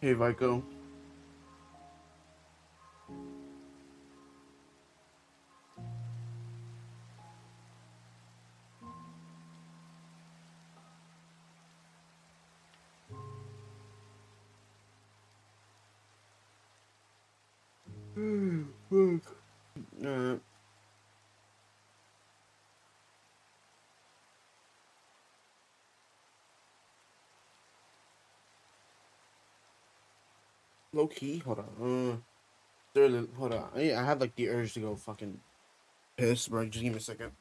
Hey, Vico. Fuck. Alright. Low key, hold on. Hold on. I had like the urge to go fucking piss, bro. Just give me a second.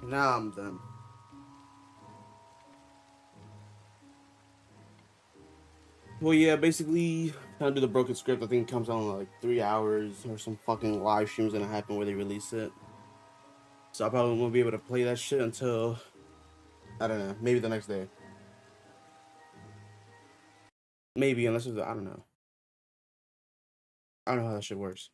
Now I'm done. Well, yeah, basically, trying to do the broken script. I think it comes out in like 3 hours or some fucking live streams gonna happen where they release it. So I probably won't be able to play that shit until, I don't know, maybe the next day. Maybe, unless it's, I don't know. I don't know how that shit works.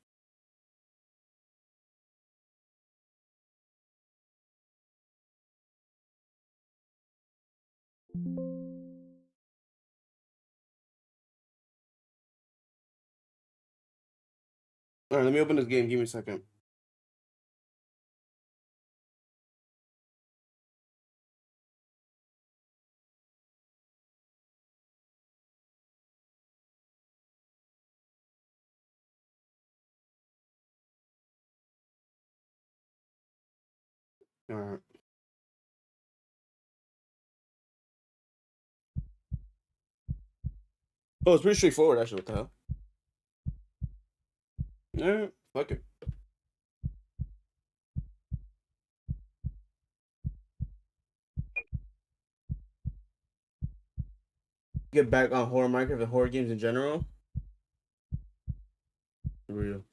Alright, let me open this game. Give me a second. Alright. Oh, it's pretty straightforward, actually. What the hell? Alright, fuck it. Get back on horror Minecraft and horror games in general. For real.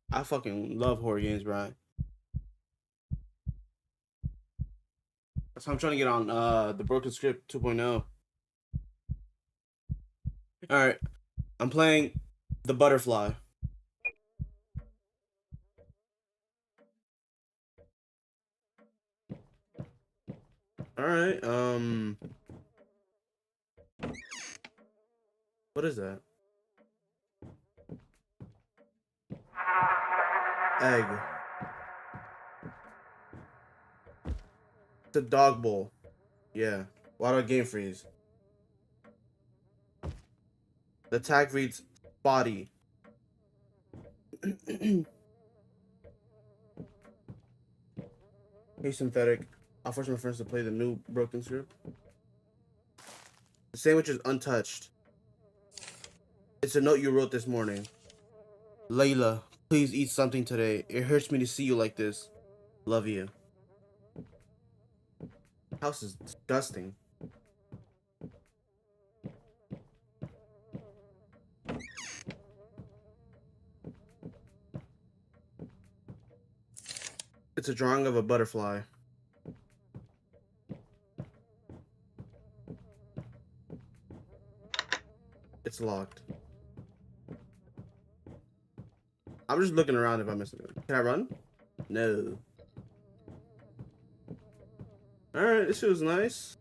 I fucking love horror games, bro. That's how I'm trying to get on the Broken Script 2.0. Alright. I'm playing the Butterfly. Alright, what is that? Egg. It's a dog bowl. Yeah. Why do I game freeze? The tag reads body. Hey, Synthetic. I'll force my friends to play the new Broken Script. The sandwich is untouched. It's a note you wrote this morning. Layla, please eat something today. It hurts me to see you like this. Love you. House is disgusting. It's a drawing of a butterfly. It's locked. I'm just looking around if I miss it. Can I run? No. Alright, this shit was nice.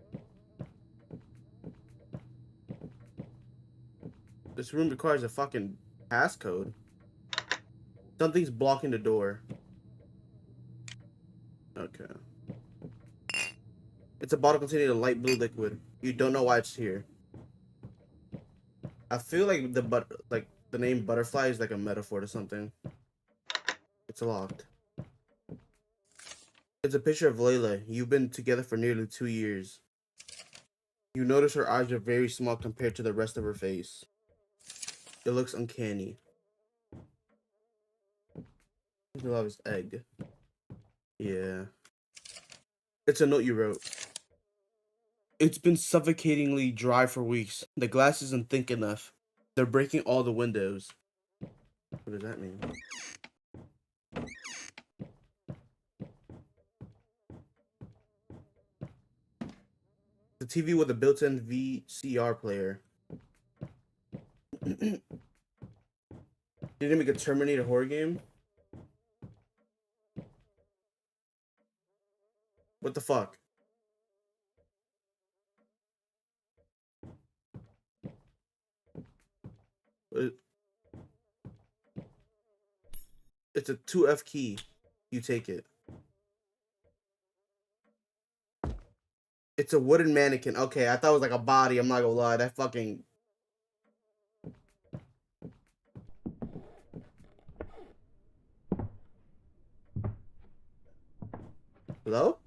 This room requires a fucking passcode. Something's blocking the door. Okay. It's a bottle containing a light blue liquid. You don't know why it's here. I feel like the name butterfly is like a metaphor to something. It's locked. It's a picture of Layla. You've been together for nearly 2 years. You notice her eyes are very small compared to the rest of her face. It looks uncanny. He loves egg. Yeah. It's a note you wrote. It's been suffocatingly dry for weeks. The glass isn't thick enough. They're breaking all the windows. What does that mean? The TV with a built-in VCR player. Did they make a Terminator horror game? What the fuck? It's a 2F key. You take it. It's a wooden mannequin. Okay, I thought it was like a body. I'm not gonna lie. That fucking... Hello?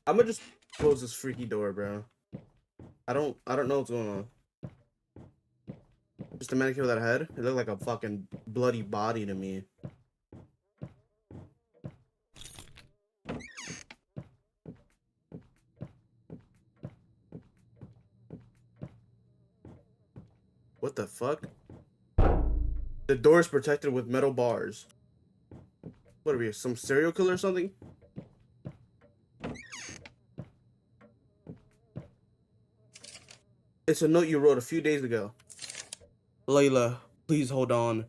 I'm gonna just close this freaky door, bro. I don't know what's going on. Just a mannequin without a head? It looked like a fucking bloody body to me. What the fuck? The door is protected with metal bars. What are we, some serial killer or something? It's a note you wrote a few days ago. Layla, please hold on.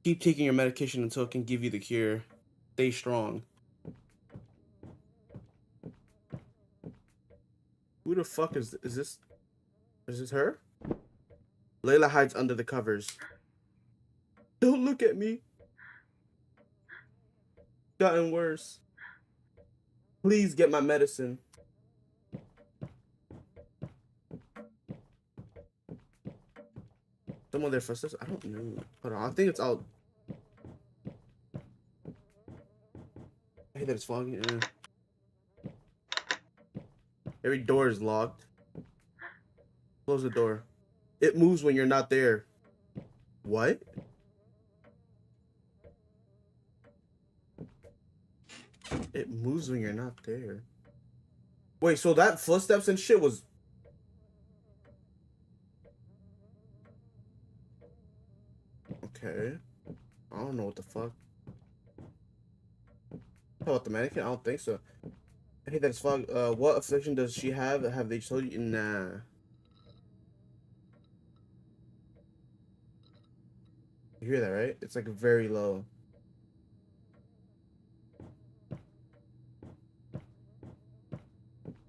Keep taking your medication until it can give you the cure. Stay strong. Who the fuck is this? Is this her? Layla hides under the covers. Don't look at me. Gotten worse. Please get my medicine. Someone there for us? I don't know. Hold on, I think it's out. I hate that it's foggy. Yeah. Every door is locked. Close the door. It moves when you're not there. What? It moves when you're not there. Wait, so that footsteps and shit was... Okay. I don't know what the fuck. How about the mannequin? I don't think so. I hate that it's fog. What affliction does she have? Have they told you? Nah. You hear that, right? It's like very low.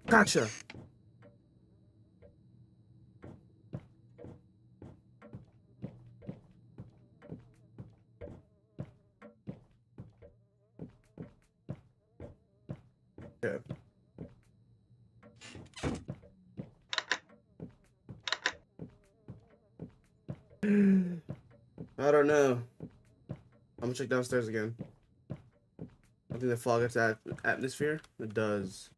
Gotcha. Okay. I don't know. I'm gonna check downstairs again. I think the fog gets that atmosphere. It does.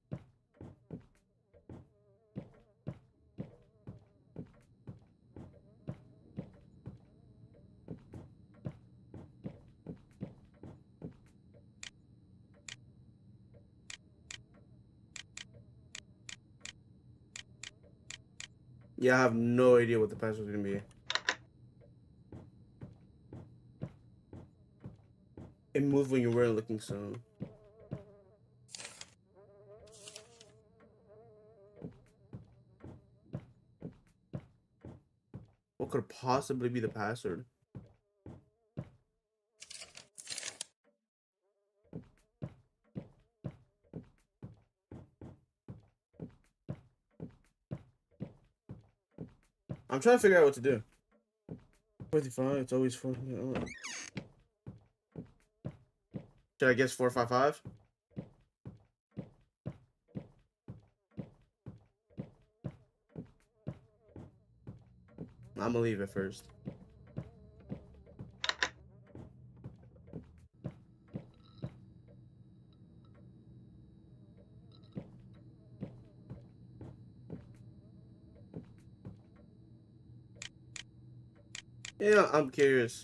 Yeah, I have no idea what the password's gonna be. It moved when you weren't looking, so. What could possibly be the password? I'm trying to figure out what to do. 55, it's always 4. Should I guess 455? I'm gonna leave it first. Yeah, I'm curious.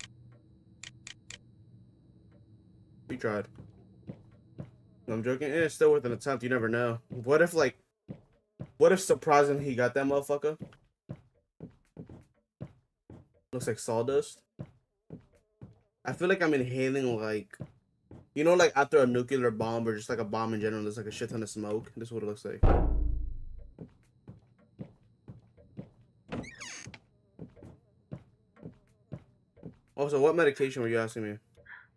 We tried. No, I'm joking. It's still worth an attempt. You never know. What if, like, what if surprisingly he got that motherfucker? Looks like sawdust. I feel like I'm inhaling, like, you know, like after a nuclear bomb or just like a bomb in general, there's like a shit ton of smoke. This is what it looks like. Also, what medication were you asking me?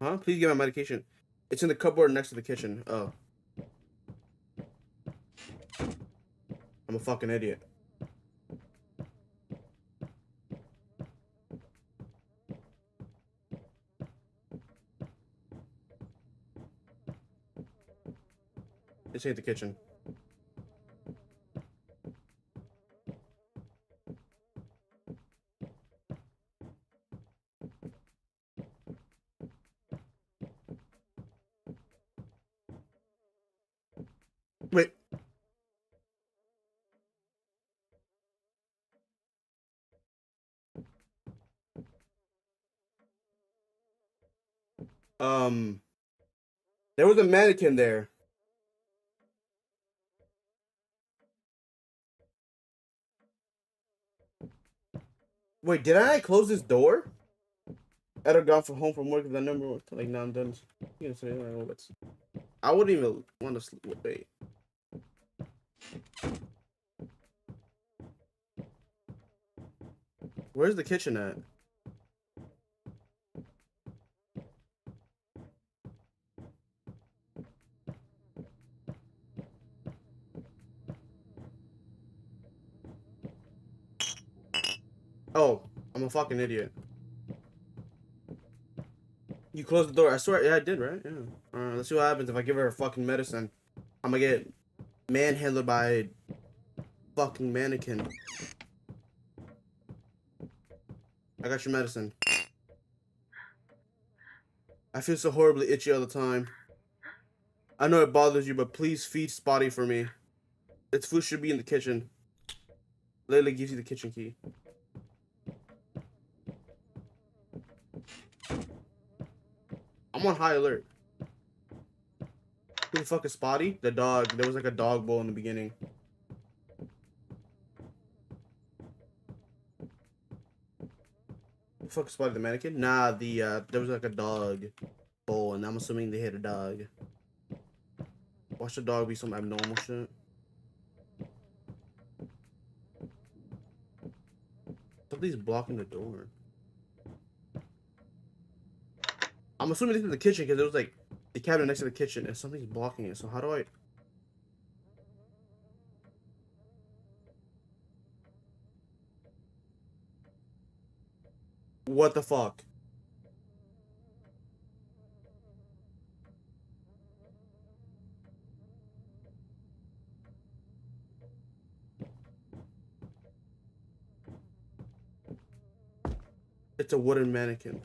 Huh? Please give my medication. It's in the cupboard next to the kitchen. Oh. I'm a fucking idiot. This ain't the kitchen. Wait. There was a mannequin there. Wait, did I close this door? I'd have gone from home from work if that number was like now I'm done. I wouldn't even want to sleep. Wait. Where's the kitchen at? Oh, I'm a fucking idiot. You closed the door. I swear, yeah, I did, right? Yeah. Alright, let's see what happens if I give her a fucking medicine. I'm gonna get manhandled by a fucking mannequin. I got your medicine. I feel so horribly itchy all the time. I know it bothers you, but please feed Spotty for me. Its food should be in the kitchen. Layla gives you the kitchen key. I'm on high alert. Who the fuck is Spotty? The dog. There was like a dog bowl in the beginning. Who the fuck is Spotty, the mannequin? Nah, there was like a dog bowl, and I'm assuming they hit a dog. Watch the dog be some abnormal shit. Something's blocking the door. I'm assuming this is the kitchen because it was like the cabinet next to the kitchen and something's blocking it. So how do I... What the fuck? It's a wooden mannequin.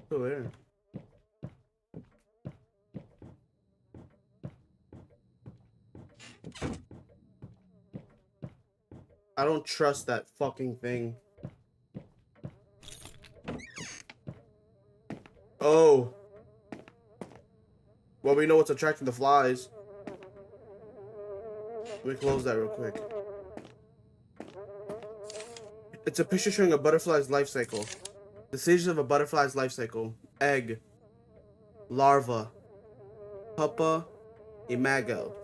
Still there. I don't trust that fucking thing. Oh. Well, we know what's attracting the flies. Let me close that real quick. It's a picture showing a butterfly's life cycle. The stages of a butterfly's life cycle. Egg. larva, pupa, imago.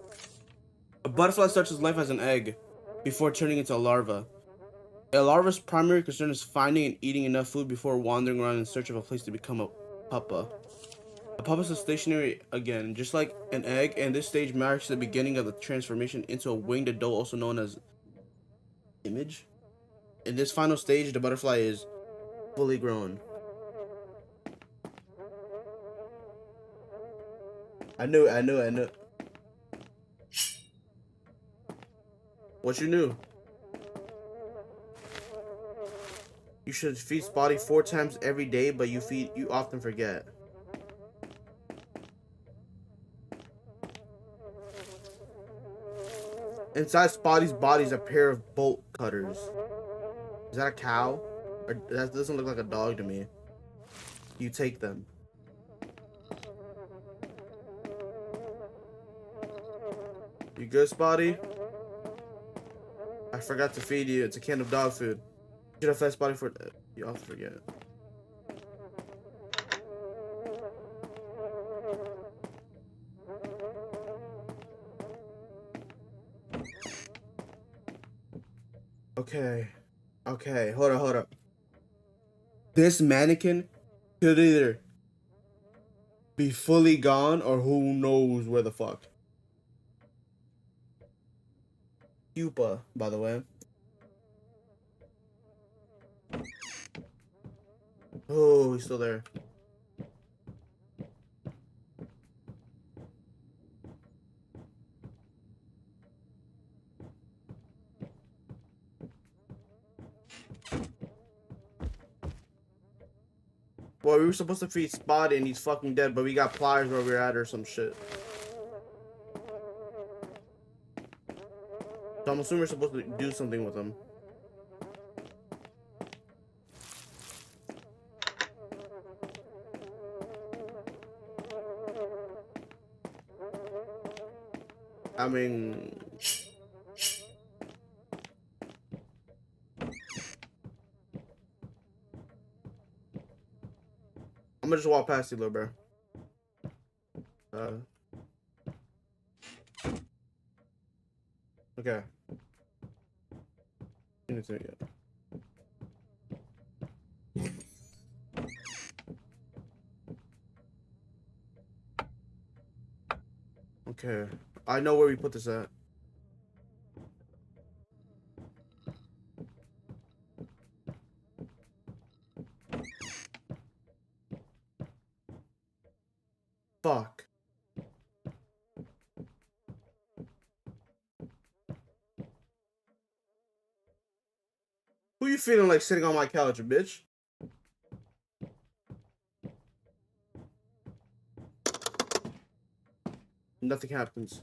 A butterfly starts its life as an egg before turning into a larva. A larva's primary concern is finding and eating enough food before wandering around in search of a place to become a pupa. A pupa is stationary again, just like an egg, and this stage marks the beginning of the transformation into a winged adult, also known as image. In this final stage, the butterfly is fully grown. I knew. What you knew? You should feed Spotty 4 times every day, but you often forget. Inside Spotty's body is a pair of bolt cutters. Is that a cow? Or that doesn't look like a dog to me. You take them. You good, Spotty? I forgot to feed you. It's a can of dog food. You should have fed Spotty for... You often forget. Okay, hold up. This mannequin could either be fully gone or who knows where the fuck. Pupa, by the way. Oh, he's still there. Well, we were supposed to feed Spotty and he's fucking dead, but we got pliers where we were at or some shit. So I'm assuming we're supposed to do something with him. I mean... I'm gonna just walk past you, little bro. Okay. Okay. I know where we put this at. Fuck. Who you feeling like sitting on my couch, bitch? Nothing happens.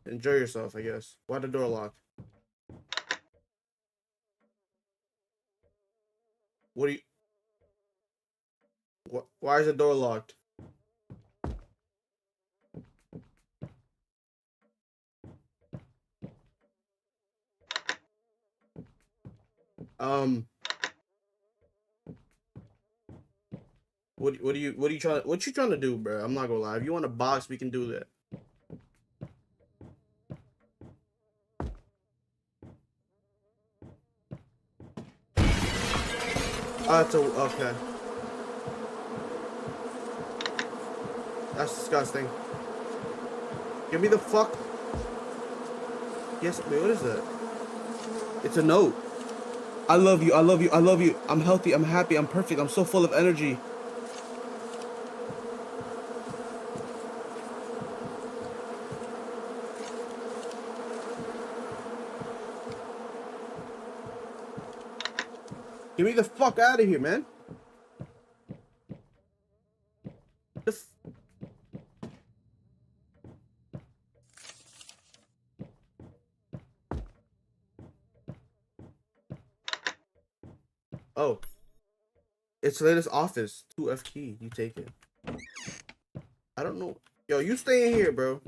Enjoy yourself, I guess. Why the door locked? What do you... Why is the door locked? What you trying to do, bro? I'm not gonna lie. If you want a box, we can do that. Okay. That's disgusting. Give me the fuck. Yes, wait, what is that? It's a note. I love you. I'm healthy. I'm happy. I'm perfect. I'm so full of energy. Get me the fuck out of here, man. Oh. It's the latest office. 2F key. You take it. I don't know. Yo, you stay in here, bro.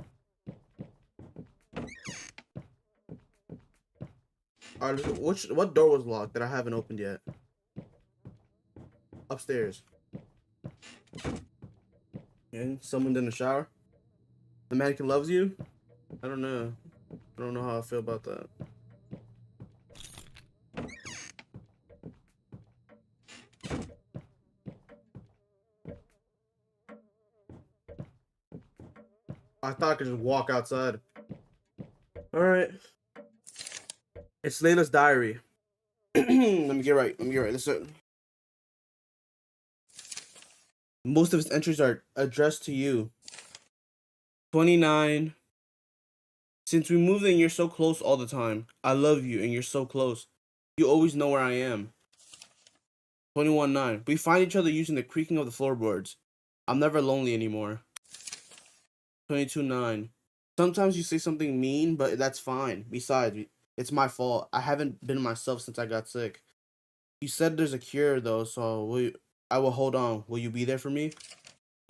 Alright, what door was locked that I haven't opened yet? Upstairs. And someone in the shower. The mannequin loves you? I don't know. I don't know how I feel about that. I thought I could just walk outside. Alright. It's Layla's diary. Let me get right. Listen. Most of his entries are addressed to you. 29. Since we moved in, you're so close all the time. I love you and you're so close. You always know where I am. 21-9. We find each other using the creaking of the floorboards. I'm never lonely anymore. 22-9. Sometimes you say something mean, but that's fine. Besides, it's my fault. I haven't been myself since I got sick. You said there's a cure, though, so I will hold on. Will you be there for me?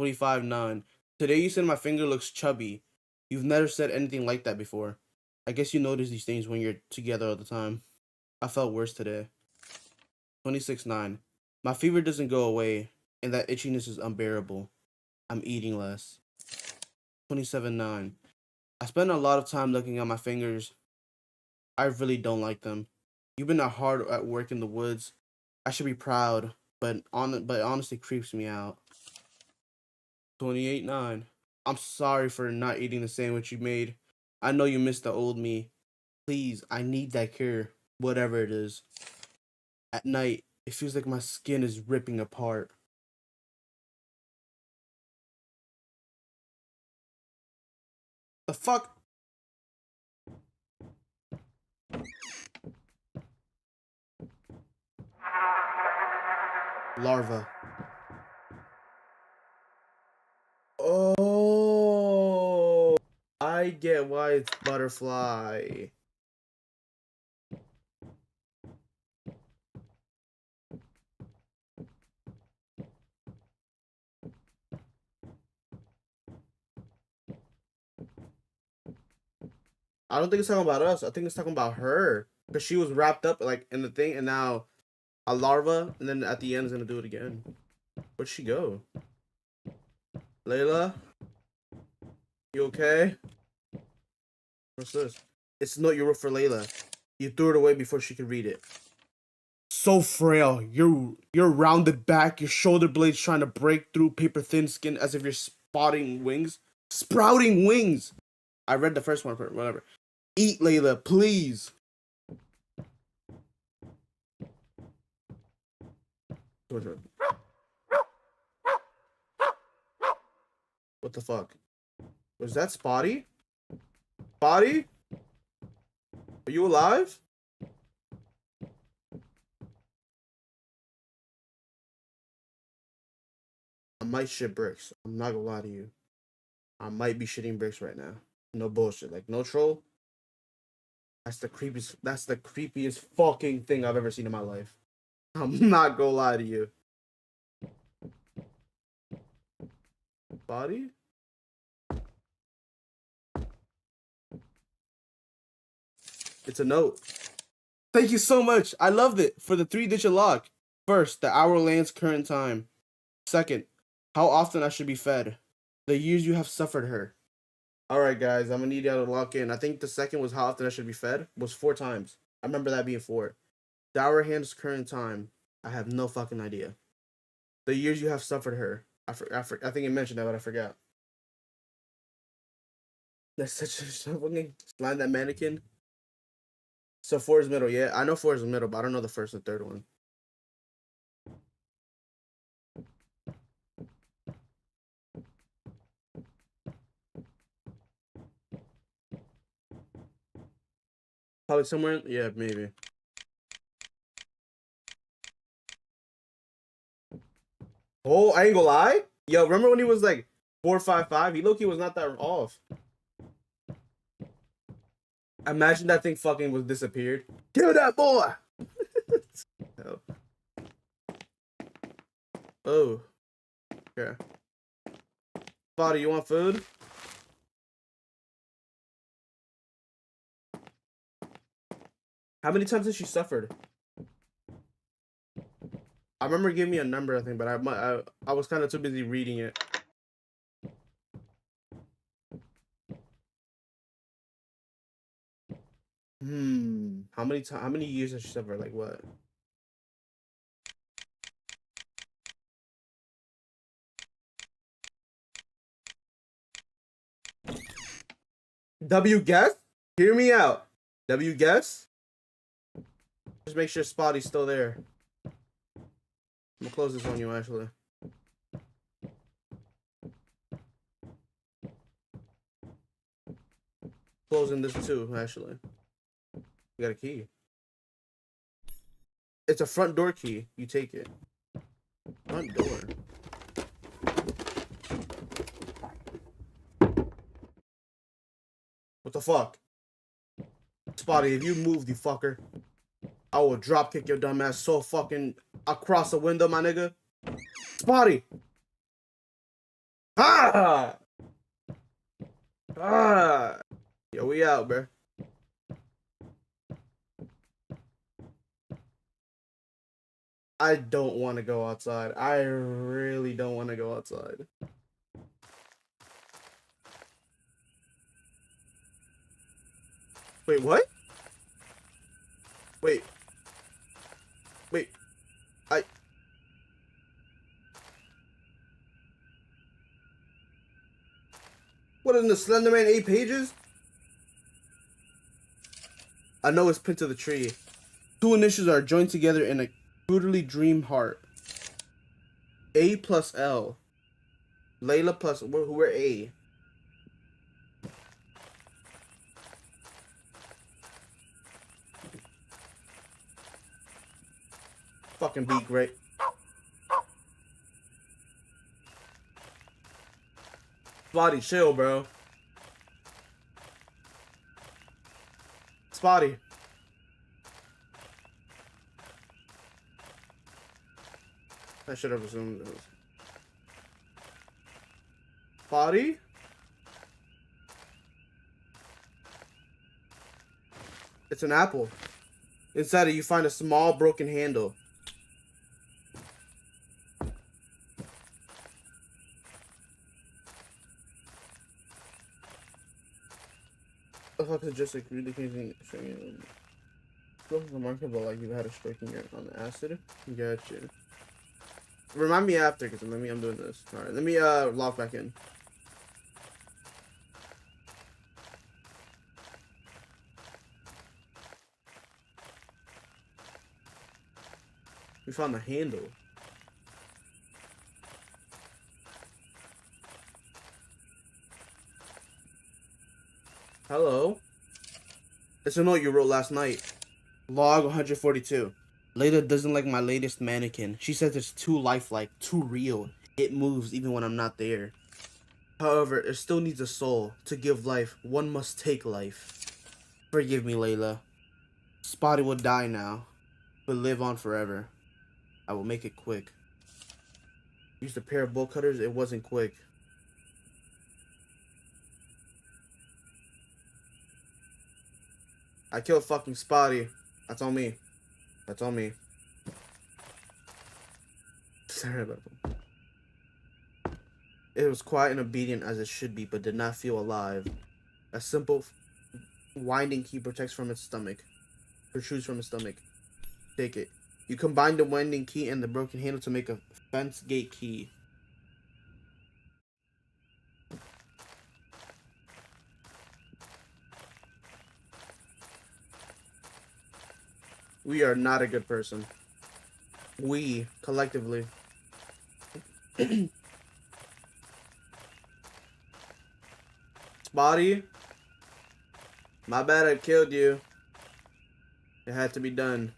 25-9. Today you said my finger looks chubby. You've never said anything like that before. I guess you notice these things when you're together all the time. I felt worse today. 26-9. My fever doesn't go away, and that itchiness is unbearable. I'm eating less. 27-9. I spend a lot of time looking at my fingers. I really don't like them. You've been hard at work in the woods. I should be proud, but it honestly creeps me out. 28-9. I'm sorry for not eating the sandwich you made. I know you miss the old me. Please, I need that cure, whatever it is. At night, it feels like my skin is ripping apart. The fuck? Larva. Oh, I get why it's butterfly. I don't think it's talking about us. I think it's talking about her. Because she was wrapped up like in the thing, and now a larva, and then at the end is gonna do it again. Where'd she go? Layla? You okay? What's this? It's not your for Layla. You threw it away before she could read it. So frail. Your rounded back, your shoulder blades trying to break through paper thin skin as if you're spotting wings. Sprouting wings! I read the first one, but whatever. Eat, Layla, please. What the fuck? Was that Spotty? Spotty? Are you alive? I might shit bricks. I'm not gonna lie to you. I might be shitting bricks right now. No bullshit. Like, no troll. That's the creepiest fucking thing I've ever seen in my life. I'm not gonna lie to you. Body? It's a note. Thank you so much. I loved it. For the 3-digit lock. First, the hour lands current time. Second, how often I should be fed. The years you have suffered her. Alright guys, I'm gonna need y'all to lock in. I think the second was how often I should be fed. Was 4 times. I remember that being 4. The hour hands current time. I have no fucking idea. The years you have suffered her. I think you mentioned that, but I forgot. That's such a fucking slime that mannequin. So 4 is middle, yeah. I know 4 is middle, but I don't know the first and third one. Probably somewhere. Yeah, maybe. Oh, I ain't gonna lie. Yo, remember when he was like 455? He low-key was not that off. Imagine that thing fucking was disappeared. Kill that boy. Oh. Yeah. Body, you want food? How many times has she suffered? I remember giving me a number, I think, but I was kind of too busy reading it. How many years has she suffered? Like what? W guess? Hear me out. W guess? Just make sure Spotty's still there. I'm gonna close this on you, actually. Closing this too, actually. You got a key. It's a front door key. You take it. Front door. What the fuck? Spotty, if you move, you fucker, I will drop kick your dumb ass so fucking across the window, my nigga. Spotty! Ah! Ah! Yo, we out, bro. I don't want to go outside. I really don't want to go outside. Wait, what? Wait. Wait. What, in the Slenderman 8 pages? I know it's pinned to the tree. Two initials are joined together in a brutally dream heart. A plus L. Layla plus we're A. Fucking be great. Spotty, chill, bro. Spotty. I should have assumed it was. Spotty? It's an apple. Inside it, you find a small broken handle. The fuck is just like really confusing. Looks remarkable, like you've had a stroke on the acid. Gotcha. Remind me after, because I'm doing this. Alright, let me log back in. We found the handle. Hello? It's a note you wrote last night. Log 142. Layla doesn't like my latest mannequin. She says it's too lifelike, too real. It moves even when I'm not there. However, it still needs a soul. To give life, one must take life. Forgive me, Layla. Spotty will die now, but live on forever. I will make it quick. Used a pair of bolt cutters, it wasn't quick. I killed fucking Spotty. That's on me. That's on me. Sorry about that. It was quiet and obedient as it should be, but did not feel alive. A simple winding key protects from its stomach. Protrudes from its stomach. Take it. You combine the winding key and the broken handle to make a fence gate key. We are not a good person. We, collectively. Spotty, my bad I killed you. It had to be done.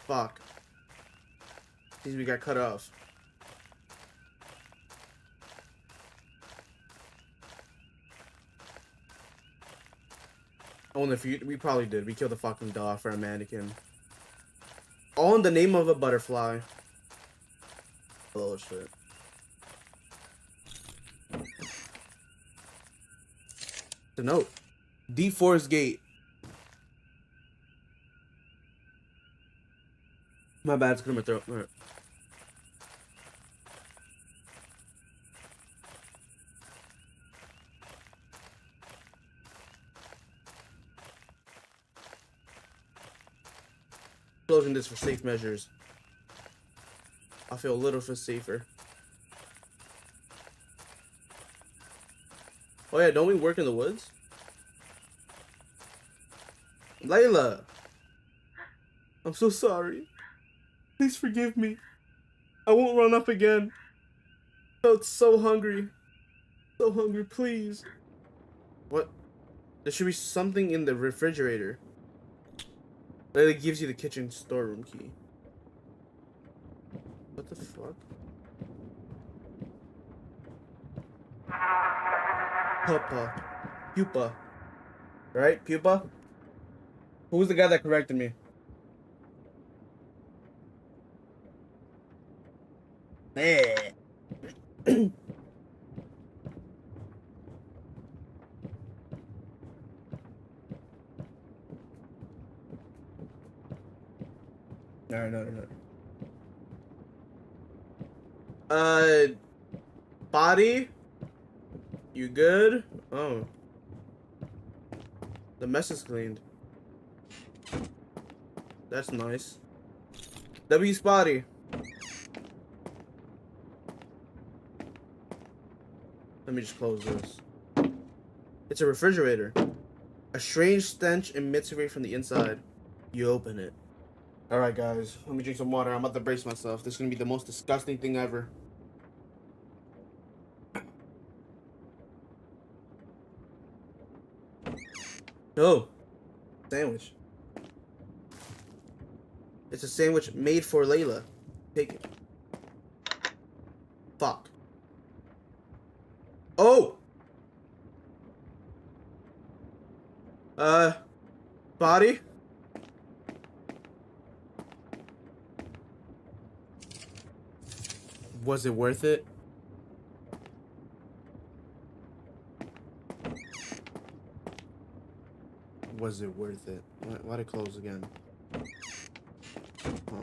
Fuck. Seems we got cut off. Oh, we probably did. We killed a fucking dog for a mannequin. All in the name of a butterfly. Bullshit. The note. Deep Forest Gate. My bad, it's clear my throat. All right. Closing this for safe measures. I feel a little bit safer. Oh yeah, don't we work in the woods? Layla! I'm so sorry. Please forgive me. I won't run up again. I felt so hungry. So hungry, please. What? There should be something in the refrigerator. Layla gives you the kitchen storeroom key. What the fuck? Pupa. Pupa. Right? Pupa? Who was the guy that corrected me? Eh. No. Body? You good? Oh. The mess is cleaned. That's nice. W Spotty. Let me just close this. It's a refrigerator. A strange stench emits away from the inside. You open it. Alright guys, let me drink some water. I'm about to brace myself. This is gonna be the most disgusting thing ever. No. Sandwich. It's a sandwich made for Layla. Take it. Fuck. Oh! Body? Was it worth it? Was it worth it? Why'd it close again? Huh.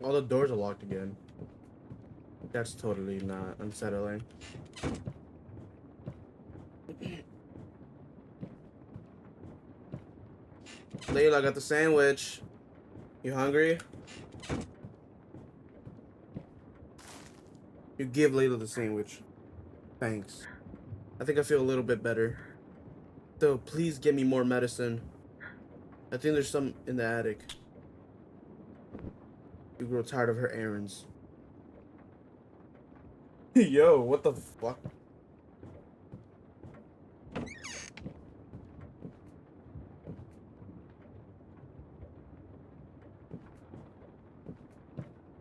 All the doors are locked again. That's totally not unsettling. Layla, I got the sandwich. You hungry? You give Layla the sandwich. Thanks. I think I feel a little bit better. Though, please get me more medicine. I think there's some in the attic. You grow tired of her errands. Yo, what the fuck?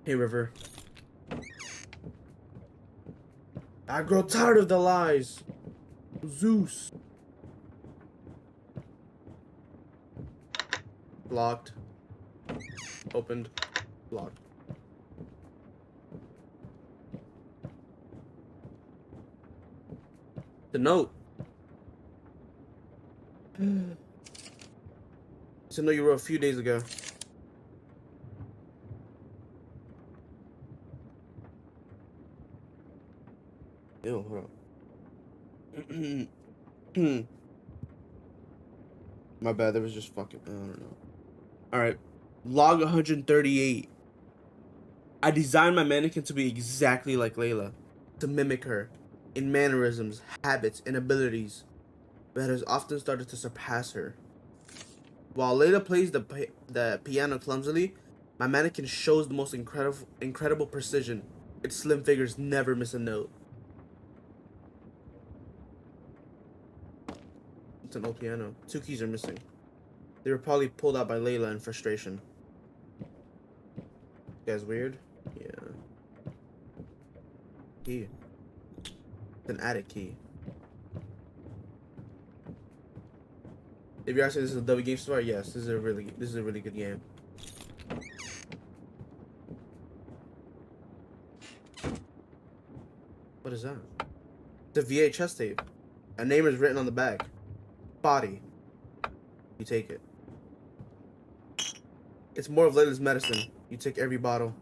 Hey, River. I grow tired of the lies. Zeus. Locked. Opened. Locked. The note. It's a note you wrote a few days ago. Ew, hold on. My bad, that was just fucking, I don't know. Alright. Log 138. I designed my mannequin to be exactly like Layla. To mimic her. In mannerisms, habits, and abilities. But has often started to surpass her. While Layla plays the piano clumsily, my mannequin shows the most incredible precision. Its slim fingers never miss a note. It's an old piano. 2 keys are missing. They were probably pulled out by Layla in frustration. You guys weird? Yeah. Key. It's an attic key. If you're asking, this is a W game so far, yes, this is a really good game. What is that? The VHS tape. A name is written on the back. Body. You take it. It's more of Layla's medicine. You take every bottle.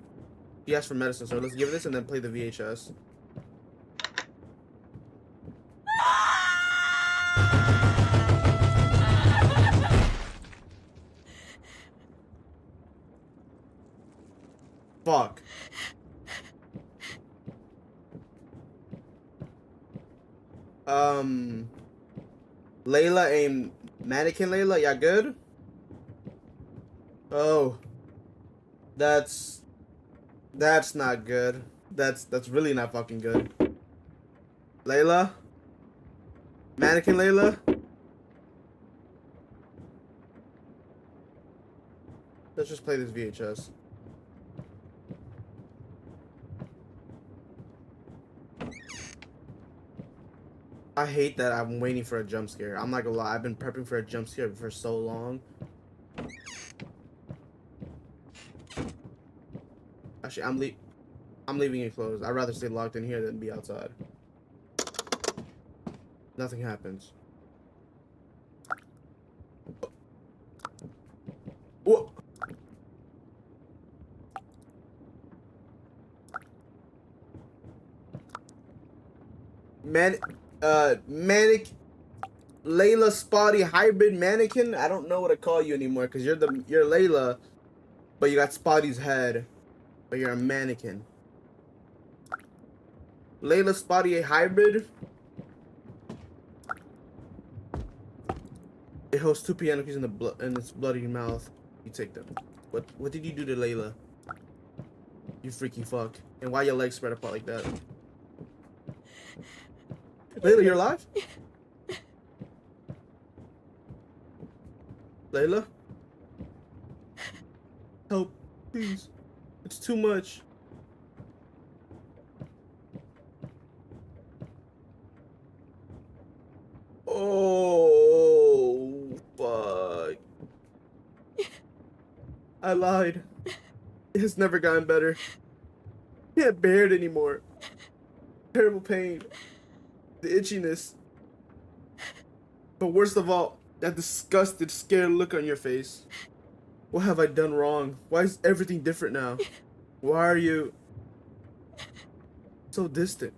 He asked for medicine, so let's give this and then play the VHS. Fuck. Layla and Mannequin Layla, y'all good? Oh. That's not good. That's really not fucking good. Layla? Mannequin Layla? Let's just play this VHS. I hate that I'm waiting for a jump scare. I'm not gonna lie, I've been prepping for a jump scare for so long. Actually, I'm leaving it closed. I'd rather stay locked in here than be outside. Nothing happens. Whoa. Manic Layla Spotty hybrid mannequin. I don't know what to call you anymore because you're Layla, but you got Spotty's head, but you're a mannequin. Layla Spotty a hybrid. It holds 2 piano keys in its bloody mouth. You take them. What did you do to Layla? You freaky fuck. And why your legs spread apart like that? Layla, you're alive? Layla? Help, please. It's too much. Oh, fuck. I lied. It has never gotten better. I can't bear it anymore. Terrible pain. The itchiness. But worst of all, that disgusted, scared look on your face. What have I done wrong? Why is everything different now? Why are you so distant?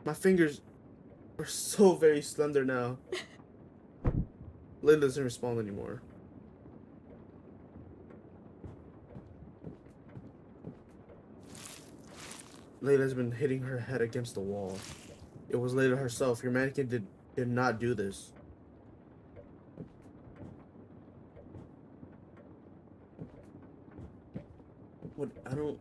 My fingers are so very slender now. Layla doesn't respond anymore. Layla's been hitting her head against the wall. It was Layla herself. Your mannequin did not do this. What? I don't...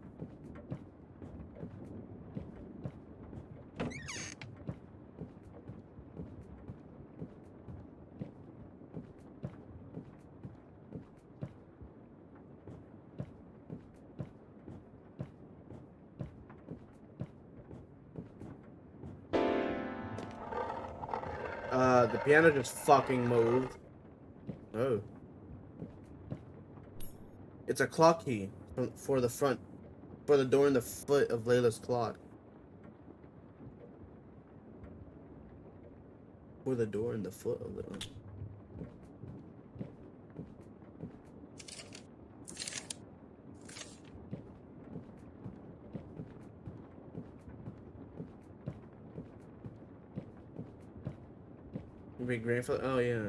The piano just fucking moved. Oh. It's a clock key for the door in the foot of Layla's clock. For the door in the foot of Layla. Big grandfather. Oh yeah.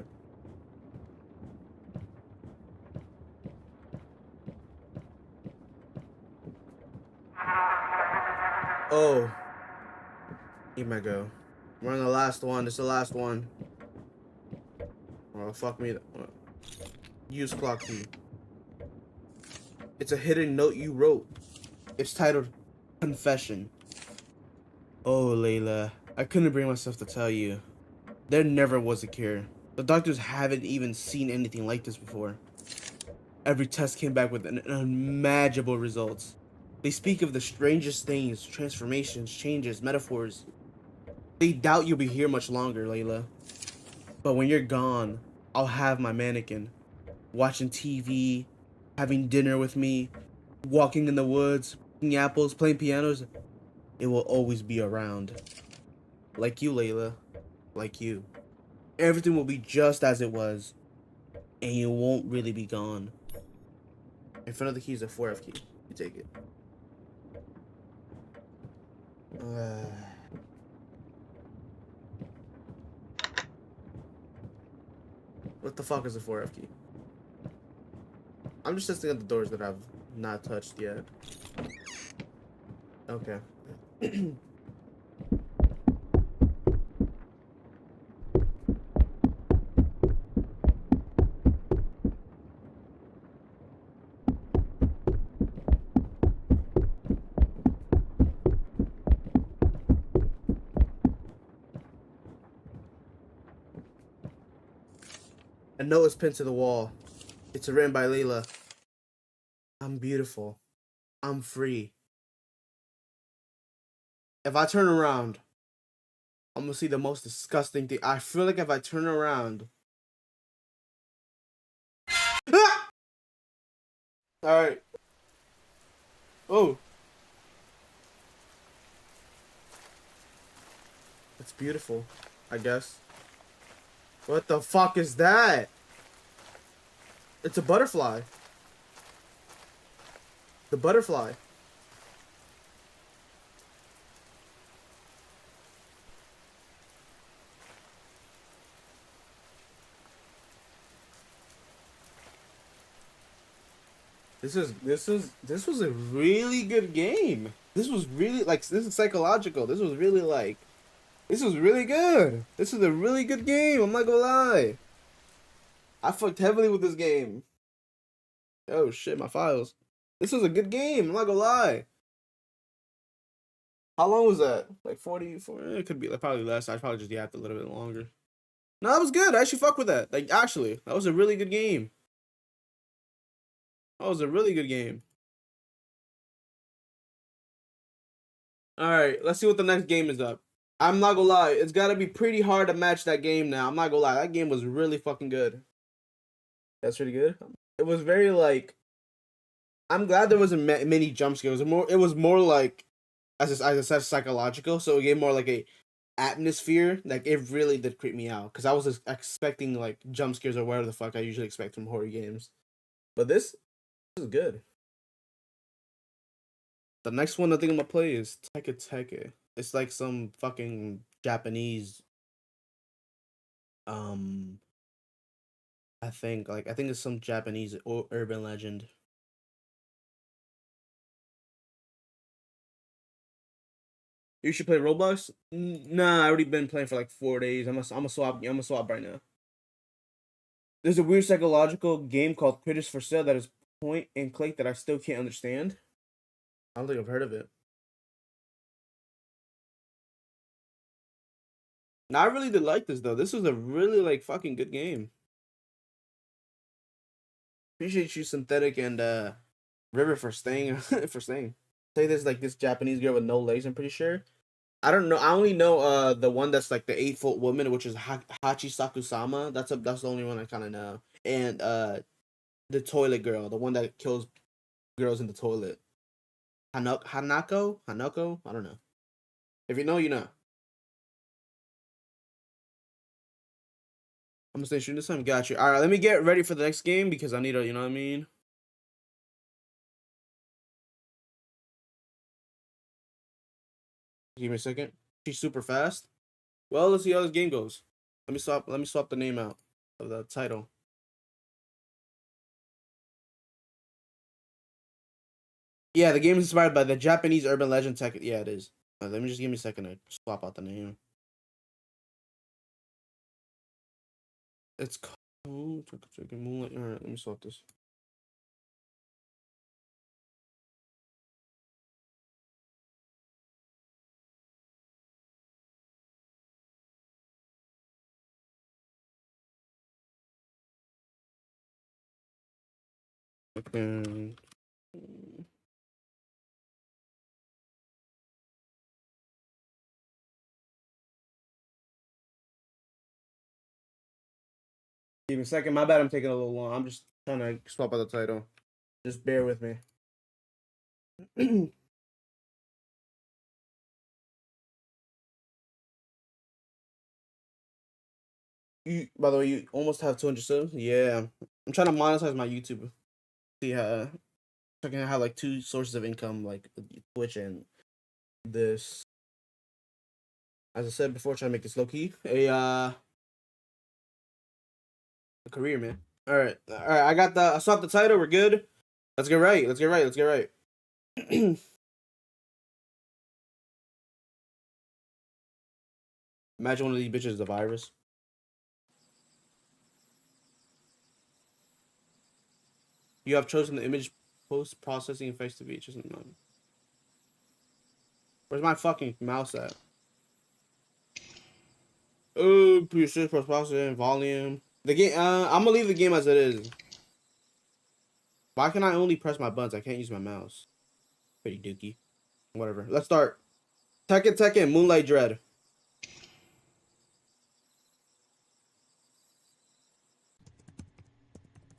Oh. Here I go. We're on the last one. This is the last one. Oh fuck me. Use clock key. It's a hidden note you wrote. It's titled Confession. Oh Layla, I couldn't bring myself to tell you. There never was a cure. The doctors haven't even seen anything like this before. Every test came back with unimaginable results. They speak of the strangest things, transformations, changes, metaphors. They doubt you'll be here much longer, Layla. But when you're gone, I'll have my mannequin, watching TV, having dinner with me, walking in the woods, picking apples, playing pianos. It will always be around. Like you, Layla. Like you. Everything will be just as it was, and you won't really be gone. In front of the key is a 4F key. You take it. What the fuck is a 4F key? I'm just testing at the doors that I've not touched yet. Okay. A note is pinned to the wall. It's written by Layla. I'm beautiful. I'm free. If I turn around, I'm gonna see the most disgusting thing. I feel like if I turn around. Ah! Alright. Oh. It's beautiful, I guess. What the fuck is that? It's a butterfly. The butterfly. This was a really good game. This was really like this is psychological. This was really like this was really good. This is a really good game. I'm not gonna lie. I fucked heavily with this game. Oh shit, my files. This was a good game. I'm not gonna lie. How long was that? Like 44? It could be like probably less. I probably just yapped a little bit longer. No, that was good. I actually fuck with that. Like actually, that was a really good game. That was a really good game. All right, let's see what the next game is up. I'm not gonna lie, it's gotta be pretty hard to match that game now. I'm not gonna lie, that game was really fucking good. That's pretty good. It was very like. I'm glad there wasn't many jump scares. It was more like, as I said, psychological. So it gave more like a atmosphere. Like it really did creep me out because I was expecting like jump scares or whatever the fuck I usually expect from horror games. But this is good. The next one I think I'm gonna play is Teke Teke. It's like some fucking Japanese. Um, I think it's some Japanese urban legend. You should play Roblox. Nah, I already been playing for like 4 days. I'm gonna swap right now. There's a weird psychological game called Critters for Sale that is point and click that I still can't understand. I don't think I've heard of it. Now I really did like this though. This was a really like fucking good game. Appreciate you, Synthetic and River for staying for staying. Say there's like this Japanese girl with no legs. I'm pretty sure. I don't know. I only know the one that's like the 8 foot woman, which is Hachi Sakusama. That's the only one I kind of know. And the toilet girl, the one that kills girls in the toilet. Hanako. I don't know. If you know, you know. I'm gonna stay shooting this time. Got you. All right, let me get ready for the next game because I need to. You know what I mean? Give me a second. She's super fast. Well, let's see how this game goes. Let me swap the name out of the title. Yeah, the game is inspired by the Japanese urban legend tech. Yeah, it is. Let me just give me a second to swap out the name. It's called Moonlight. All right, let me swap this. Okay. Give me a second. My bad. I'm taking a little long. I'm just trying to swap out the title. Just bear with me. You, by the way, you almost have 200 subs. Yeah, I'm trying to monetize my YouTube. See how I can have like two sources of income, like Twitch and this. As I said before, trying to make this low key a career, man. All right, all right. I got the. I swapped the title. We're good. Let's get right. Let's get right. Let's get right. Imagine one of these bitches is a virus. You have chosen the image post processing effects to be just none. Where's my fucking mouse at? Oh, precision post processing volume. The game. I'm gonna leave the game as it is. Why can I only press my buttons? I can't use my mouse. Pretty dookie. Whatever. Let's start. Tekken Moonlight Dread.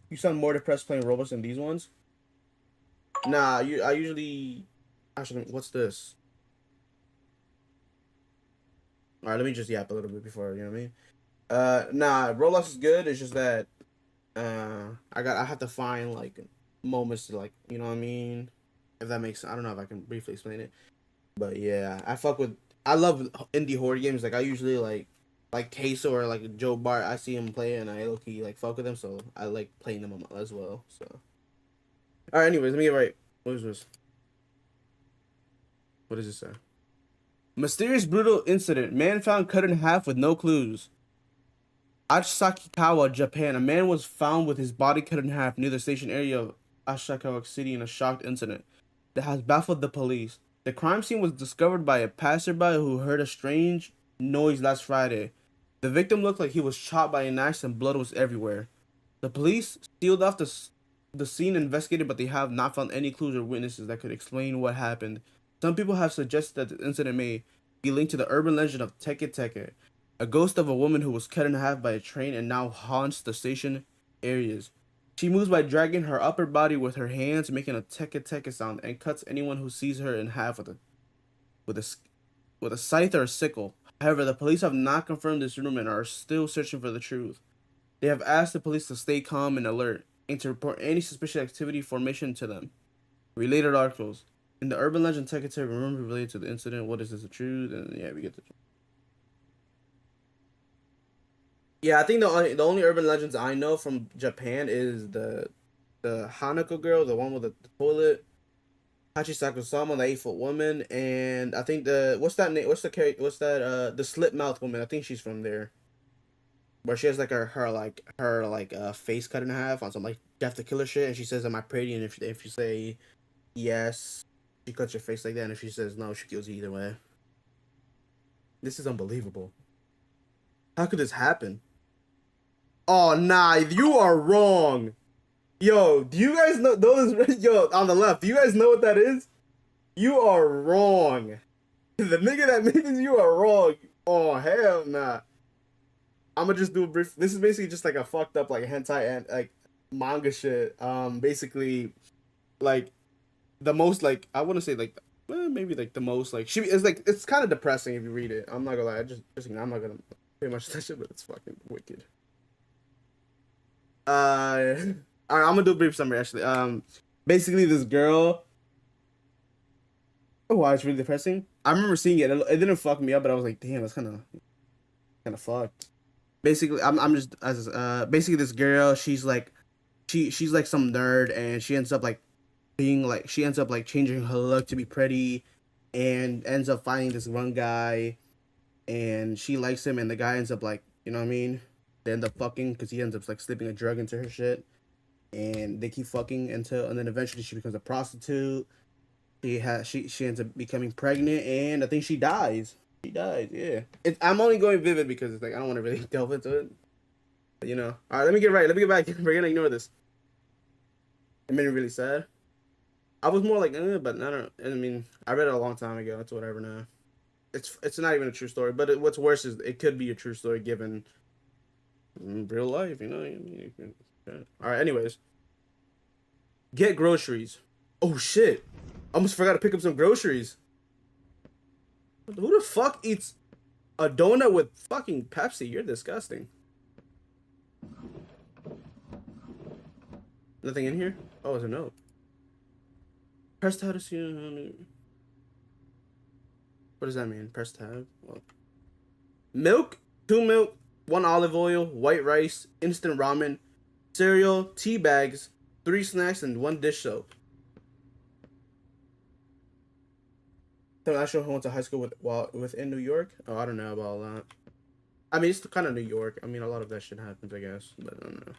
You sound more depressed playing Roblox than these ones? Nah, I usually... Actually, what's this? Alright, let me just yap a little bit before, you know what I mean? Nah, Roblox is good. It's just that I have to find like moments to like, you know what I mean? If that makes sense. I don't know if I can briefly explain it. But yeah, I love indie horror games. Like I usually like Queso or like Joe Bart. I see him play and I low key like fuck with them, so I like playing them as well. So alright, anyways, let me get right. What is this? What does this say? Mysterious brutal incident. Man found cut in half with no clues. Asakikawa, Japan. A man was found with his body cut in half near the station area of Ashikawa City in a shocked incident that has baffled the police. The crime scene was discovered by a passerby who heard a strange noise last Friday. The victim looked like he was shot by an axe and blood was everywhere. The police sealed off the scene and investigated, but they have not found any clues or witnesses that could explain what happened. Some people have suggested that the incident may be linked to the urban legend of Teke Teke, a ghost of a woman who was cut in half by a train and now haunts the station areas. She moves by dragging her upper body with her hands, making a teke teke sound, and cuts anyone who sees her in half with a with a scythe or a sickle. However, the police have not confirmed this rumor and are still searching for the truth. They have asked the police to stay calm and alert, and to report any suspicious activity formation to them. Related articles. In the urban legend Teke Teke rumor related to the incident, what is this the truth? And yeah, we get the truth. Yeah, I think the only urban legends I know from Japan is the Hanako girl, the one with the toilet, Hachisako Sama, the 8 foot woman, and I think the what's that name? What's that? The slit mouth woman. I think she's from there, where she has like her face cut in half on some like death to killer shit, and she says, "Am I pretty?" And if you say yes, she cuts your face like that, and if she says no, she kills you either way. This is unbelievable. How could this happen? Oh nah, you are wrong. Yo, do you guys know those? Yo, on the left, do you guys know what that is? You are wrong. The nigga that made this, you are wrong. Oh hell nah. I'm gonna just do a brief. This is basically just like a fucked up like hentai and like manga shit. Basically, like the most like I want to say like maybe like the most like she is like it's kind of depressing if you read it. I'm not gonna lie. I'm not gonna pretty much that shit, but it's fucking wicked. Alright, I'm gonna do a brief summary actually. Basically this girl. Oh, wow, it's really depressing. I remember seeing it. It didn't fuck me up, but I was like, damn, that's kind of fucked. Basically, I'm just as basically this girl. She's like, she's like some nerd, and she ends up like being like she ends up like changing her look to be pretty, and ends up finding this one guy, and she likes him, and the guy ends up like, you know what I mean? They end up fucking because he ends up like slipping a drug into her shit, and they keep fucking until, and then eventually she becomes a prostitute. She ends up becoming pregnant, and I think she dies. She dies, yeah. I'm only going vivid because it's like I don't want to really delve into it. But, you know. All right, let me get right. Let me get back. We're gonna ignore this. It made me really sad. I was more like, but I don't. I mean, I read it a long time ago. It's whatever now. It's not even a true story. But what's worse is it could be a true story given Real life, you know. All right. Anyways, get groceries. Oh shit! Almost forgot to pick up some groceries. Who the fuck eats a donut with fucking Pepsi? You're disgusting. Nothing in here? Oh, it's a note. Press tab to see. What does that mean? Press tab. Well, milk, 2 milk, 1 olive oil, white rice, instant ramen, cereal, tea bags, 3 snacks, and 1 dish soap. Tell Ashley who went to high school within New York. Oh, I don't know about all that. I mean, it's kind of New York. I mean, a lot of that shit happens, I guess, but I don't know.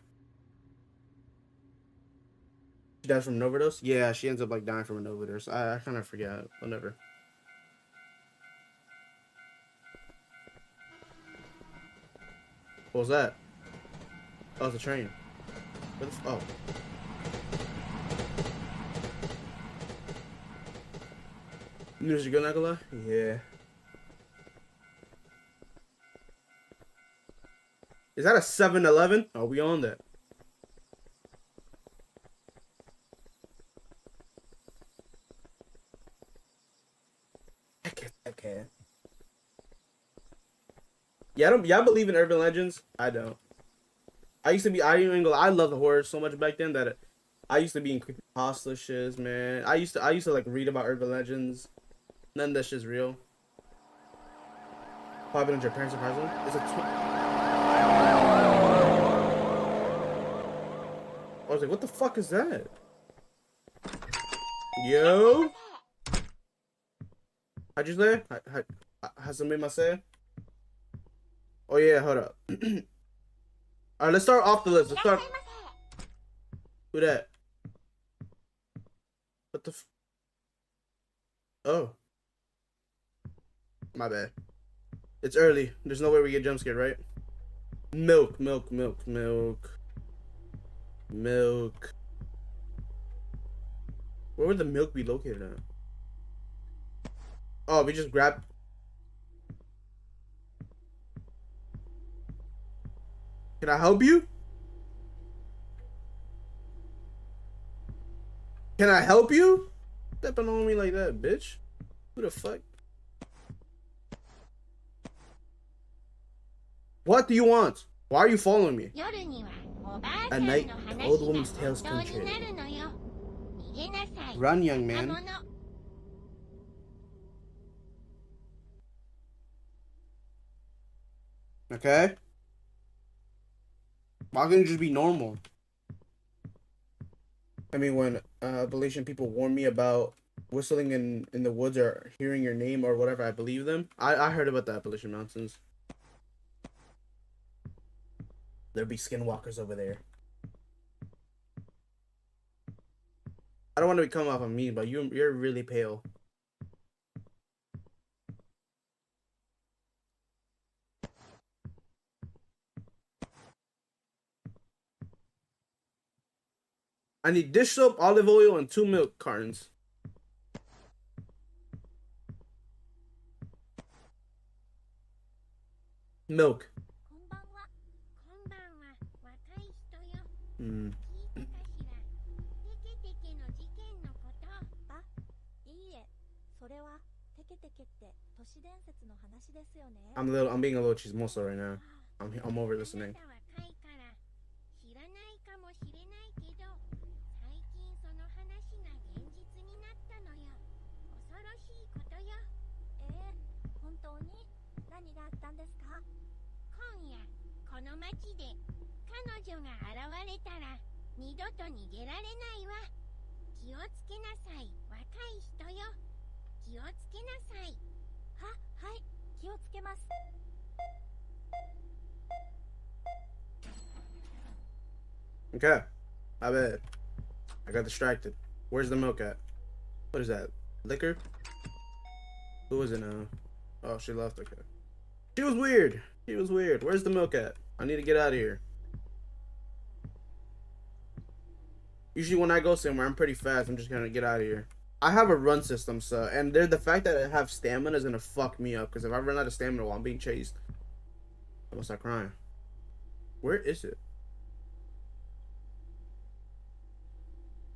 She dies from an overdose? Yeah, she ends up like dying from an overdose. I kind of forget. Whatever. What was that? Oh, it's a train. Where the oh. News you go, Nicola? Yeah. Is that a 7-Eleven? Are we on that? Okay. Yeah, y'all believe in urban legends? I don't. I love the horror so much back then that I used to be in creepypasta shits, man. I used to like read about urban legends. None of that shit's real. 500 parents are present. It's a I was like, what the fuck is that? Yo? How'd you say? Has somebody made my say? Oh yeah, hold up. Alright, let's start off the list. Let's start. Who that? What the Oh. My bad. It's early. There's no way we get jump scared, right? Milk. Where would the milk be located at? Oh, we just grab. Can I help you? Can I help you? Stepping on me like that, bitch. Who the fuck? What do you want? Why are you following me? At night, the old woman's tales come true. Run, young man. Okay? Why couldn't it just be normal? I mean, when Appalachian people warn me about whistling in the woods or hearing your name or whatever, I believe them. I heard about the Appalachian Mountains. There'd be skinwalkers over there. I don't want to be coming off on me, but you're really pale. I need dish soap, olive oil, and 2 milk cartons. Milk. Hmm. I'm being a little chismoso right now. I'm over listening. Okay. I bet. I got distracted. Where's the milk at? What is that? Liquor? Who is it now? Oh, she left. Okay. She was weird. Where's the milk at? I need to get out of here. Usually when I go somewhere, I'm pretty fast. I'm just gonna get out of here. I have a run system, so, and the fact that I have stamina is gonna fuck me up, because if I run out of stamina while I'm being chased, I'm gonna start crying. Where is it?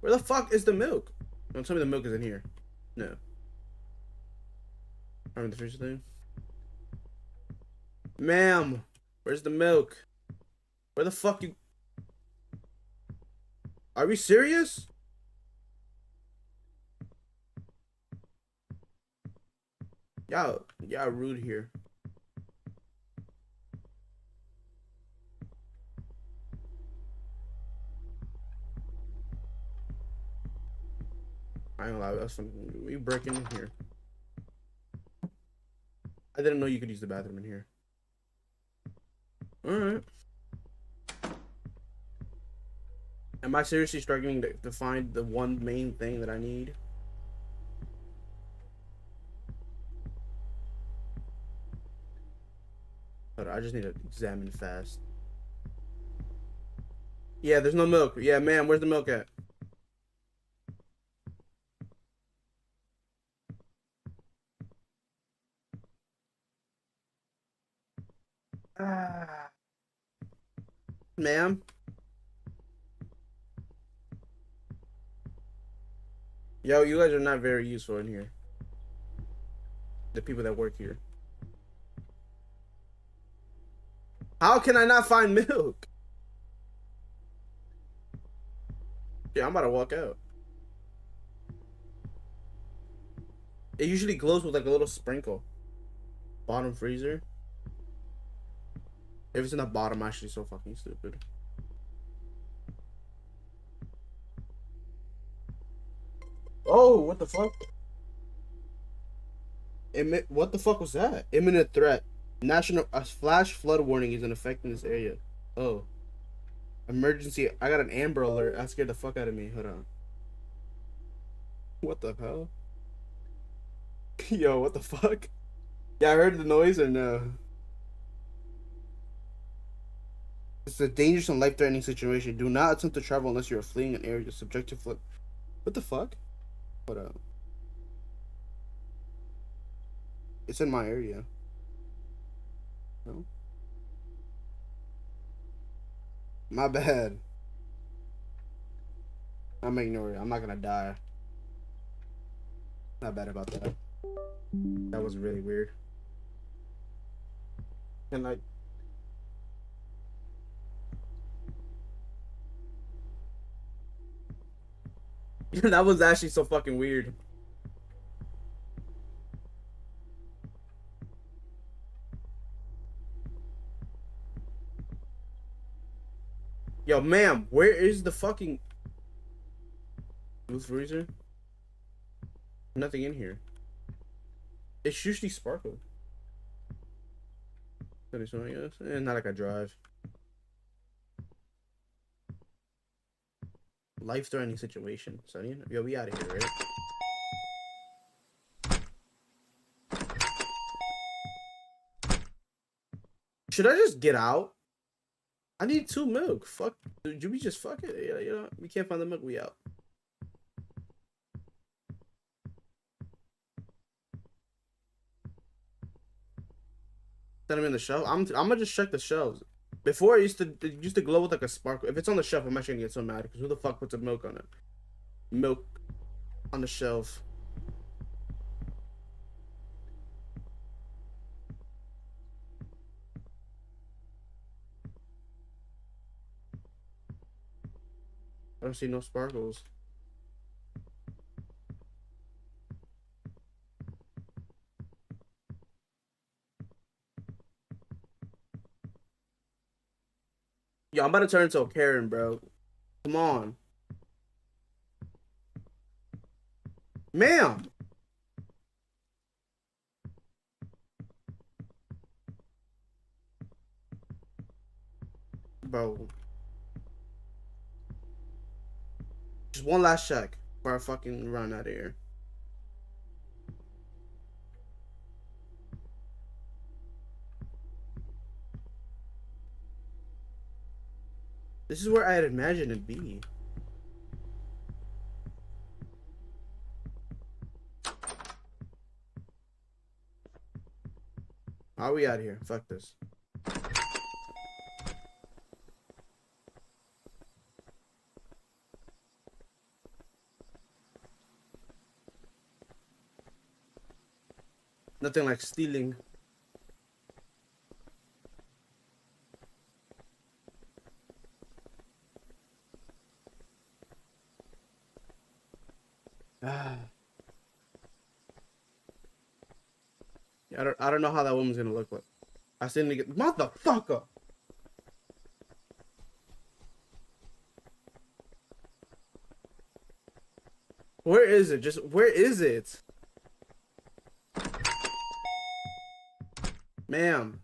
Where the fuck is the milk? Don't tell me the milk is in here. No. I'm in the fridge thing. Ma'am, where's the milk? Where the fuck you? Are we serious? Y'all rude here. I ain't gonna lie, that's something. We breaking in here. I didn't know you could use the bathroom in here. Alright. Am I seriously struggling to find the one main thing that I need? But I just need to examine fast. Yeah, there's no milk. Yeah, ma'am, where's the milk at? Ah. Ma'am? Yo, you guys are not very useful in here. The people that work here. How can I not find milk? Yeah, I'm about to walk out. It usually glows with like a little sprinkle. Bottom freezer. If it's in the bottom, I'm actually so fucking stupid. Oh, what the fuck? What the fuck was that? Imminent threat. National flash flood warning is in effect in this area. Oh. Emergency. I got an Amber Alert. That scared the fuck out of me. Hold on. What the hell? Yo, what the fuck? Yeah, I heard the noise or no? It's a dangerous and life-threatening situation. Do not attempt to travel unless you are fleeing an area subject to flood. What the fuck? Hold up. It's in my area. No? My bad. I'm ignoring it. I'm not gonna die. Not bad about that. That was really weird. And like, that was actually so fucking weird. Yo, ma'am, where is the fucking blue freezer? Nothing in here. It's usually sparkle. That is showing us. Not like I drive. Life-threatening situation, Sonny. Yo, we out of here, right? Should I just get out? I need 2 milk. Fuck. Do we just fuck it? You know, we can't find the milk. We out. Set them in the shelf. I'm gonna just check the shelves. Before it used to glow with like a sparkle. If it's on the shelf, I'm actually gonna get so mad because who the fuck puts a milk on it? Milk on the shelf. I don't see no sparkles. Yo, I'm about to turn into a Karen, bro. Come on. Ma'am. Bro. Just one last check before I fucking run out of here. This is where I'd imagine it'd be. How are we out of here? Fuck this. Nothing like stealing. Ah. Yeah, I don't know how that woman's gonna look like. I still need to get motherfucker. Where is it? Just where is it? Ma'am.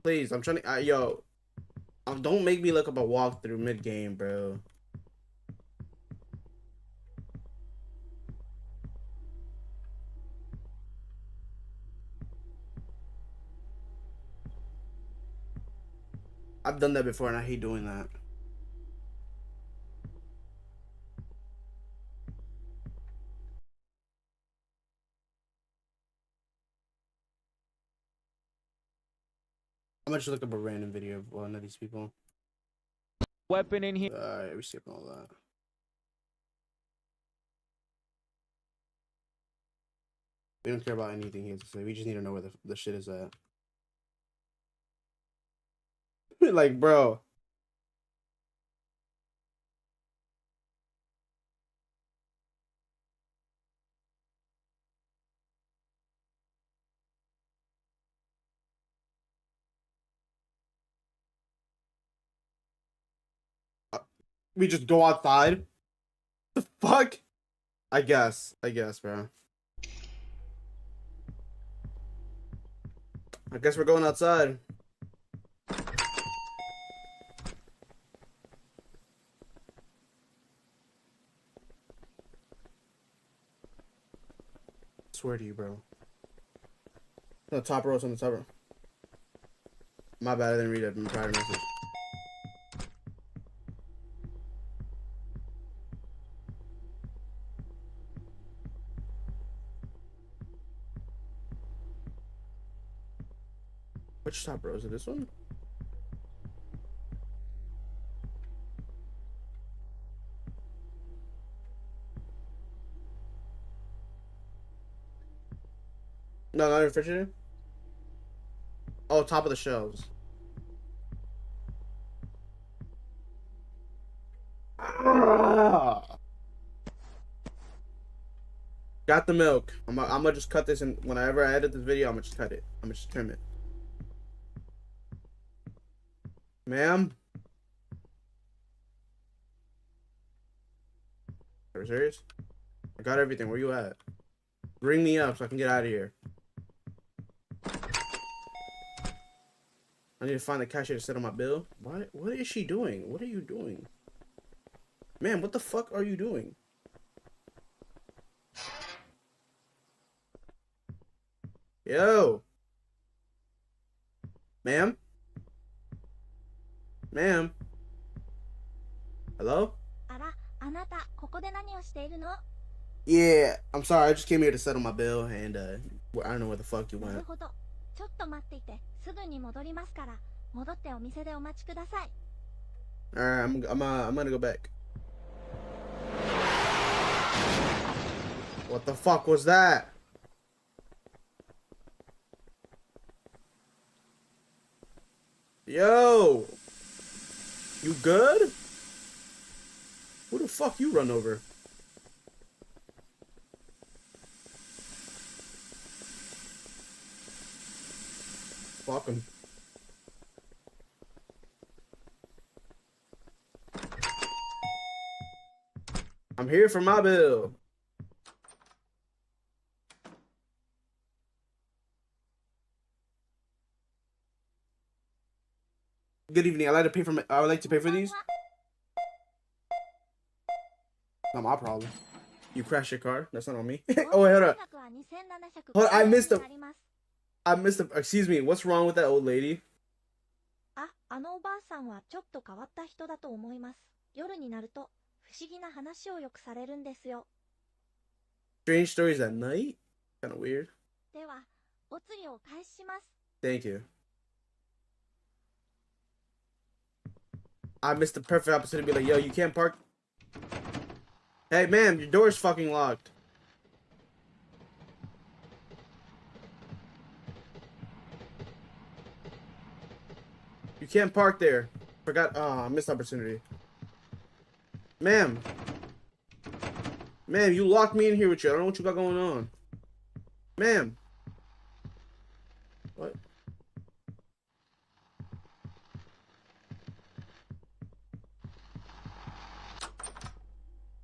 Please, I'm trying to yo. Don't make me look up a walkthrough mid-game, bro. I've done that before and I hate doing that. I'm gonna just look up a random video of one of these people. Weapon in here. Alright, we skipping all that. We don't care about anything he has to say. We just need to know where the shit is at. Like, bro. We just go outside? The fuck? I guess, bro. I guess we're going outside. I swear to you, bro. No, top row, on the top row. My bad, I didn't read it. I'm prior message. Which top row? Is it this one? No, not refrigerator. Oh, top of the shelves. Ah. Got the milk. I'm gonna just cut this, and whenever I edit this video, I'm gonna just cut it. I'm gonna just trim it. Ma'am? Are you serious? I got everything. Where you at? Bring me up so I can get out of here. I need to find the cashier to settle my bill. What is she doing? What are you doing? Man, what the fuck are you doing? Yo! Ma'am? Ma'am? Hello? Yeah, I'm sorry. I just came here to settle my bill, and I don't know where the fuck you went. Alright, I'm gonna go back. What the fuck was that? Yo! You good? Who the fuck you run over? Fuck him. I'm here for my bill. Good evening. I would like to pay for these. Not my problem. You crashed your car. That's not on me. Oh, wait, hold up. Hold on, I missed the. Excuse me. What's wrong with that old lady? Strange stories at night? Kind of weird. Thank you. I missed the perfect opportunity to be like, yo, you can't park. Hey, ma'am, your door's fucking locked. can't park there. Forgot. Missed opportunity. Ma'am. Ma'am, you locked me in here with you. I don't know what you got going on. Ma'am. What?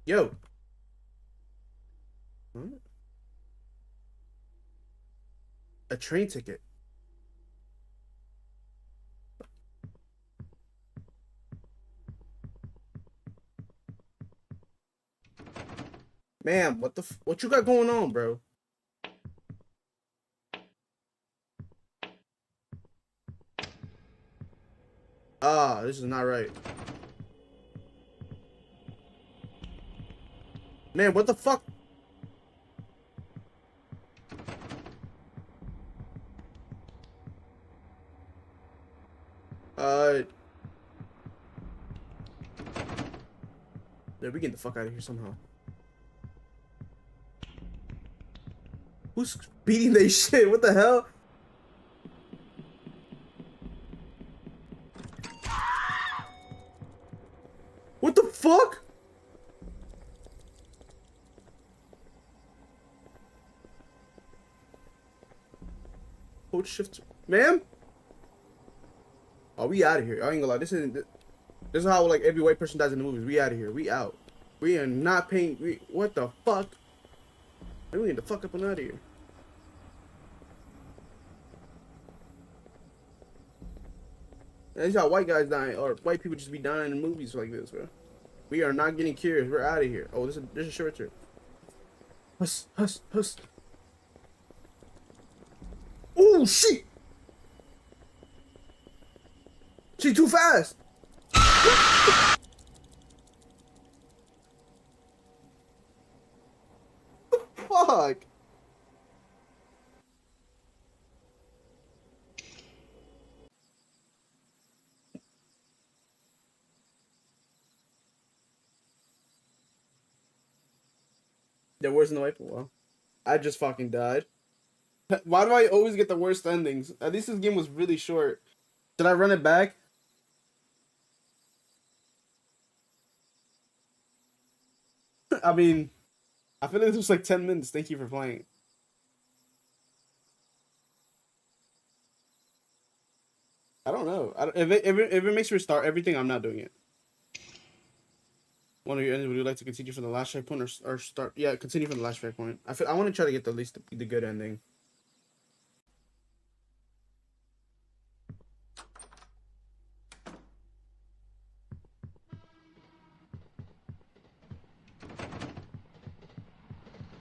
Yo. What? A train ticket. Ma'am, what you got going on, bro? This is not right. Man, what the fuck? Yeah, we get the fuck out of here somehow. Who's beating they shit? What the hell? What the fuck? Hold shift, ma'am. Oh, we out of here. I ain't gonna lie. This is how like every white person dies in the movies. We out of here. We out. We are not paying. What the fuck? We need to fuck up and out of here. And these how white guys dying, or white people just be dying in movies like this, bro. We are not getting curious. We're out of here. Oh, this is a short trip. Huss, huss, huss. Oh shit! She too fast. Fuck. They're worse than the white people. Well, I just fucking died. Why do I always get the worst endings? At least this game was really short. Did I run it back? I mean, I feel like this was like 10 minutes. Thank you for playing. I don't know. If it makes you restart everything, I'm not doing it. One of your ends, would you like to continue from the last checkpoint or start? Yeah, continue from the last checkpoint. I want to try to get the good ending.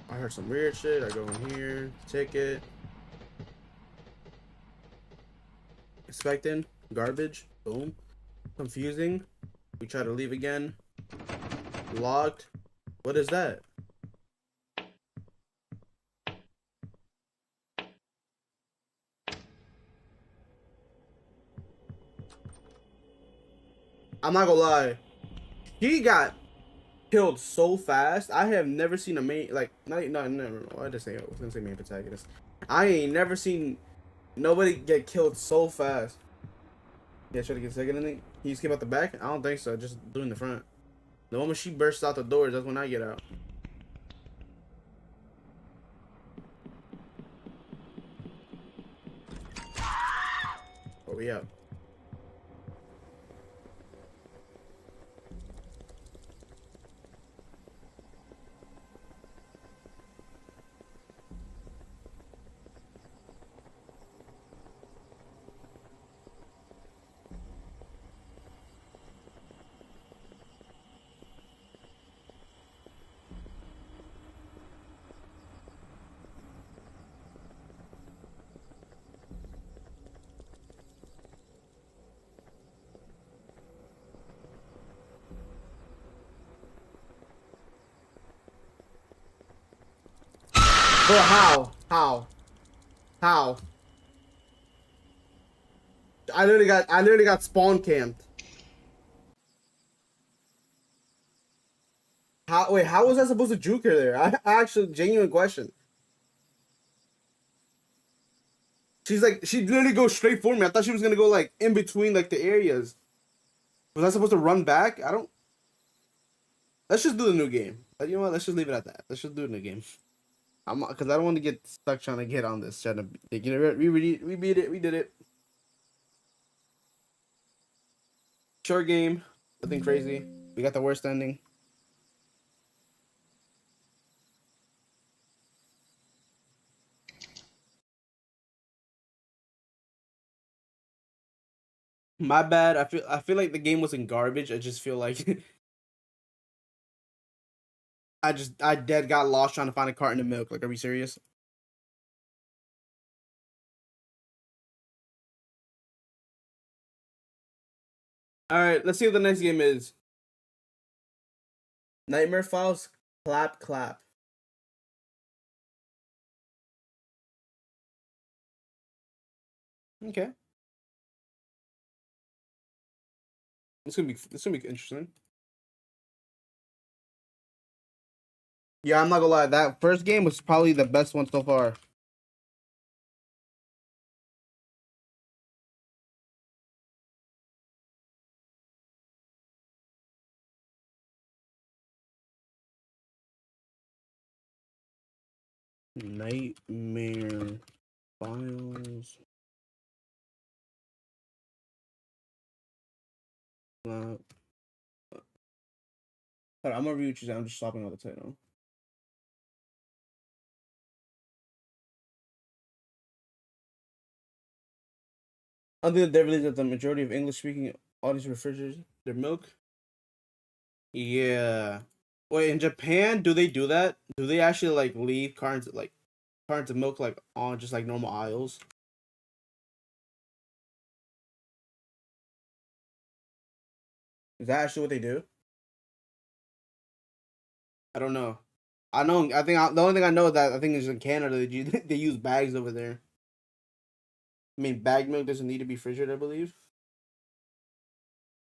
I heard some weird shit. I go in here, ticket. Expecting garbage. Boom. Confusing. We try to leave again. Locked. What is that? I'm not gonna lie. He got killed so fast. I have never seen a main never. I was gonna say main protagonist. I ain't never seen nobody get killed so fast. Yeah, try to get a second ending. He just came out the back? I don't think so. Just doing the front. The moment she bursts out the doors, that's when I get out. Oh, we out. Bro, how? How? I literally got spawn camped. How was I supposed to juke her there? I actually genuine question. She's like, she literally goes straight for me. I thought she was gonna go like in between like the areas. Was I supposed to run back? I don't. Let's just do the new game. You know what? Let's just leave it at that. Let's just do the new game. Because I don't want to get stuck trying to get on this. Trying to, you know, we beat it. We did it. Short game. Nothing crazy. We got the worst ending. My bad. I feel like the game wasn't garbage. I just feel like I dead got lost trying to find a carton of milk. Like, are we serious? All right, let's see what the next game is. Nightmare Files. Clap clap. Okay. This gonna be interesting. Yeah, I'm not gonna lie. That first game was probably the best one so far. Nightmare Files. Hold on, I'm gonna read what you said. I'm just stopping on the title. Under the devil is that the majority of English-speaking audience refrigerates their milk. Yeah. Wait, in Japan, do they do that? Do they actually like leave cartons of milk like on just like normal aisles? Is that actually what they do? I don't know. I know. I think the only thing I know is that I think is in Canada they use bags over there. I mean, bagged milk doesn't need to be refrigerated, I believe.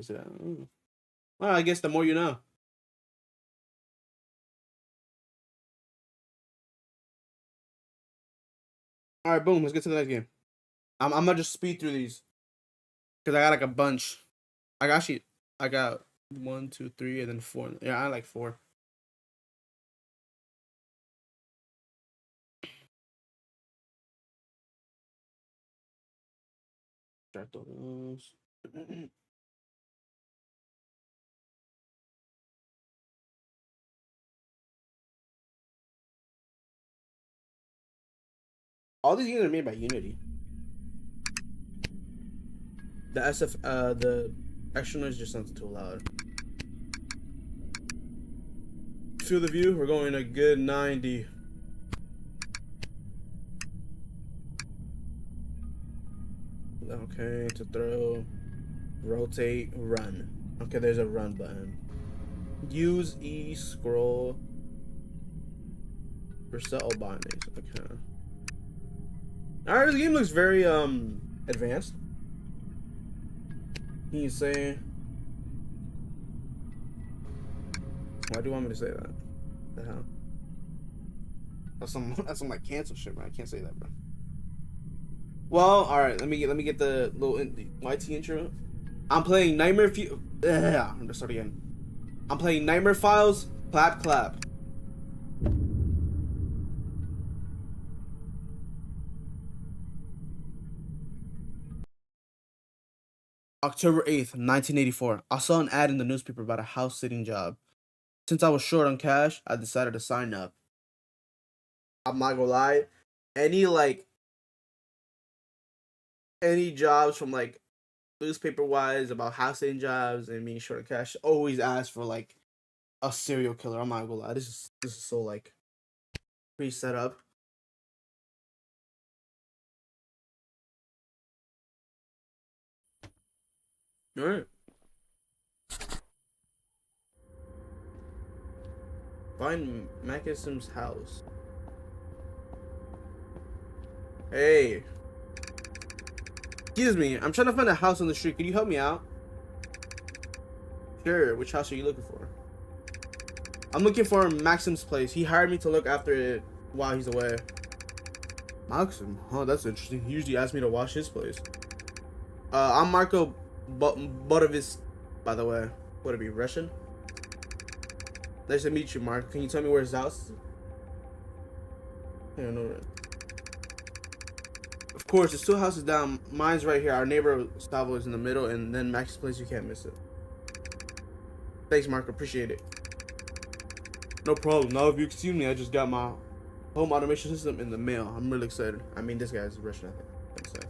Is it? Well, I guess the more you know. All right, boom. Let's get to the next game. I'm gonna just speed through these because I got like a bunch. I got 1, 2, 3, and then 4. Yeah, I like 4. Start those. All these games are made by Unity. The extra noise just sounds too loud. Feel the view. We're going a good 90. Okay, to throw, rotate, run. Okay, there's a run button. Use E scroll for settle bindings. Okay. Alright, this game looks very advanced. Can you say? Why do you want me to say that? The hell? That's some like cancel shit, bro. I can't say that, bro. Well, all right. Let me get the little YT intro. I'm playing Nightmare. I'm gonna start again. I'm playing Nightmare Files. Clap clap. October 8th, 1984. I saw an ad in the newspaper about a house sitting job. Since I was short on cash, I decided to sign up. I'm not gonna lie. Any jobs from like newspaper wise about house sitting jobs and being short of cash always ask for like a serial killer. I'm not gonna lie. This is so like pre set up. Alright. Find Mackinson's house. Hey. Excuse me, I'm trying to find a house on the street. Could you help me out? Sure, which house are you looking for? I'm looking for Maxim's place. He hired me to look after it while he's away. Maxim, huh? That's interesting. He usually asks me to watch his place. I'm Marco Borovis, by the way. Would it be Russian? Nice to meet you, Mark. Can you tell me where his house is? Yeah, no. Of course, there's 2 houses down. Mine's right here. Our neighbor Stavo is in the middle, and then Max's place. You can't miss it. Thanks, Mark. Appreciate it. No problem. Now, if you excuse me, I just got my home automation system in the mail. I'm really excited. I mean, this guy's Russian, I think so.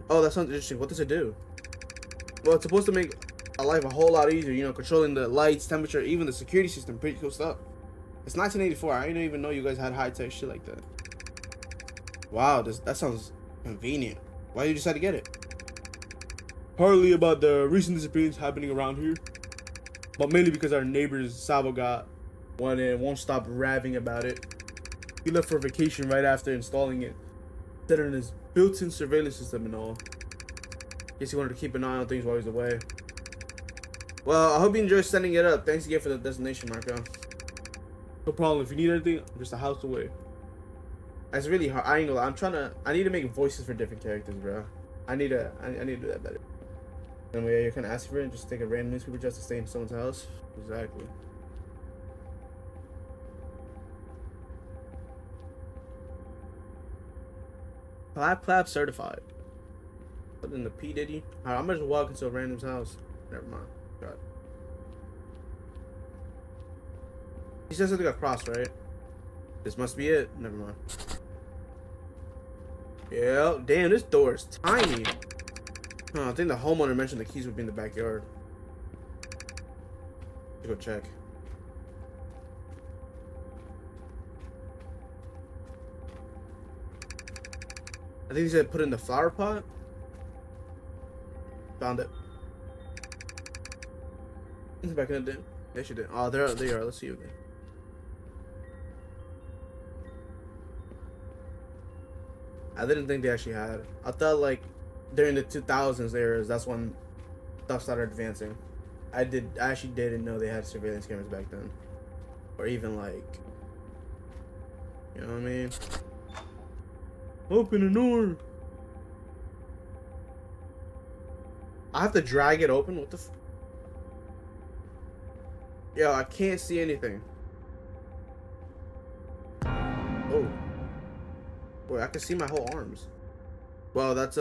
Oh, that sounds interesting. What does it do? Well, it's supposed to make our life a whole lot easier. You know, controlling the lights, temperature, even the security system. Pretty cool stuff. It's 1984. I didn't even know you guys had high-tech shit like that. Wow, that sounds convenient. Why did you decide to get it? Partly about the recent disappearance happening around here, but mainly because our neighbor's Sabo got one and won't stop raving about it. He left for vacation right after installing it, set it in his built-in surveillance system and all. Guess he wanted to keep an eye on things while he was away. Well, I hope you enjoy setting it up. Thanks again for the destination, Marco. No problem. If you need anything, I'm just a house away. That's really hard. I ain't gonna lie. I need to make voices for different characters, bro. I need to do that better. Anyway, you're kind of asking for it and just take a random newspaper just to stay in someone's house. Exactly. Clap certified. Put in the P Diddy. Alright, I'm gonna just walk into a random's house. Never mind. God. He said something across, right? This must be it. Never mind. Yeah, damn, this door is tiny. I think the homeowner mentioned the keys would be in the backyard. Let's go check. I think he said put in the flower pot. Found it. It's back in the den. They should do. Oh, there they are. Let's see you again. I didn't think they actually had. I thought like during the 2000s eras, that's when stuff started advancing. I actually didn't know they had surveillance cameras back then, or even like, you know what I mean? Open the door. I have to drag it open. What the? Yo, I can't see anything. Oh. Wait, I can see my whole arms. Well, that's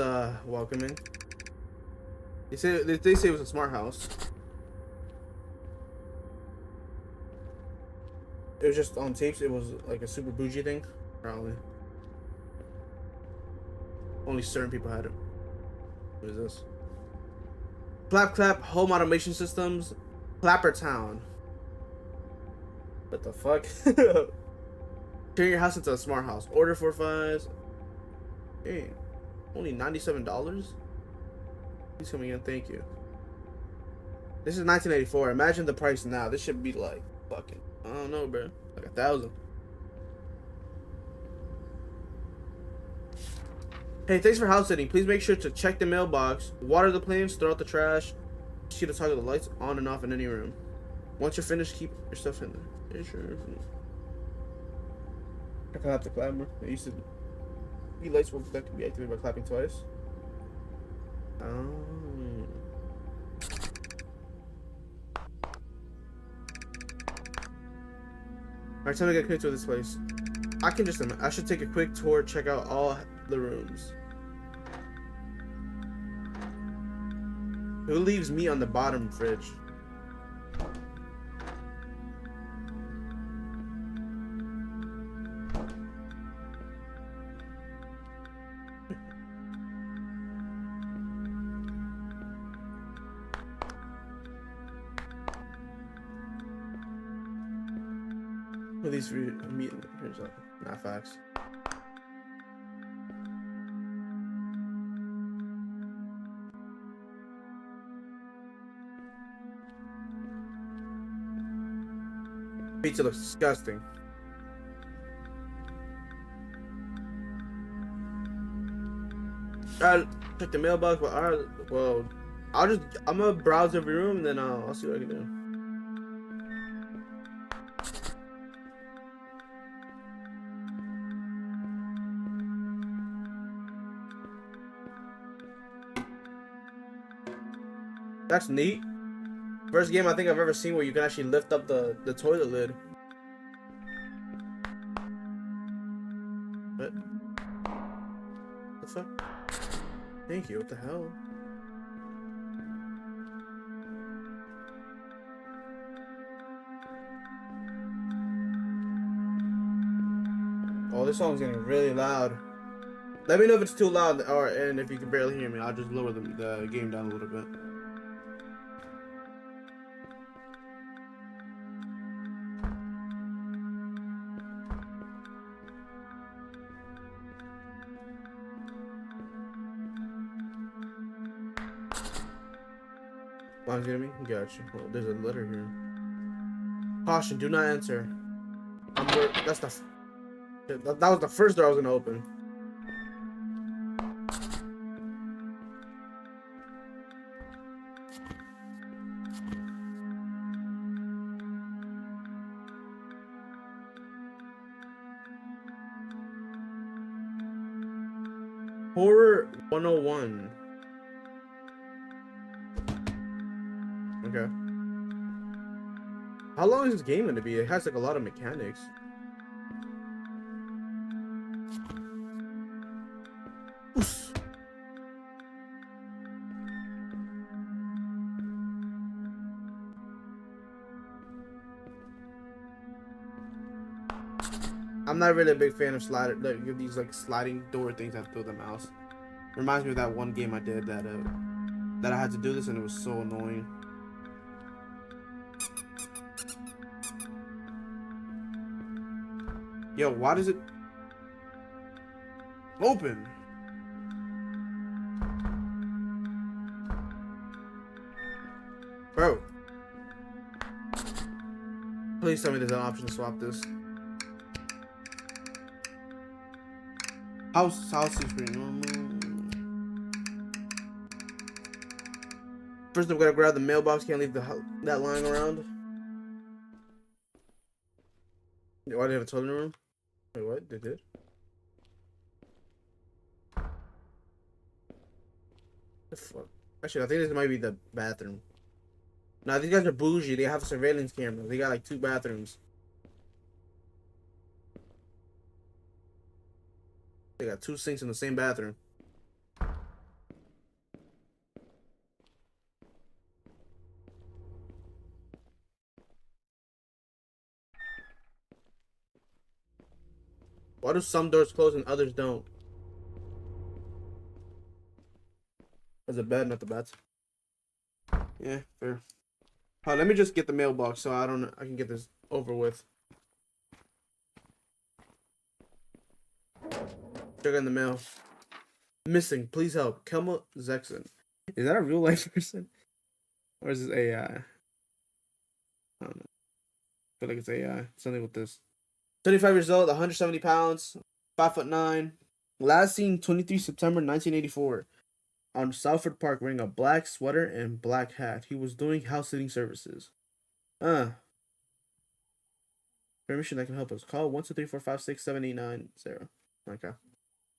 welcoming. They say it was a smart house. It was just on tapes. It was like a super bougie thing, probably. Only certain people had it. What is this? Clap clap home automation systems, Clapper Town. What the fuck? Turn your house into a smart house. Order 4 5s. Hey, only $97. Please come again. Thank you. This is 1984. Imagine the price now. This should be like fucking, I don't know, bro. Like 1,000. Hey, thanks for house sitting. Please make sure to check the mailbox, water the plants, throw out the trash, see to toggle the lights on and off in any room. Once you're finished, keep your stuff in there. Yeah, sure. I can have to clap more. It used to be lights that can be activated by clapping twice. Alright, time to get connected to this place. I should take a quick tour, check out all the rooms. Who leaves meat on the bottom fridge? Who leaves meat in the fridge? Not facts. Pizza looks disgusting. Check the mailbox, but I'm gonna browse every room and then I'll see what I can do. That's neat. First game I think I've ever seen where you can actually lift up the toilet lid. What? The fuck? Thank you. What the hell? Oh, this song's getting really loud. Let me know if it's too loud, and if you can barely hear me, I'll just lower the game down a little bit. Lines getting me? Gotcha. Well, there's a letter here. Caution, do not answer. That's the... That was the first door I was gonna open. Horror 101. Okay. How long is this game gonna be? It has like a lot of mechanics. Oof. I'm not really a big fan of these like sliding door things that throw the mouse. Reminds me of that one game I did that I had to do this and it was so annoying. Yo, why does it open? Bro. Please tell me there's an option to swap this. House is pretty normal. First, I'm gonna grab the mailbox. Can't leave that lying around. Why do they have a toilet room? Wait, what? They did? The fuck? Actually, I think this might be the bathroom. Nah, these guys are bougie. They have a surveillance camera. They got like 2 bathrooms. They got 2 sinks in the same bathroom. Why do some doors close and others don't? There's a bed, not the beds. Yeah, fair. Let me just get the mailbox so I can get this over with. Check in the mail. Missing. Please help. Kelma Zexon. Is that a real life person? Or is this AI? I don't know. I feel like it's AI. Something with this. 35 years old, 170 pounds, 5'9". Last seen 23 September 1984 on Southford Park wearing a black sweater and black hat. He was doing house sitting services. Permission that can help us. Call 123456789. Okay.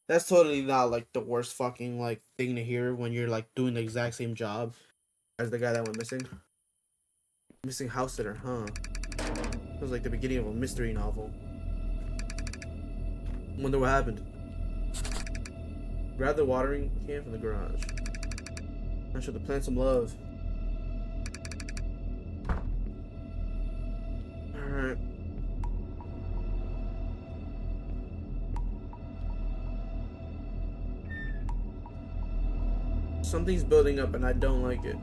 That's totally not like the worst fucking like thing to hear when you're like doing the exact same job as the guy that went missing. Missing house sitter, huh? It was like the beginning of a mystery novel. Wonder what happened. Grab the watering can from the garage. I should have planted some love. Alright. Something's building up and I don't like it.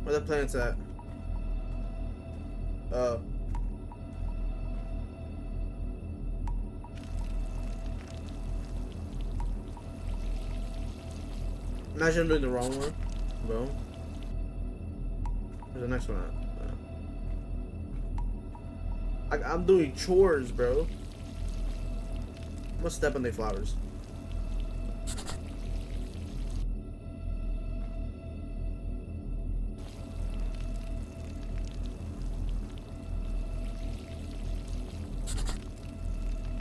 Where the plants at? Oh. Imagine I'm doing the wrong one. Boom. Where's the next one at? I'm doing chores, bro. I'm gonna step on the flowers.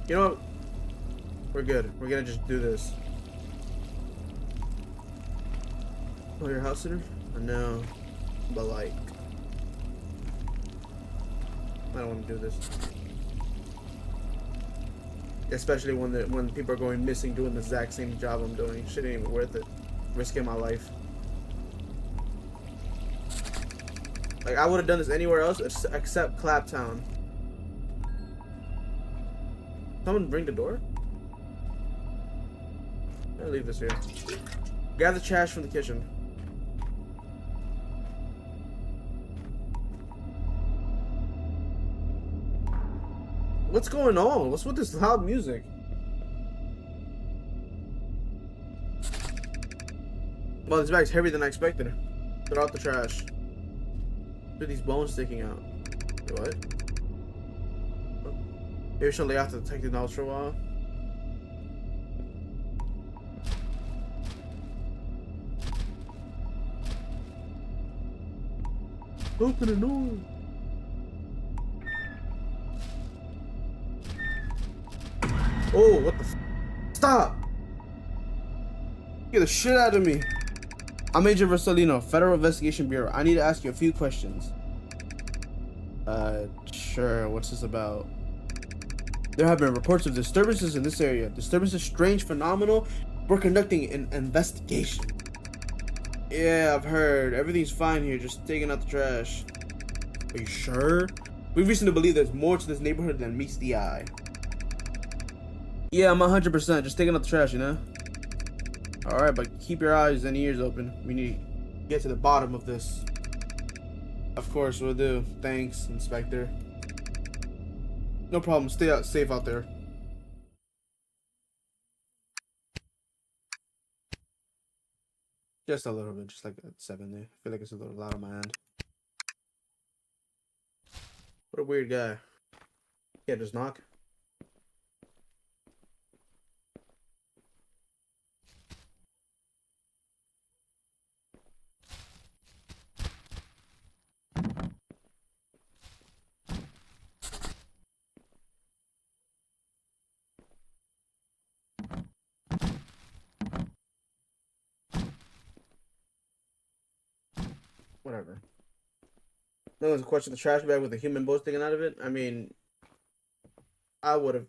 You know what? We're good. We're gonna just do this. Oh, your house sitter? I know. But like, I don't want to do this. Especially when people are going missing doing the exact same job I'm doing. Shit ain't even worth it. Risking my life. Like, I would have done this anywhere else except Claptown. Someone ring the door? I'll leave this here. Grab the trash from the kitchen. What's going on? What's with this loud music? Well, this bag's heavier than I expected. Throw out the trash. Look at these bones sticking out. What? Maybe she'll lay off the detective notes for a while. Open the door. Oh, what the f— Stop! Get the shit out of me. I'm Agent Versalino, Federal Investigation Bureau. I need to ask you a few questions. Sure. What's this about? There have been reports of disturbances in this area. Disturbances strange, phenomenal. We're conducting an investigation. Yeah, I've heard. Everything's fine here, just taking out the trash. Are you sure? We reason to believe there's more to this neighborhood than meets the eye. Yeah, I'm 100%. Just taking out the trash, you know? Alright, but keep your eyes and ears open. We need to get to the bottom of this. Of course, we'll do. Thanks, Inspector. No problem. Stay out safe out there. Just a little bit, just like at 70. I feel like it's a little loud on my end. What a weird guy. Yeah, just knock. Whatever. No one's questioned the trash bag with a human bone sticking out of it. I mean, I would have.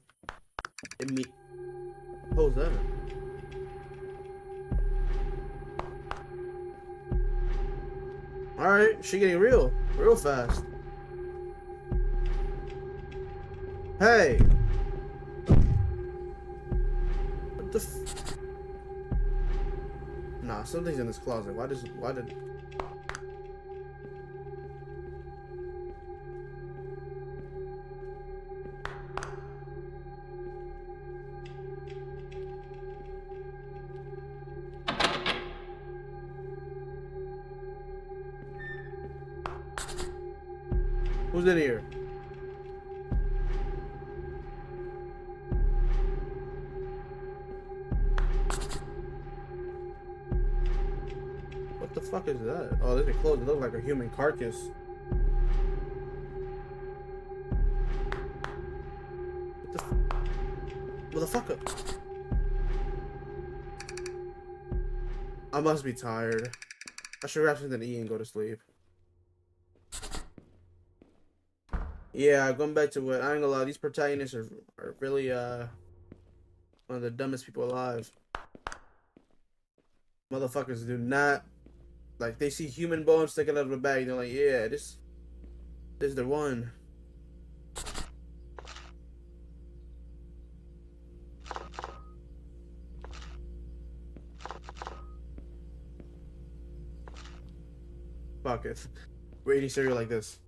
What was that? Alright, she getting real fast. Hey! What the f— Nah, something's in this closet. Why did... Who's in here? What the fuck is that? Oh, this is clothes. It looks like a human carcass. What the fuck? I must be tired. I should grab something to eat and go to sleep. Yeah, going back to what I ain't gonna lie, these protagonists are really one of the dumbest people alive. Motherfuckers do not like, they see human bones sticking out of a bag and they're like, yeah, this is the one. Fuck it. We're eating cereal like this.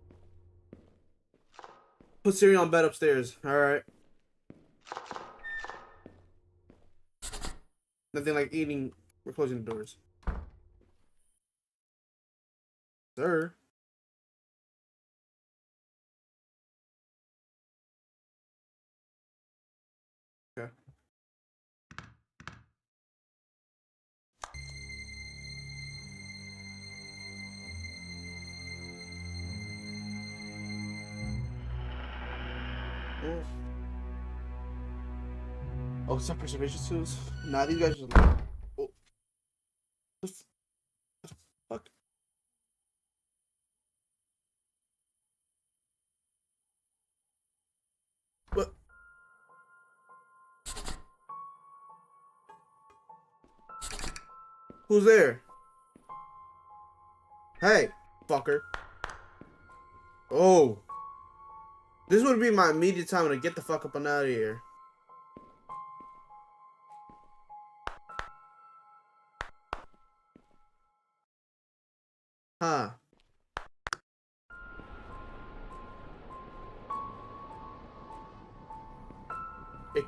Put cereal on bed upstairs. Alright. Nothing like eating. We're closing the doors. Sir. Okay. Oh, some preservation tools. Nah, these guys are like, oh, the fuck. What? Who's there? Hey, fucker. Oh. This would be my immediate time to get the fuck up and out of here. Huh. It...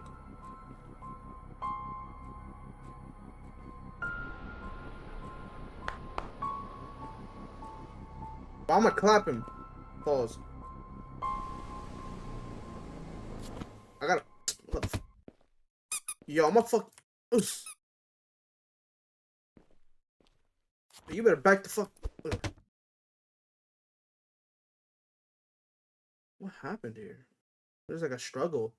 I'm gonna clap him. Pause. I gotta... Yo, I'm gonna fuck... Oof. You better back the fuck... What happened here? There's like a struggle.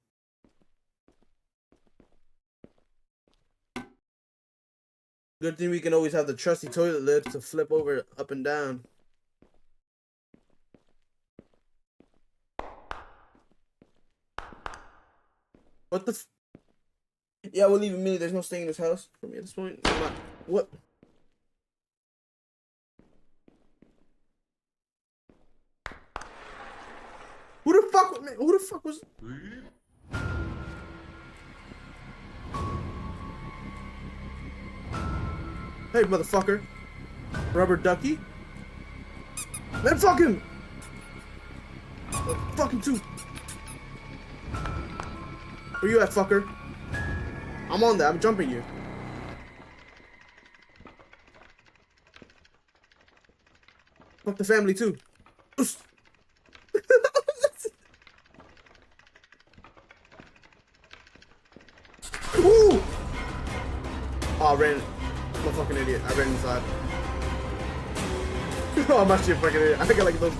Good thing we can always have the trusty toilet lid to flip over up and down. What the f... Yeah, we'll leave immediately. There's no staying in this house for me at this point. What? Who the fuck was... Hey, motherfucker. Rubber ducky? Man, fuck him! Fuck him too. Where you at, fucker? I'm on that. I'm jumping you. Fuck the family too. Ooh! Oh, I ran. I'm a fucking idiot. I ran inside. Oh, I'm actually a fucking idiot. I think I like those.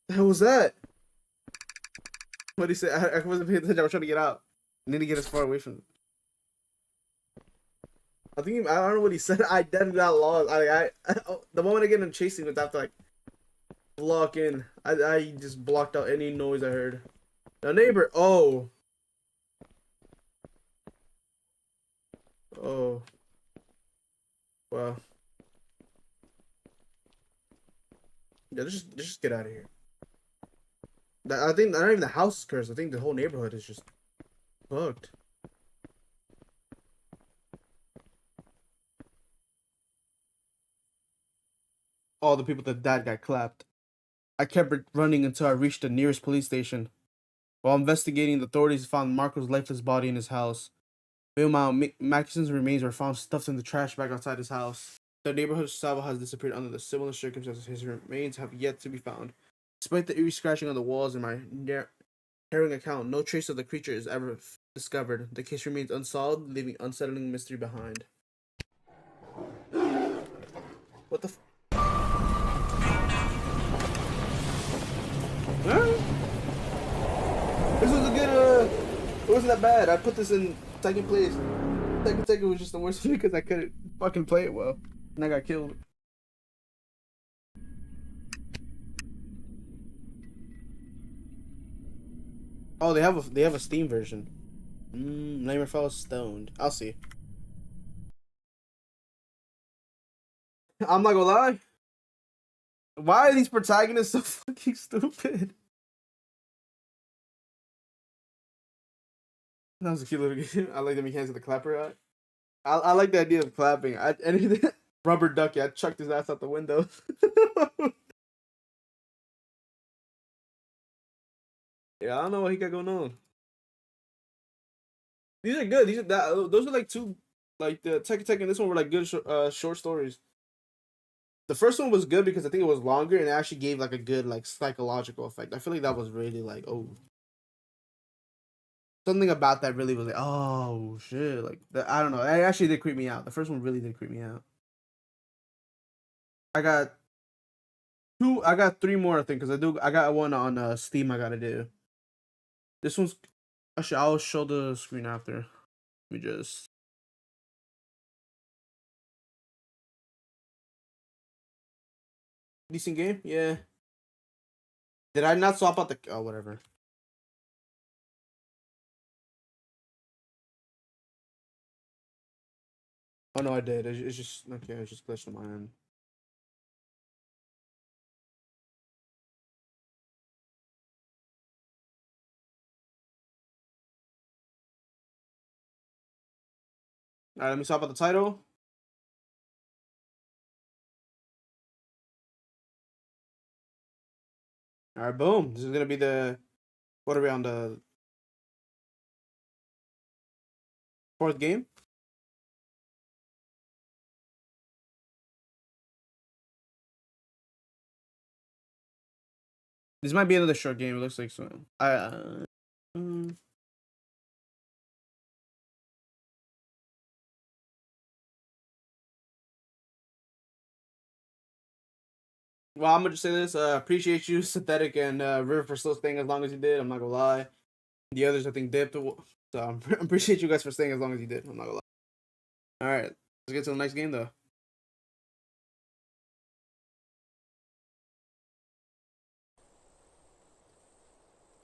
The hell was that? What did he say? I wasn't paying attention. I was trying to get out. I need to get as far away from it. I think I don't know what he said. I definitely got lost. The moment I get him chasing with that, like block in. I just blocked out any noise I heard. The neighbor. Oh. Oh. Wow. Yeah, just get out of here. I think not even the house is cursed. I think the whole neighborhood is just bugged. All the people that died got clapped. I kept running until I reached the nearest police station. While investigating, the authorities found Marco's lifeless body in his house. Meanwhile, Mackison's remains were found stuffed in the trash bag outside his house. The neighborhood Saba has disappeared under the similar circumstances. His remains have yet to be found. Despite the eerie scratching on the walls in my harrowing account, no trace of the creature is ever discovered. The case remains unsolved, leaving unsettling mystery behind. What the f... This was a good, it wasn't that bad. I put this in second place. Second was just the worst because I couldn't fucking play it well. And I got killed. Oh, they have a Steam version. Nightmare Falls Stoned. I'll see. I'm not gonna lie. Why are these protagonists so fucking stupid? That was a cute little game. I like the mechanics of the clapper out. I like the idea of clapping. Anything rubber ducky. I chucked his ass out the window. Yeah, I don't know what he got going on. These are good. Those are like two, like the Tekken and this one were like good short stories. The first one was good because I think it was longer and it actually gave like a good like psychological effect. I feel like that was really like, oh, something about that really was like, oh shit, like I don't know. It actually did creep me out. The first one really did creep me out. I got two. I got three more, I think, because I got one on Steam. I gotta do. This one's actually. I'll show the screen after. Let me just. Decent game, yeah. Did I not swap out the? Oh, whatever. Oh no, I did. It's just okay. It's just glitched on my end. All right, let me swap out the title. All right, boom. This is gonna be the. What are we on the fourth game? This might be another short game. It looks like so. Well, I'm gonna just say this. Appreciate you, Synthetic and River, for still staying as long as you did. I'm not gonna lie. The others, I think, dipped. So I appreciate you guys for staying as long as you did. I'm not gonna lie. All right, let's get to the next game though.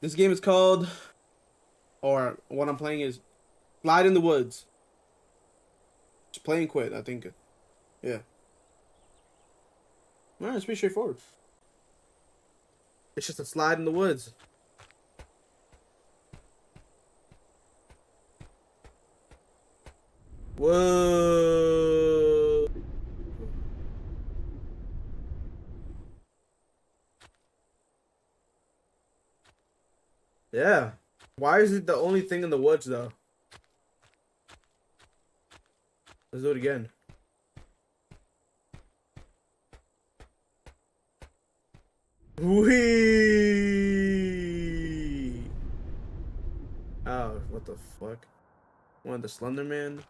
This game is called, or what I'm playing is, Slide in the Woods. Just play and quit. I think. Yeah. All right, it's pretty straightforward. It's just a slide in the woods. Whoa. Yeah. Why is it the only thing in the woods though? Let's do it again. Wee. Oh, what the fuck? One of the Slender Man.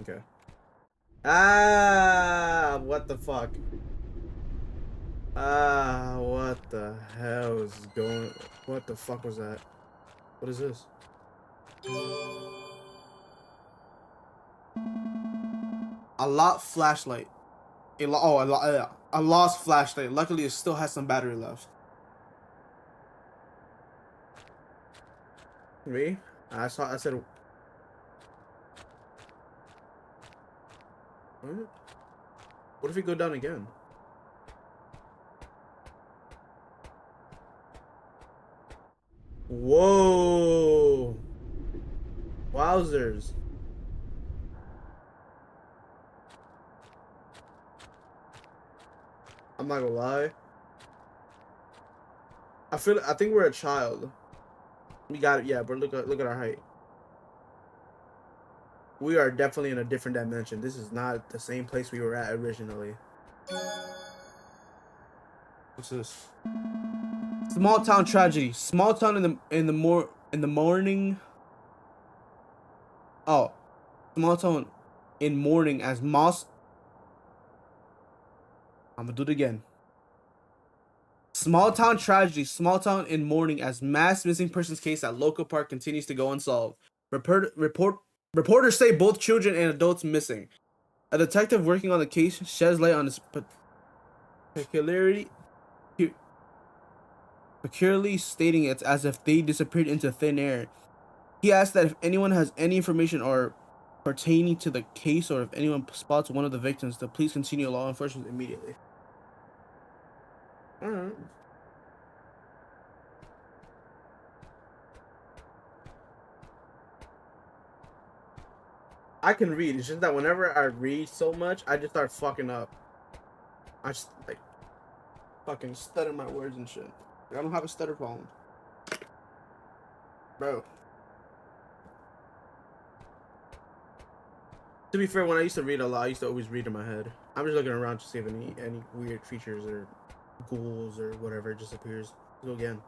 Okay. Ah, what the fuck? Ah, what the hell is going? What the fuck was that? What is this? A lot flashlight. A lost flashlight. Luckily, it still has some battery left. Me? I said. What? What if we go down again? Whoa! Wowzers! I'm not gonna lie. I think we're a child. We got it. Yeah, but look at our height. We are definitely in a different dimension. This is not the same place we were at originally. What's this? Small town tragedy. Small town in the morning. Oh, small town in mourning as Moss. I'm gonna do it again. Small town tragedy. Small town in mourning as mass missing persons case at local park continues to go unsolved. Reporters say both children and adults missing. A detective working on the case sheds light on this peculiarly stating it's as if they disappeared into thin air. He asks that if anyone has any information or pertaining to the case or if anyone spots one of the victims, to please continue law enforcement immediately. Alright. I can read. It's just that whenever I read so much, I just start fucking up. I just like fucking stutter my words and shit. I don't have a stutter problem, bro. To be fair, when I used to read a lot, I used to always read in my head. I'm just looking around to see if any weird creatures or ghouls or whatever just appears. Let's go again.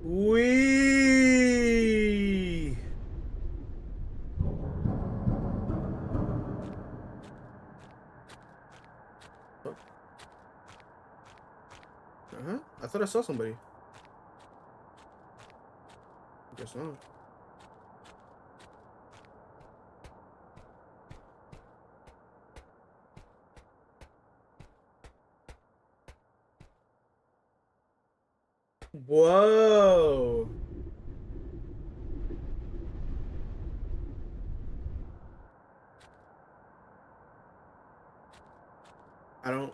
Wee. I thought I saw somebody. Guess not. Whoa. I don't.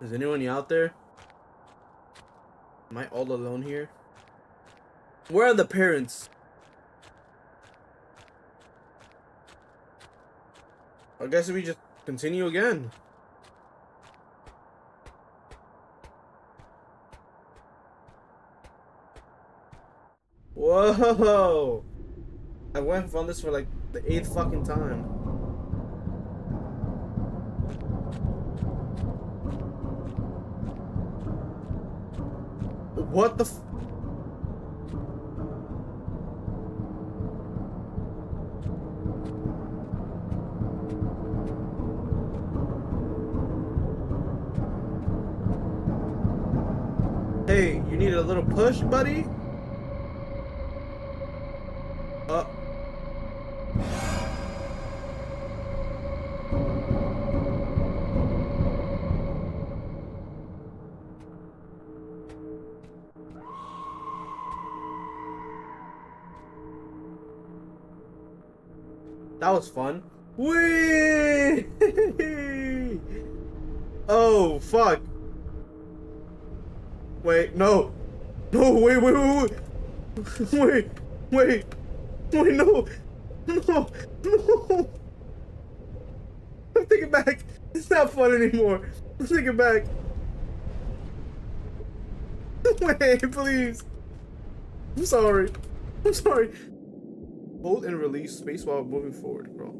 Is anyone out there? Am I all alone here? Where are the parents? I guess we just continue again. Whoa! I went and found this for like the 8th fucking time. What the f- Hey, you need a little push, buddy? That was fun. Whee! Oh, fuck. Wait, no. No, wait. Wait, no. No. I'm taking it back. It's not fun anymore. I'm taking it back. Wait, please. I'm sorry. Hold and release space while moving forward, bro.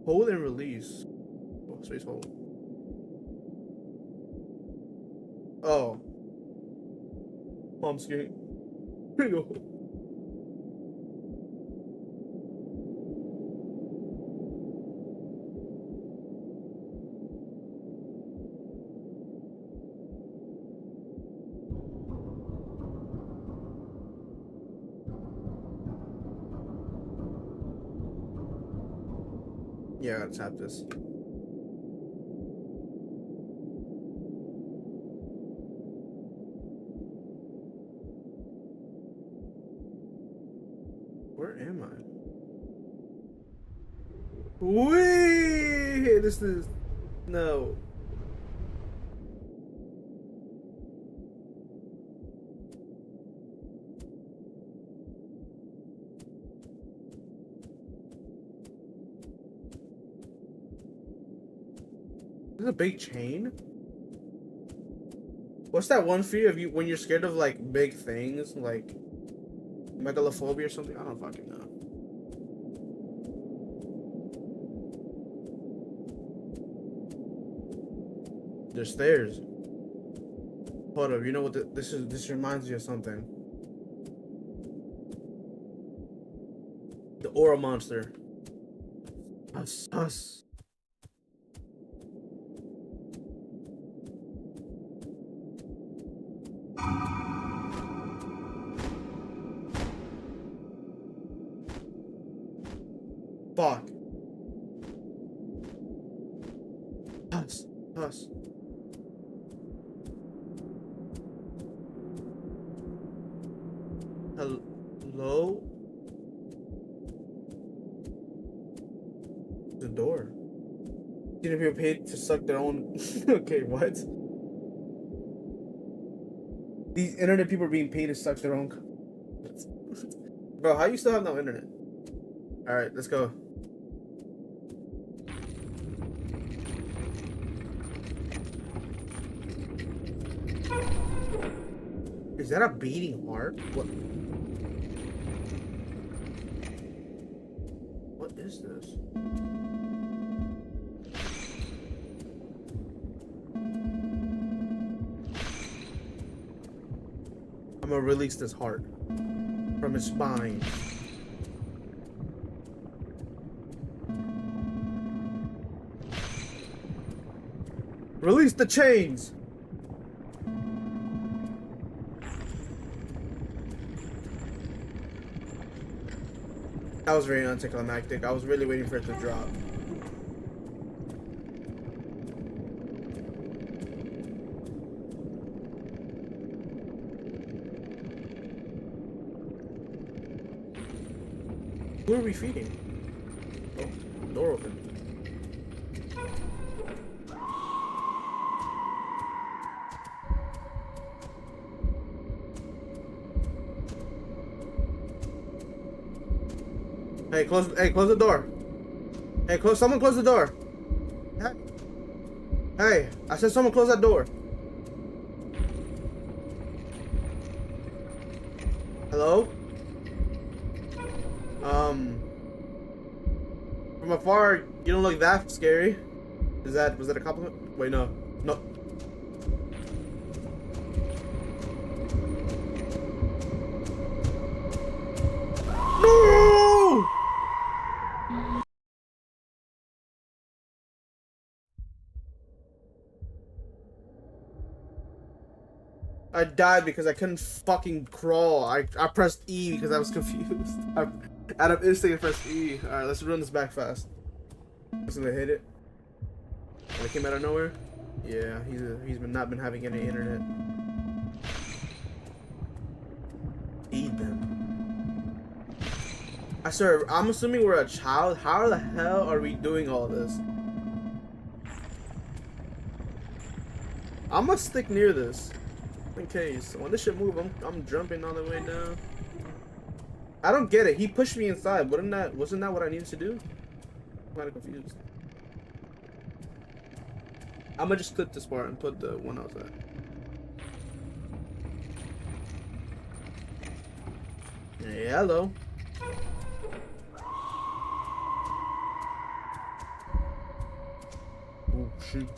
Hold and release. Oh, space hold. Oh. I'm scared. Here you go. Yeah, I gotta tap this. Where am I? Wee! This is... No. This is a big chain? What's that one fear of you when you're scared of like big things? Like megalophobia or something? I don't fucking know. There's stairs. Hold up, you know what this is? This reminds me of something. The aura monster. Us. Fuck. Us. Hello? The door. Didn't people paid to suck their own? Okay, what? These internet people are being paid to suck their own. Bro, how you still have no internet? All right, let's go. Is that a beating heart? What? What is this? I'm gonna release this heart from his spine. Release the chains! That was very anticlimactic. I was really waiting for it to drop. Who are we feeding? Oh, door open. Hey, close the door. Hey, someone close the door. Hey, I said someone close that door. Hello? From afar, you don't look that scary. Was that a compliment? Wait, no. No. No! I died because I couldn't fucking crawl. I pressed E because I was confused. Out of instinct, I pressed E. Alright, let's run this back fast. Just gonna hit it. Oh, it came out of nowhere? Yeah, he's not been having any internet. Eat them. I swear, I'm assuming we're a child. How the hell are we doing all this? I'm gonna stick near this. In case. When this shit move, I'm jumping all the way down. I don't get it. He pushed me inside. Wasn't that what I needed to do? I'm kinda confused. I'm gonna just clip this part and put the one outside. Hey, hello. Oh shoot.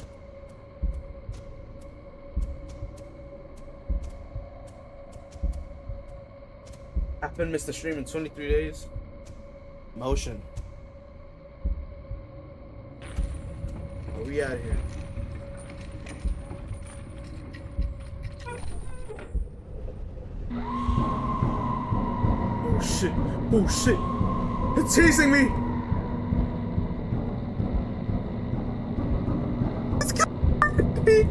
I haven't missed the stream in 23 days. Motion. Where we at here? Oh shit. Oh shit. It's chasing me. It's coming me.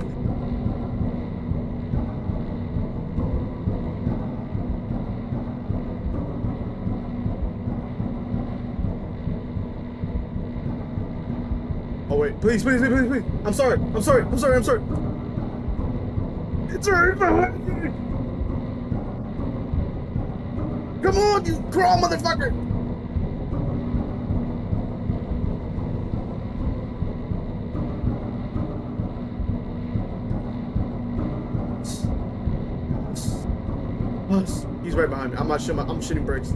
Oh wait, please. I'm sorry. It's right behind me. Come on, you crawl motherfucker. He's right behind me. I'm shitting brakes.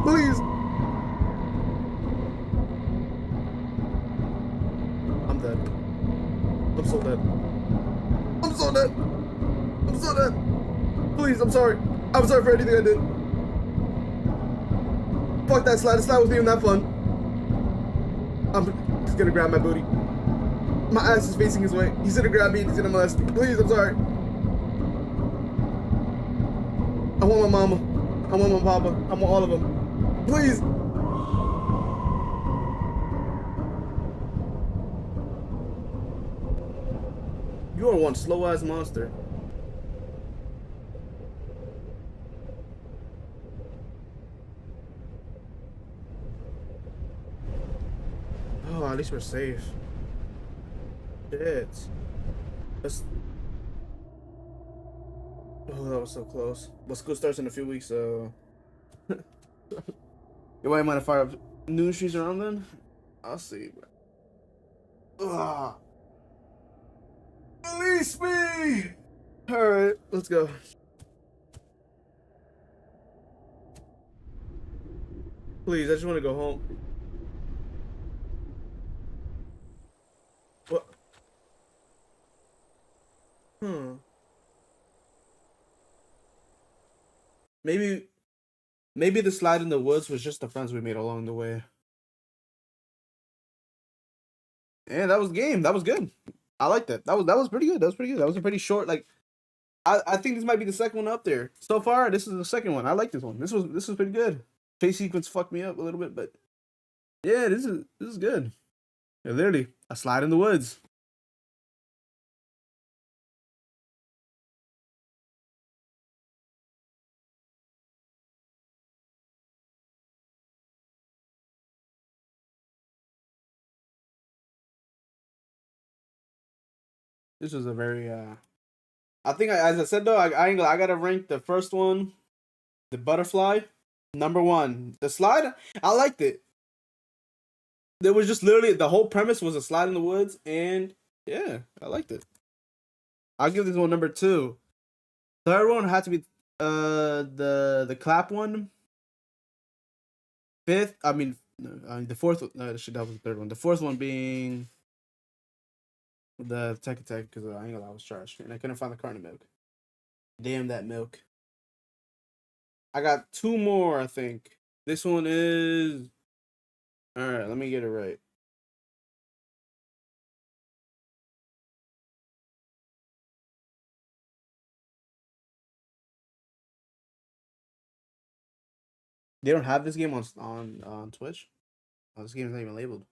Please. I'm dead. I'm so dead. Please, I'm sorry. I'm sorry for anything I did. Fuck that slide. The slide wasn't even that fun. I'm just gonna grab my booty. My ass is facing his way. He's gonna grab me and he's gonna molest me. Please, I'm sorry. I want my mama. I want my papa. I want all of them. Please. You are one slow ass monster. Oh, at least we're safe. Shit. Oh, that was so close. But school starts in a few weeks, so You might mind if I have new streets around then? I'll see. Ugh. Release me! Alright, let's go. Please, I just want to go home. What? Maybe the slide in the woods was just the friends we made along the way. Yeah, that was the game. That was good. I liked that. That was pretty good. That was pretty good. That was a pretty short, like, I think this might be the second one up there. So far, this is the second one. I like this one. This was pretty good. Chase sequence fucked me up a little bit, but yeah, this is good. Yeah, literally, a slide in the woods. This was a very I think as I said though, I gotta rank the first one, the butterfly, #1. The slide, I liked it. There was just literally the whole premise was a slide in the woods, and yeah, I liked it. I'll give this one #2. Third one had to be the clap one. Fifth, I mean the fourth. That was the third one. The fourth one being the Tech Attack, because I ain't gonna lie, I was trash and I couldn't find the carton of milk. Damn that milk. I got 2 more, I think. This one is. Alright, let me get it right. They don't have this game on Twitch? Oh, this game is not even labeled.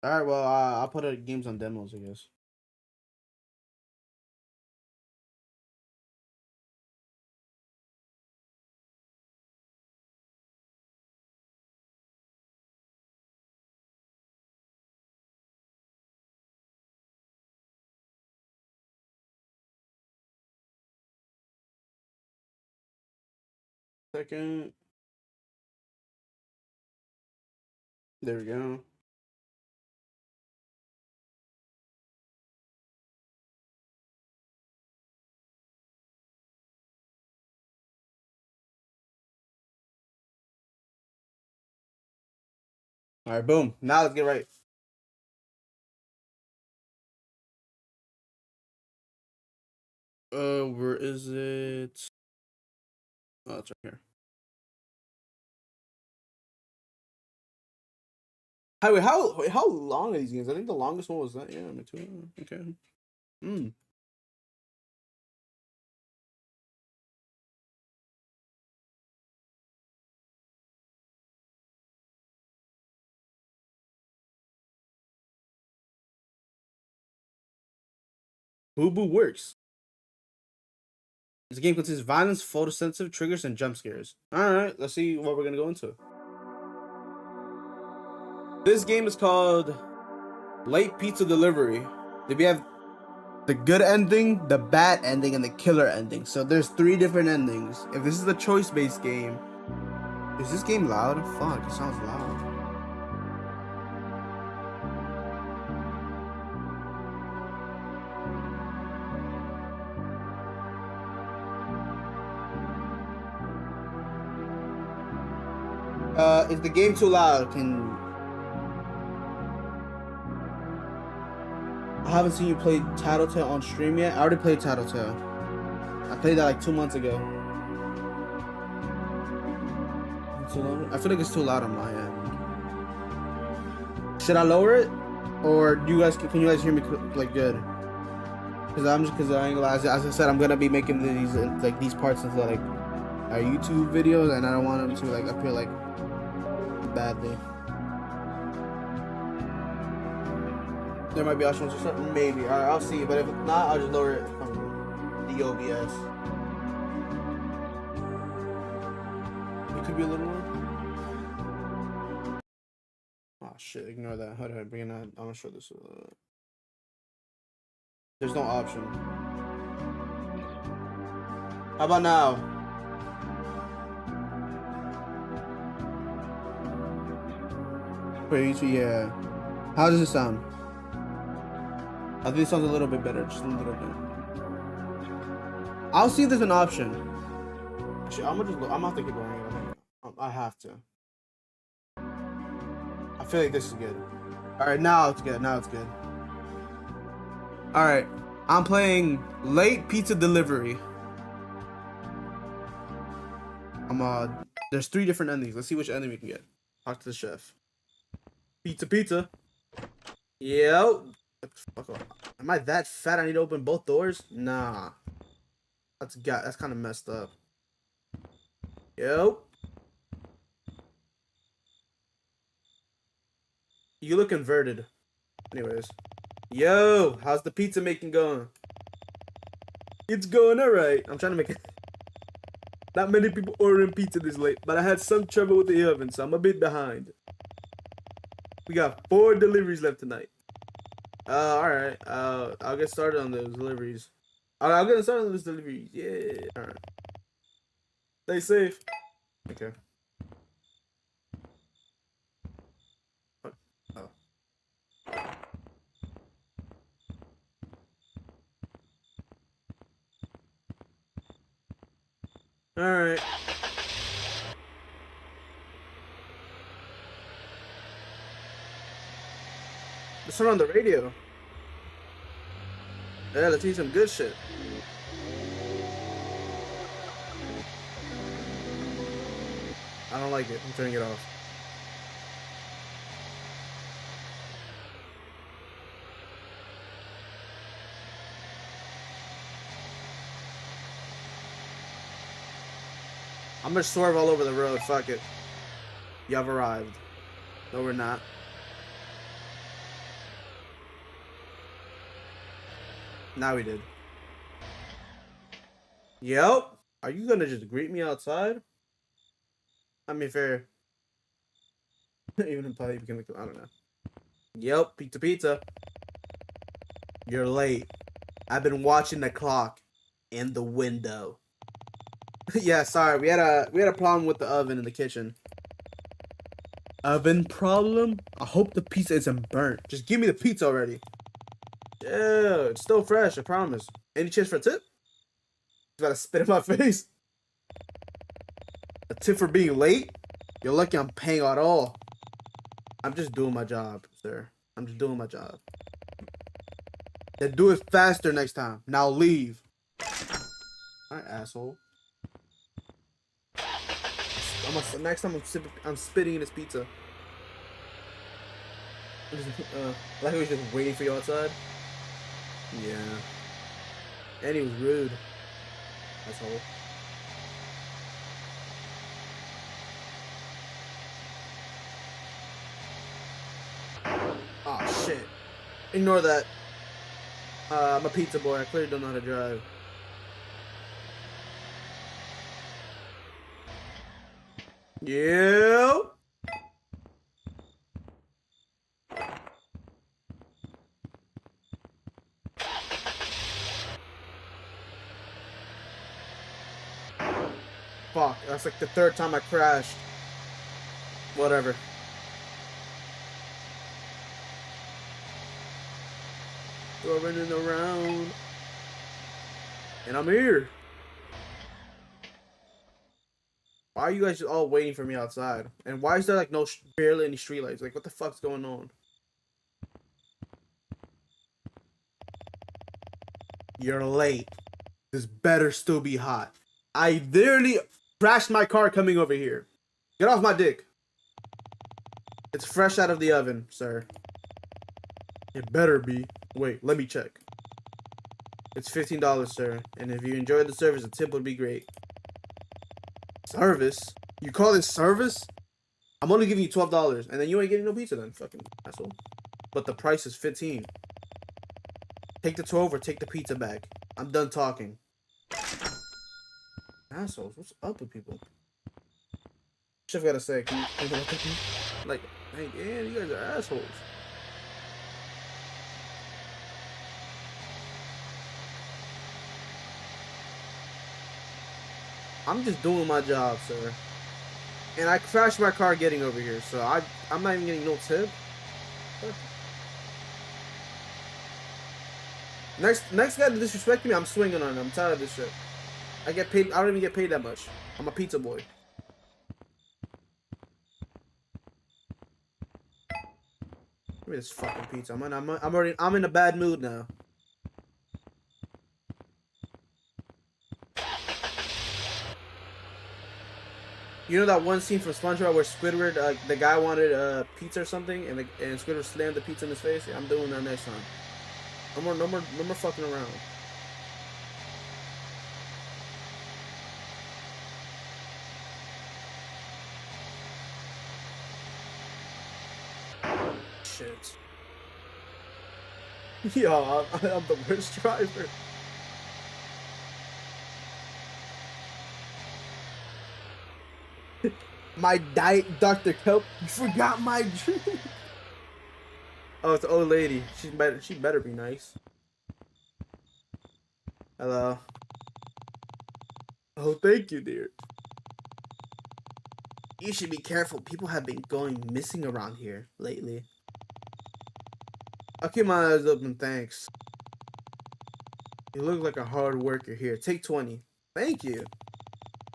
Alright, well, I'll put games on demos, I guess. Second. There we go. Alright, boom. Now let's get right. Where is it? Oh, it's right here. Wait, how long are these games? I think the longest one was that. Yeah, me too. Okay. Boo Boo Works. This game contains violence, photosensitive triggers, and jump scares. Alright, let's see what we're gonna go into. This game is called Late Pizza Delivery. We have the good ending, the bad ending, and the killer ending. So there's 3 different endings. If this is a choice-based game, is this game loud? Fuck, it sounds loud. Is the game too loud? I haven't seen you play Tattletale on stream yet. I already played Tattletale. I played that like 2 months ago. Too loud? I feel like it's too loud on my end. Should I lower it, or can you guys hear me like good? Because I ain't gonna lie, as I said, I'm gonna be making these parts into like our YouTube videos, and I don't want them to like appear like badly. There might be options or something, maybe. Alright, I'll see. But if not, I'll just lower it from the OBS. It could be a little more. Oh shit! Ignore that. Hold on, bring that. I'm gonna show this. There's no option. How about now? For you to, yeah. How does it sound? I think it sounds a little bit better, just a little bit. I'll see if there's an option. Actually, I'm gonna have to keep going. I have to. I feel like this is good. All right, now it's good. Now it's good. All right, I'm playing late pizza delivery. There's 3 different endings. Let's see which ending we can get. Talk to the chef. Pizza. Yo. Fuck off. Am I that fat? I need to open both doors? Nah. That's kind of messed up. Yo. You look inverted. Anyways. Yo, how's the pizza making going? It's going alright. I'm trying to make it. Not many people ordering pizza this late, but I had some trouble with the oven, so I'm a bit behind. We got 4 deliveries left tonight. Alright. I'll get started on those deliveries. I'll get started on those deliveries. Yeah. Alright. Stay safe. Okay. Oh. Alright. Let's turn on the radio. Yeah, let's hear some good shit. I don't like it. I'm turning it off. I'm gonna swerve all over the road. Fuck it. You have arrived. No, we're not. Now we did. Yep. Are you gonna just greet me outside? I mean, fair. Even in public, you can look. I don't know. Yep. Pizza. You're late. I've been watching the clock in the window. Yeah, sorry. We had a problem with the oven in the kitchen. Oven problem? I hope the pizza isn't burnt. Just give me the pizza already. Yeah, it's still fresh, I promise. Any chance for a tip? You gotta spit in my face. A tip for being late? You're lucky I'm paying at all. I'm just doing my job, sir. I'm just doing my job. Then do it faster next time. Now leave. Alright, asshole. Next time I'm spitting in his pizza. Like he was just waiting for you outside. Yeah. And he was rude. Asshole. Oh shit. Ignore that. I'm a pizza boy. I clearly don't know how to drive. Yeah. Fuck, that's like the 3rd time I crashed. Whatever. Running around. And I'm here. Why are you guys just all waiting for me outside? And why is there like barely any streetlights? Like, what the fuck's going on? You're late. This better still be hot. I literally crashed my car coming over here. Get off my dick. It's fresh out of the oven, sir. It better be. Wait, let me check. It's $15, sir. And if you enjoy the service, a tip would be great. Service? You call this service? I'm only giving you $12, and then you ain't getting no pizza then, fucking asshole. But the price is $15. Take the 12 or take the pizza back. I'm done talking. Assholes, what's up with people? Chef gotta say, like, hey, damn, you guys are assholes. I'm just doing my job, sir. And I crashed my car getting over here, so I'm not even getting no tip. Next guy to disrespect me, I'm swinging on him. I'm tired of this shit. I get paid. I don't even get paid that much. I'm a pizza boy. Give me this fucking pizza. I'm in a bad mood now. You know that one scene from SpongeBob where Squidward, the guy wanted pizza or something, and Squidward slammed the pizza in his face? Yeah, I'm doing that next time. No more fucking around. Shit. Yo, I'm the worst driver. My diet Dr. Kelp. You forgot my drink. Oh, it's an old lady. She better be nice. Hello. Oh, thank you, dear. You should be careful. People have been going missing around here lately. I'll keep my eyes open, thanks. You look like a hard worker here. Take 20. Thank you.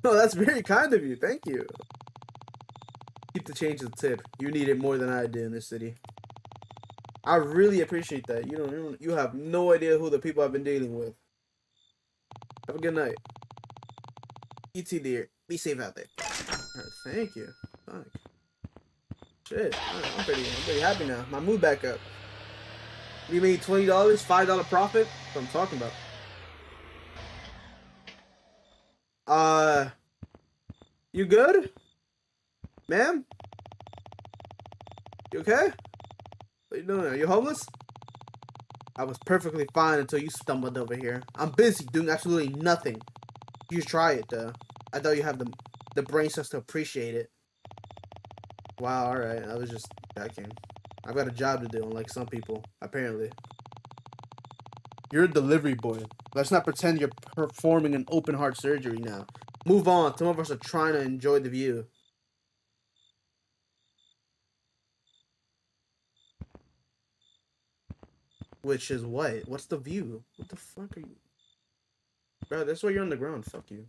No, that's very kind of you. Thank you. Keep the change as a tip. You need it more than I do in this city. I really appreciate that. You have no idea who the people I've been dealing with. Have a good night. You too, dear. Be safe out there. Alright, thank you. Fuck. Shit. I'm pretty happy now. My mood back up. You made $20, $5 profit? That's what I'm talking about. You good? Ma'am? You okay? What you doing? Are you homeless? I was perfectly fine until you stumbled over here. I'm busy doing absolutely nothing. You should try it, though. I thought you have the brain cells to appreciate it. Wow, alright. I was just checking. I've got a job to do, unlike some people, apparently. You're a delivery boy. Let's not pretend you're performing an open heart surgery now. Move on. Some of us are trying to enjoy the view. Which is what? What's the view? What the fuck are you? Bro, that's why you're on the ground. Fuck you.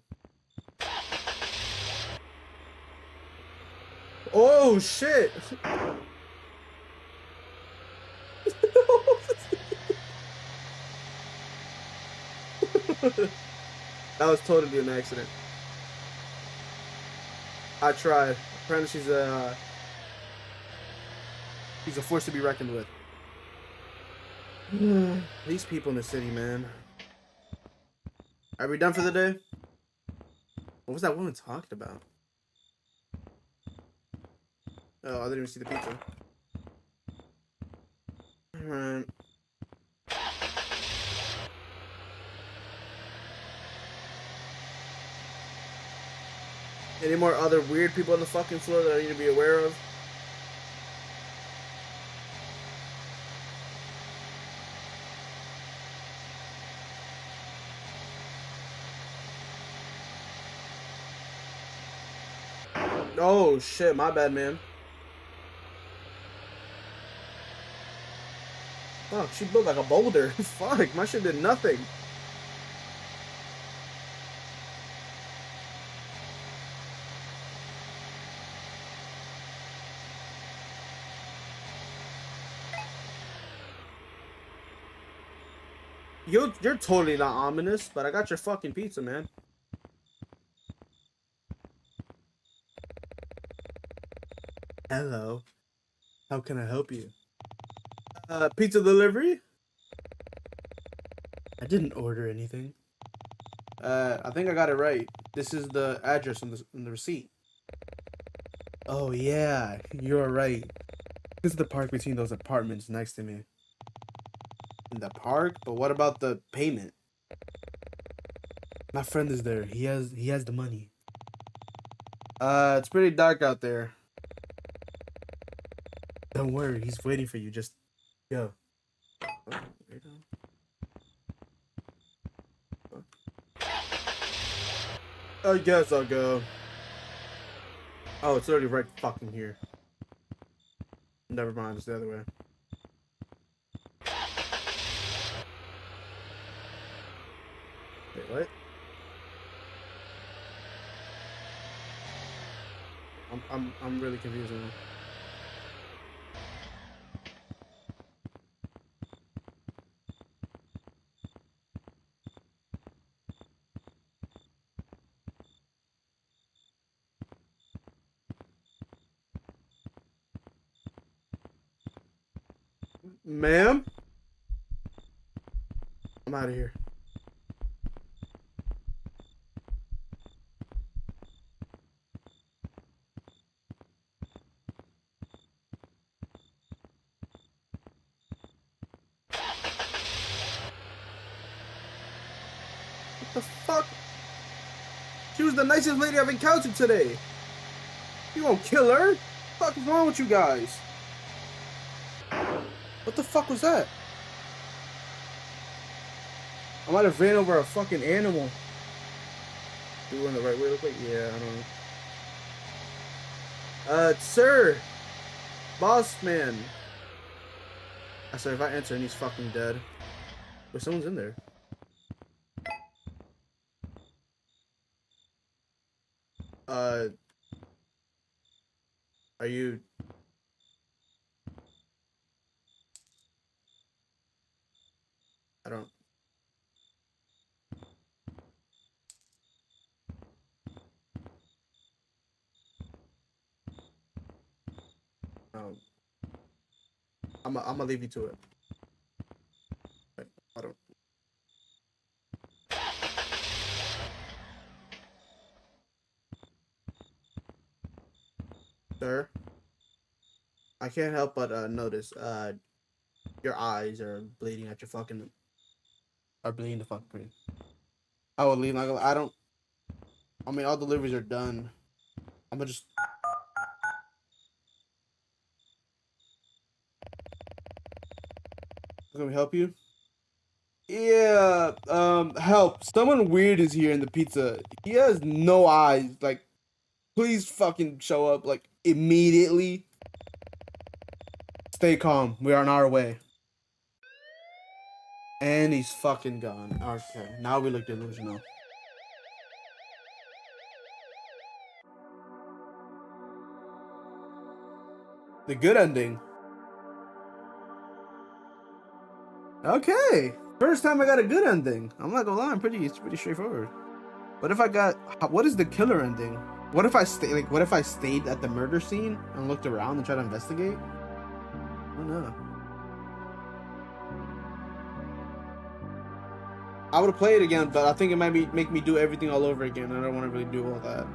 Oh, shit! That was totally an accident. I tried. Apparently she's a force to be reckoned with. These people in the city, man. Are we done for the day? What was that woman talking about? Oh, I didn't even see the pizza. Alright. Any more other weird people on the fucking floor that I need to be aware of? Oh shit, my bad, man. Fuck, she built like a boulder. Fuck, my shit did nothing. You're totally not ominous, but I got your fucking pizza, man. Hello. How can I help you? Pizza delivery? I didn't order anything. I think I got it right. This is the address on the receipt. Oh yeah, you're right. This is the park between those apartments next to me. In the park? But what about the payment? My friend is there. He has the money. It's pretty dark out there. Don't worry, he's waiting for you. Just go. I guess I'll go. Oh, it's already right fucking here. Never mind, it's the other way. Wait, what? I'm really confused now. Ma'am? I'm out of here. What the fuck? She was the nicest lady I've encountered today. You won't kill her? What the fuck is wrong with you guys? What the fuck was that? I might have ran over a fucking animal. We were in the right way real quick? Yeah, I don't know. Sir! Boss man. I said if I answer and he's fucking dead. But someone's in there. Are you... I don't... I'm gonna leave you to it. I don't... Sir? I can't help but notice your eyes are bleeding at your fucking... Are bleeding the fucking green. I will leave. I don't... I mean, all deliveries are done. I'm gonna just... Can we help you? Yeah, help. Someone weird is here in the pizza. He has no eyes. Like, please fucking show up, like, immediately. Stay calm. We are on our way. And he's fucking gone. Okay, now we look delusional. The good ending. Okay. First time I got a good ending. I'm not gonna lie, it's pretty straightforward. What if I got... What is the killer ending? What if I stayed at the murder scene and looked around and tried to investigate? I don't know. I would play it again, but I think it might make me do everything all over again. I don't want to really do all that.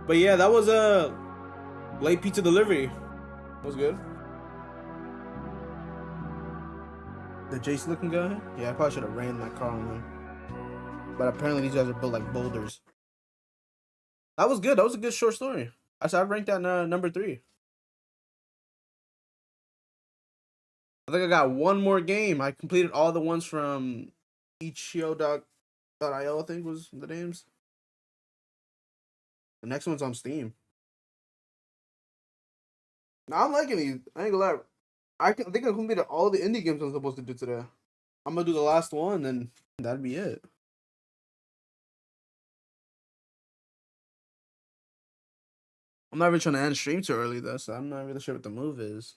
But yeah, that was a late pizza delivery. That was good. The Jason looking guy? Yeah, I probably should have ran my car on them. But apparently these guys are built like boulders. That was good. That was a good short story. I ranked that number 3. I think I got one more game. I completed all the ones from Itch.io, I think was the names. The next one's on Steam. Now I'm liking these. I ain't gonna lie. I think I completed all the indie games I'm supposed to do today. I'm gonna do the last one, and that'd be it. I'm not really trying to end stream too early though, so I'm not really sure what the move is.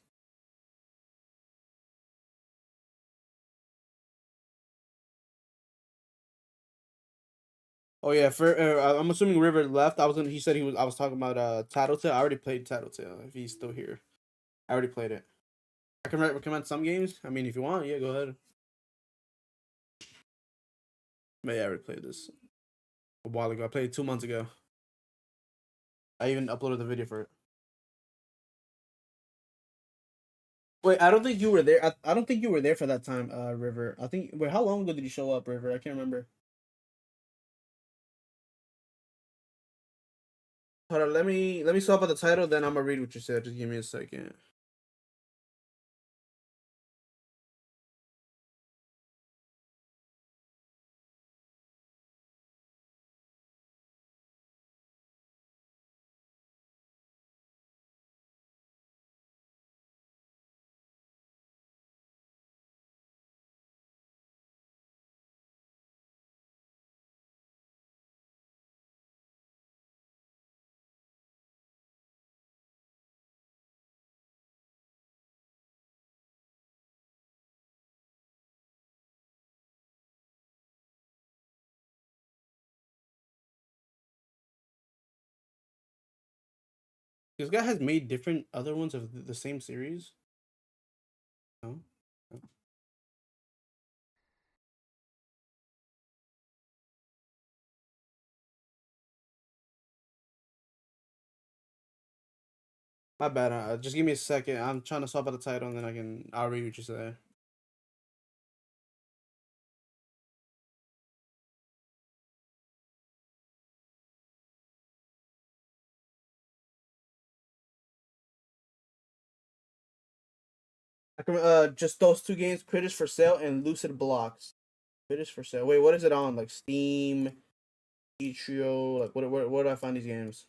Oh yeah, I'm assuming River left. He said I was talking about Tattletale. I already played Tattletale. If he's still here, I already played it. I can recommend some games. I mean, if you want, yeah, go ahead. But yeah, I already played this a while ago. I played it 2 months ago. I even uploaded the video for it. Wait, I don't think you were there. I don't think you were there for that time, River. I think. Wait, how long ago did you show up, River? I can't remember. Hold on, let me swap out the title, then I'm gonna read what you said. Just give me a second. This guy has made different other ones of the same series. No. My bad. Just give me a second. I'm trying to swap out the title, and then I'll read what you say. I can, just those two games, Critters for Sale and Lucid Blocks. Critters for Sale. Wait, what is it on? Like Steam, Itch.io? Like where do I find these games?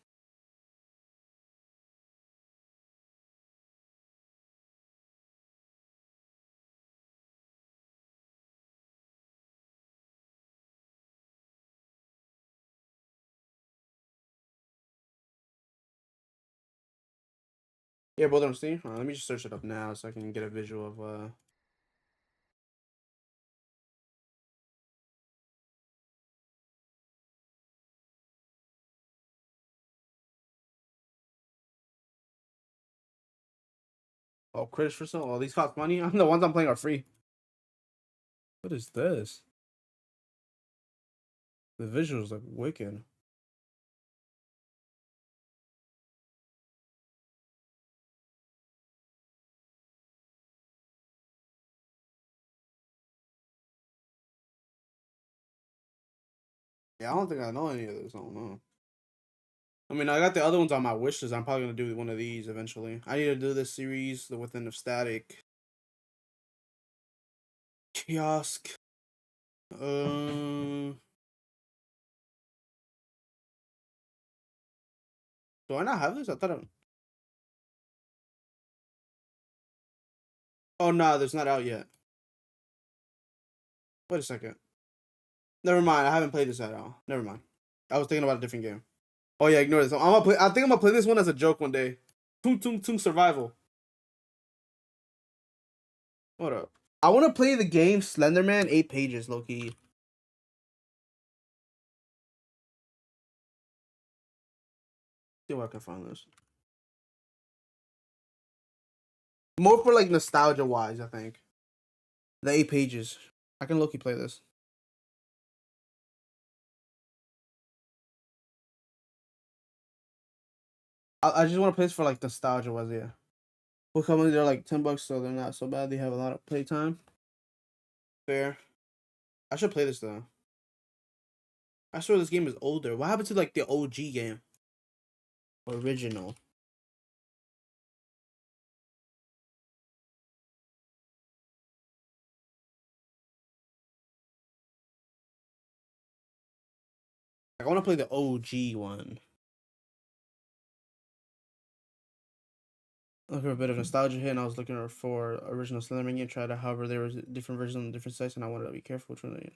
Yeah, both on Steam. Let me just search it up now so I can get a visual of Oh, Critters for Sale. Oh, these cost money. The ones I'm playing are free. What is this? The visuals look wicked. Yeah, I don't think I know any of this. I don't know. I mean, I got the other ones on my wish list. I'm probably gonna do one of these eventually. I need to do this series, the Within of Static. Kiosk. Do I not have this? I thought I... Oh no, it's not out yet. Wait a second. Never mind. I haven't played this at all. Never mind. I was thinking about a different game. Oh yeah, ignore this. I think I'm gonna play this one as a joke one day. Tung Tung Tung Survival. Hold up. I want to play the game Slenderman 8 pages, low key. See if I can find this. More for like nostalgia wise, I think. The 8 pages. I can low key play this. I just want to play this for like nostalgia wise, yeah. Well, coming they're like $10, so they're not so bad. They have a lot of playtime. Fair. I should play this though. I swear this game is older. What happened to like the OG game? Original. I want to play the OG one. Looking for a bit of nostalgia here, and I was looking for original Slenderman game. Tried out, however, there was different versions on different sites, and I wanted to be careful which one they.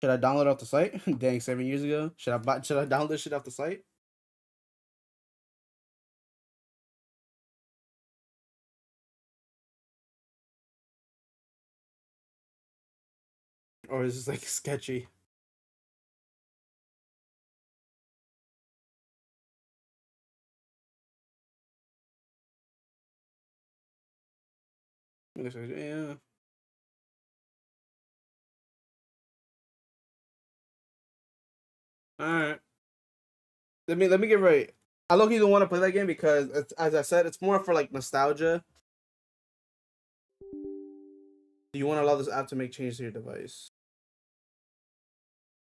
Should I download off the site? Dang, 7 years ago. Should I download this shit off the site? Or is this like sketchy? Yeah. All right. Let me get right. I low-key don't want to play that game because, as I said, it's more for like nostalgia. Do you want to allow this app to make changes to your device?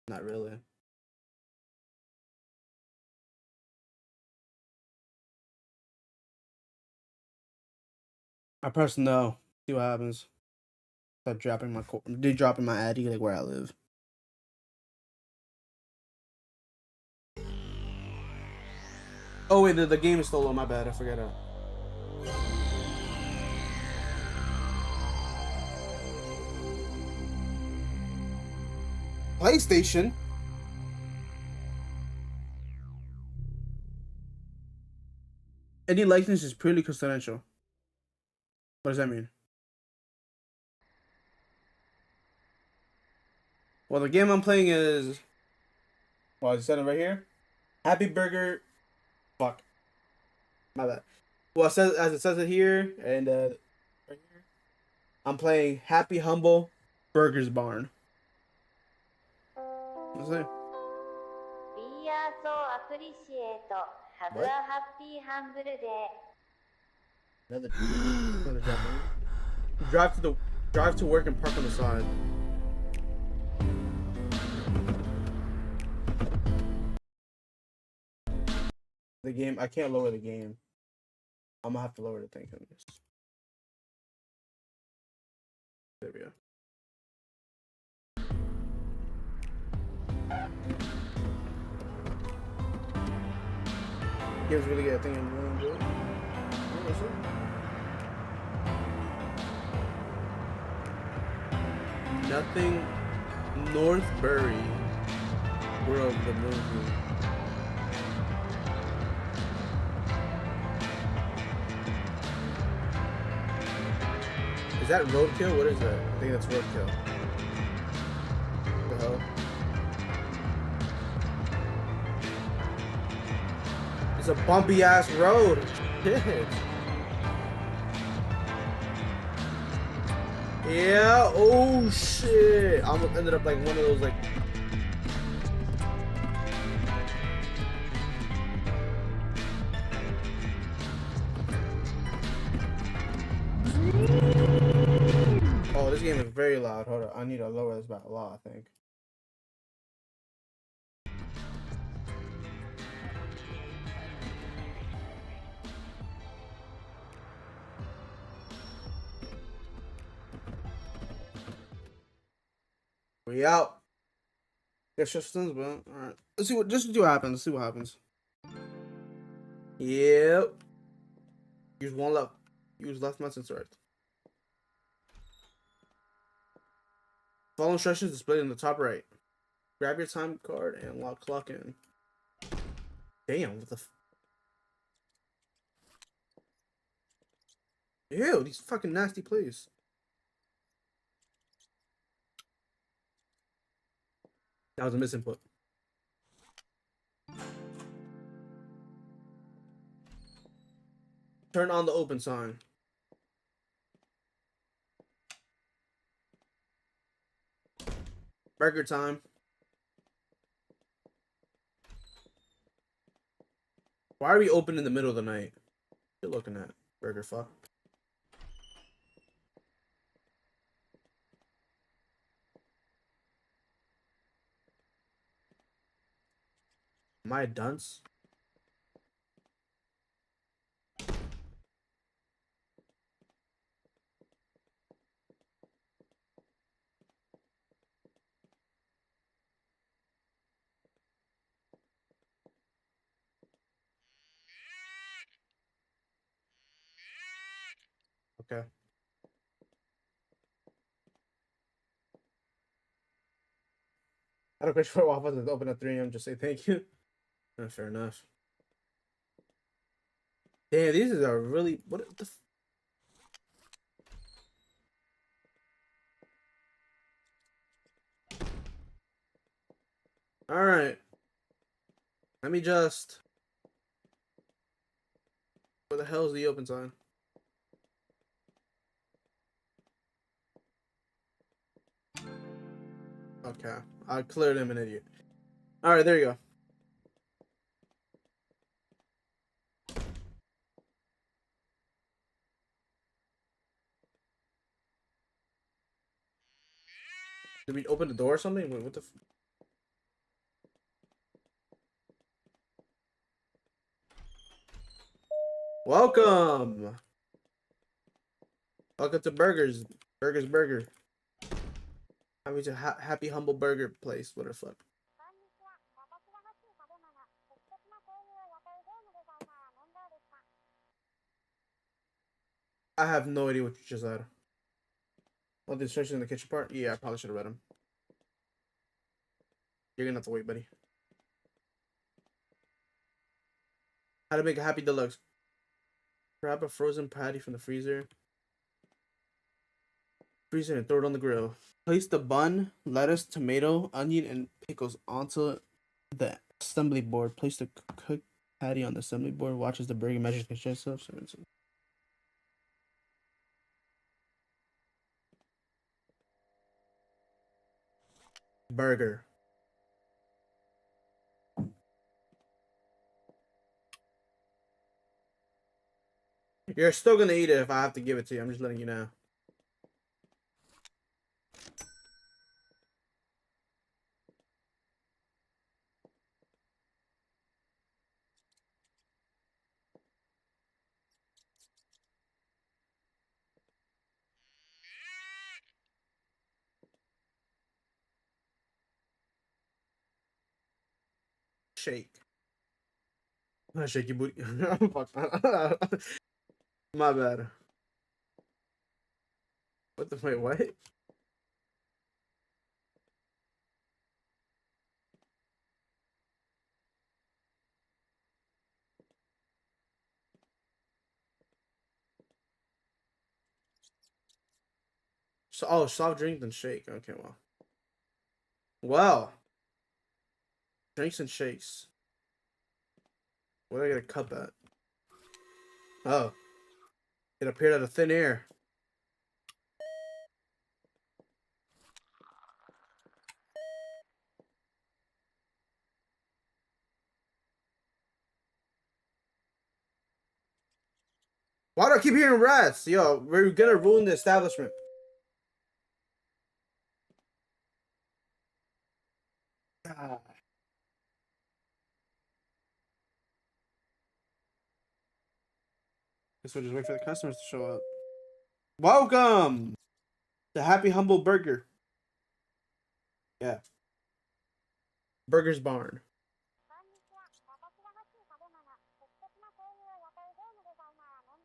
Not really. I press no. See what happens. Start dropping my ID like where I live. Oh wait, the game is still low. My bad. I forgot. PlayStation. Any likeness is purely confidential. What does that mean? Well, the game I'm playing is. Well, it's set right here. Happy Burger. Fuck. My bad. Well, it says as it says it here, and right here, I'm playing Happy Humble Burgers Barn. What's that? We are so appreciate. Have What? a happy humble day. Another Japanese. Drive to work and park on the side. The game. I can't lower the game. I'm gonna have to lower the thing on this. There we go. Game's really good. I think I'm really good. Yeah, that's it. Nothing. Northbury. Grove, the movie. Is that roadkill? What is that? I think that's roadkill. What the hell? It's a bumpy ass road. Shit. Yeah. Oh shit. I almost ended up like one of those like. Oh, this game is very loud. Hold on. I need to lower this by a lot, I think. We out. Guess just but alright. Let's see what just see what happens. Let's see what happens. Yep. Use one left. Use left mouse and right. Follow instructions displayed in the top right. Grab your time card and lock clock in. Damn, what the Ew, these fucking nasty plays. That was a misinput. Turn on the open sign. Burger time. Why are we open in the middle of the night? What you looking at, burger fuck? Am I a dunce? Okay. I don't care what Waffles is open at 3 a.m. Just say thank you. Fair enough. Damn, these are really what the. All right. Let me just. Where the hell is the open sign? Okay, I cleared him an idiot. All right, there you go. Did we open the door or something? Wait, what the? Welcome. Welcome to Burgers. Burgers Burger. I mean, happy humble burger place. What the fuck? I have no idea what you just said. Oh, the instructions in the kitchen part? Yeah, I probably should have read them. You're gonna have to wait, buddy. How to make a happy deluxe. Grab a frozen patty from the freezer. Freeze it and throw it on the grill. Place the bun, lettuce, tomato, onion, and pickles onto the assembly board. Place the cooked patty on the assembly board. Watch as the burger measures itself. Burger. You're still gonna eat it if I have to give it to you. I'm just letting you know. Shake. Shake your booty. Fuck. My bad. What the wait? What? So, oh, soft drink and shake. Okay, well. Well. Drinks and shakes. Where do I get a cup at? Oh. It appeared out of thin air. Why do I keep hearing rats? Yo, we're gonna ruin the establishment. Ah. Guess we'll just wait for the customers to show up. Welcome to Happy Humble Burger. Yeah. Burger's Barn.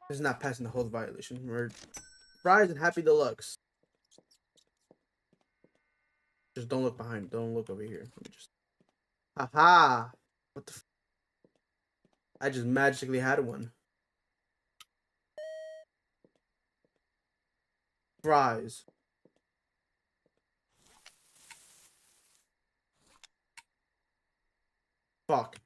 This is not passing the whole violation. We're fries and Happy Deluxe. Just don't look behind. Don't look over here. Let me just. Haha. What the? I just magically had one. Fries. Fuck.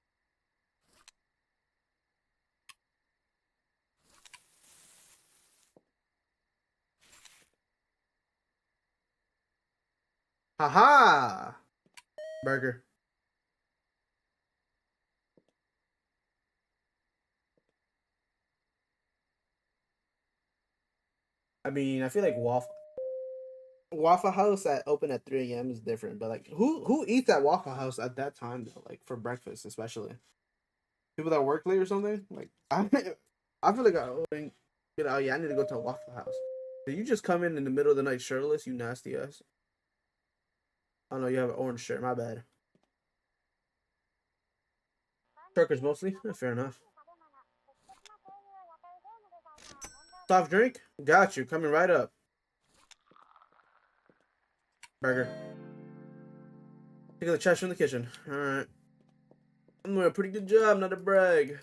Haha. Burger. I mean, I feel like Waffle House at open at 3 a.m. is different, but like who eats at Waffle House at that time though? Like for breakfast, especially people that work late or something. Like I feel like I wouldn't, yeah, I need to go to a Waffle House. Did you just come in the middle of the night shirtless? You nasty ass. Oh no, you have an orange shirt. My bad. Truckers mostly. Fair enough. Soft drink? Got you. Coming right up. Burger. Take the trash from the kitchen. Alright. I'm doing a pretty good job, not a brag.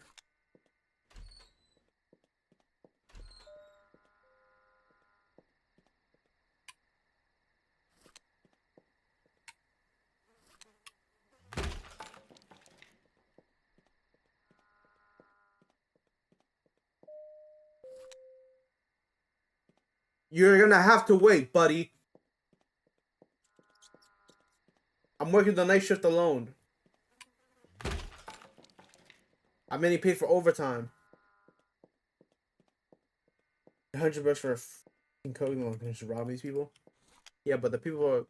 You're gonna have to wait, buddy. I'm working the night shift alone. I'm getting paid for overtime. $100 for a f***ing code. You want to just rob these people? Yeah, but the people are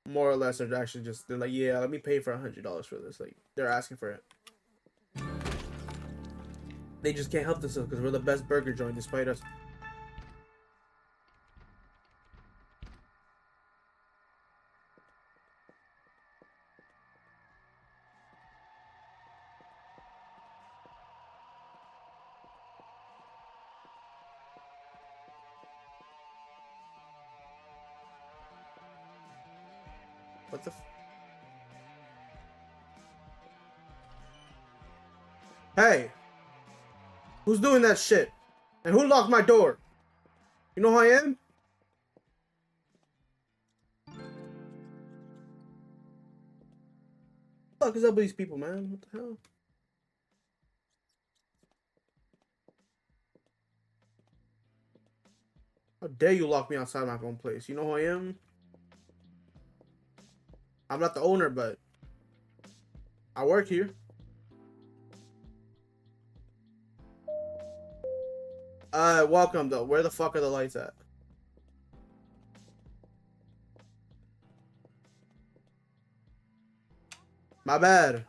more or less are actually just, they're like, yeah, let me pay for $100 for this. Like, they're asking for it. They just can't help themselves because we're the best burger joint despite us. What the Hey! Who's doing that shit? And who locked my door? You know who I am? What the fuck is up with these people, man? What the hell? How dare you lock me outside my own place? You know who I am? I'm not the owner, but I work here. Welcome though. Where the fuck are the lights at? My bad.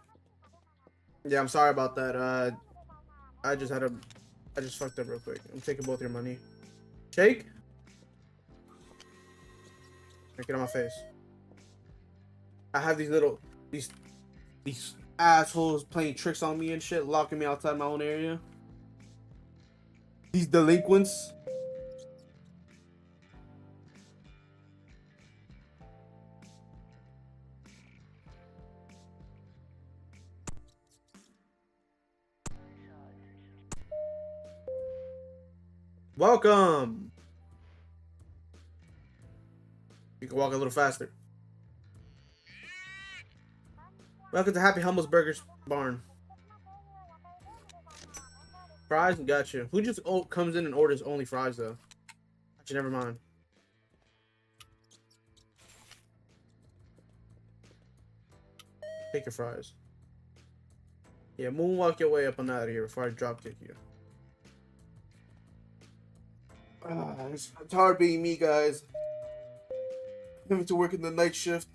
Yeah, I'm sorry about that. I just fucked up real quick. I'm taking both your money. Shake? Get on my face. I have these assholes playing tricks on me and shit, locking me outside my own area. These delinquents. Welcome. You can walk a little faster. Welcome to Happy Hummus Burgers Barn. Fries? Gotcha. Who just comes in and orders only fries, though? Actually, never mind. Take your fries. Yeah, moonwalk your way up and out of here before I drop kick you. It's hard being me, guys. Having to work in the night shift.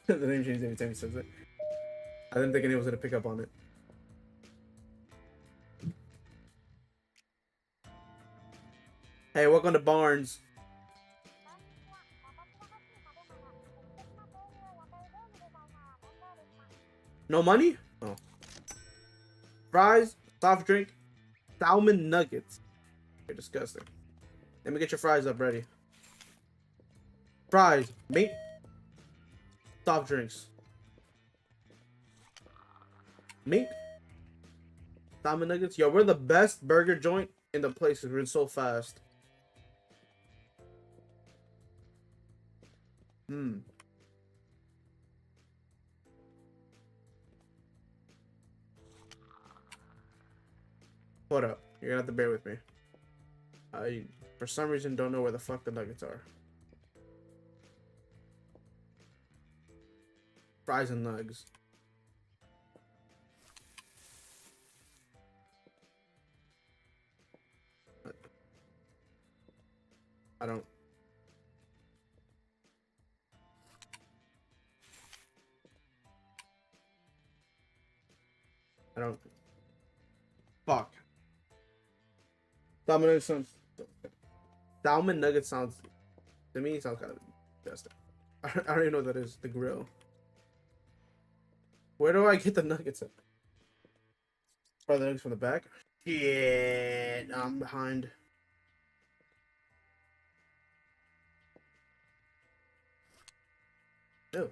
The name changes every time he says it. I didn't think anyone was gonna pick up on it. Hey, welcome to Barnes. No money? Oh. Fries, soft drink, salmon nuggets. You're disgusting. Let me get your fries up ready. Fries, meat, soft drinks. Meat, salmon nuggets. Yo, we're the best burger joint in the place because we're so fast. Hold up. You're gonna have to bear with me. I, for some reason, don't know where the fuck the nuggets are. Fries and nugs. I don't. Fuck. Salmon nuggets sounds, to me, it sounds kind of disgusting. I don't even know what that is. The grill. Where do I get the nuggets at? Probably the nuggets from the back. Shit, I'm behind. Ew.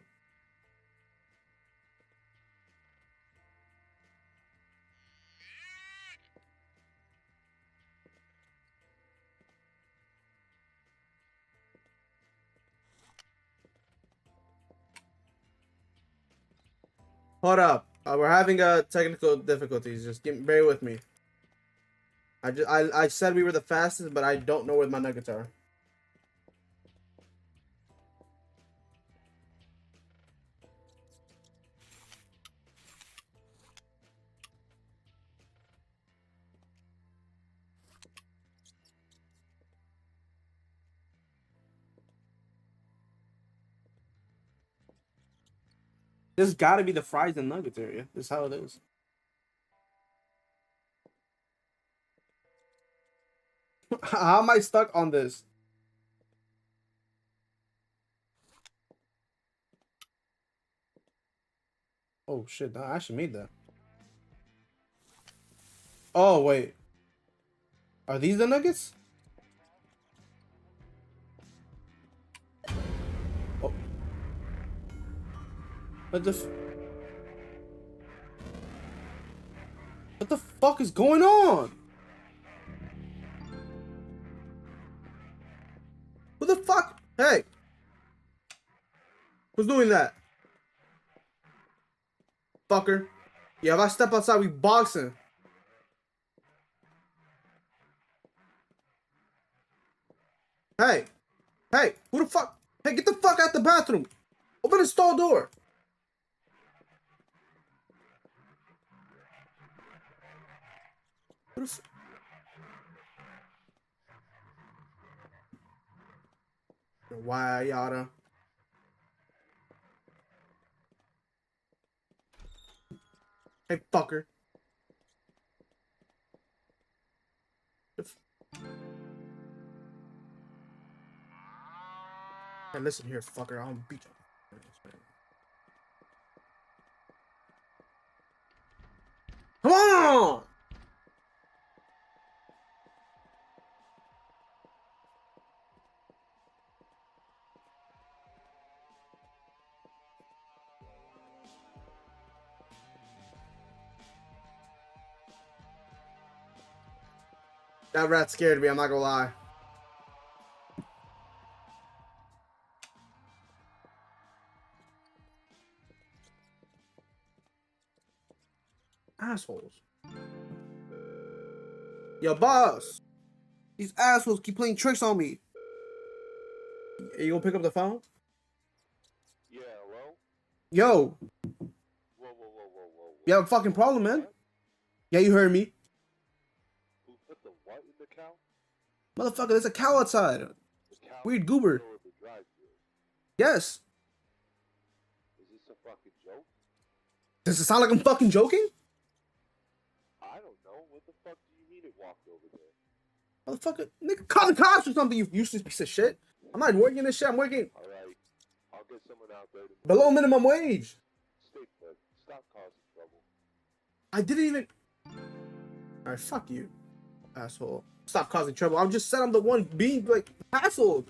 Hold up. We're having technical difficulties. Just bear with me. I said we were the fastest, but I don't know where my nuggets are. This gotta be the fries and nuggets area. This is how it is. How am I stuck on this? Oh shit, I actually made that. Oh wait. Are these the nuggets? Oh. What the fuck is going on? Who the fuck? Hey! Who's doing that? Fucker. Yeah, if I step outside, we boxing. Hey! Hey! Who the fuck? Hey, get the fuck out the bathroom! Open the stall door! Who the f- Why, yada? Hey, fucker. Hey, listen here, fucker. I'm gonna beat you. Come on! That rat scared me, I'm not gonna lie. Assholes. Yo, boss! These assholes keep playing tricks on me. Are you gonna pick up the phone? Yeah, hello? Yo, Whoa, whoa, whoa, whoa, whoa, whoa. you have a fucking problem, man. What? Yeah, you heard me. Who put the what in the cow? Motherfucker, there's a cow outside. The cow Weird in the goober. middle of the drive-thru. Yes. Is this a fucking joke? Does it sound like I'm fucking joking? I don't know. What the fuck do you mean it walked over there? Motherfucker, nigga, call the cops or something, you useless piece of shit. I'm not working this shit, I'm working Alright, I'll get someone out there to below minimum wage. stay put. Stop causing trouble. I didn't even... Alright, fuck you, asshole. Stop causing trouble. I'm just saying I'm the one being, like, hassled.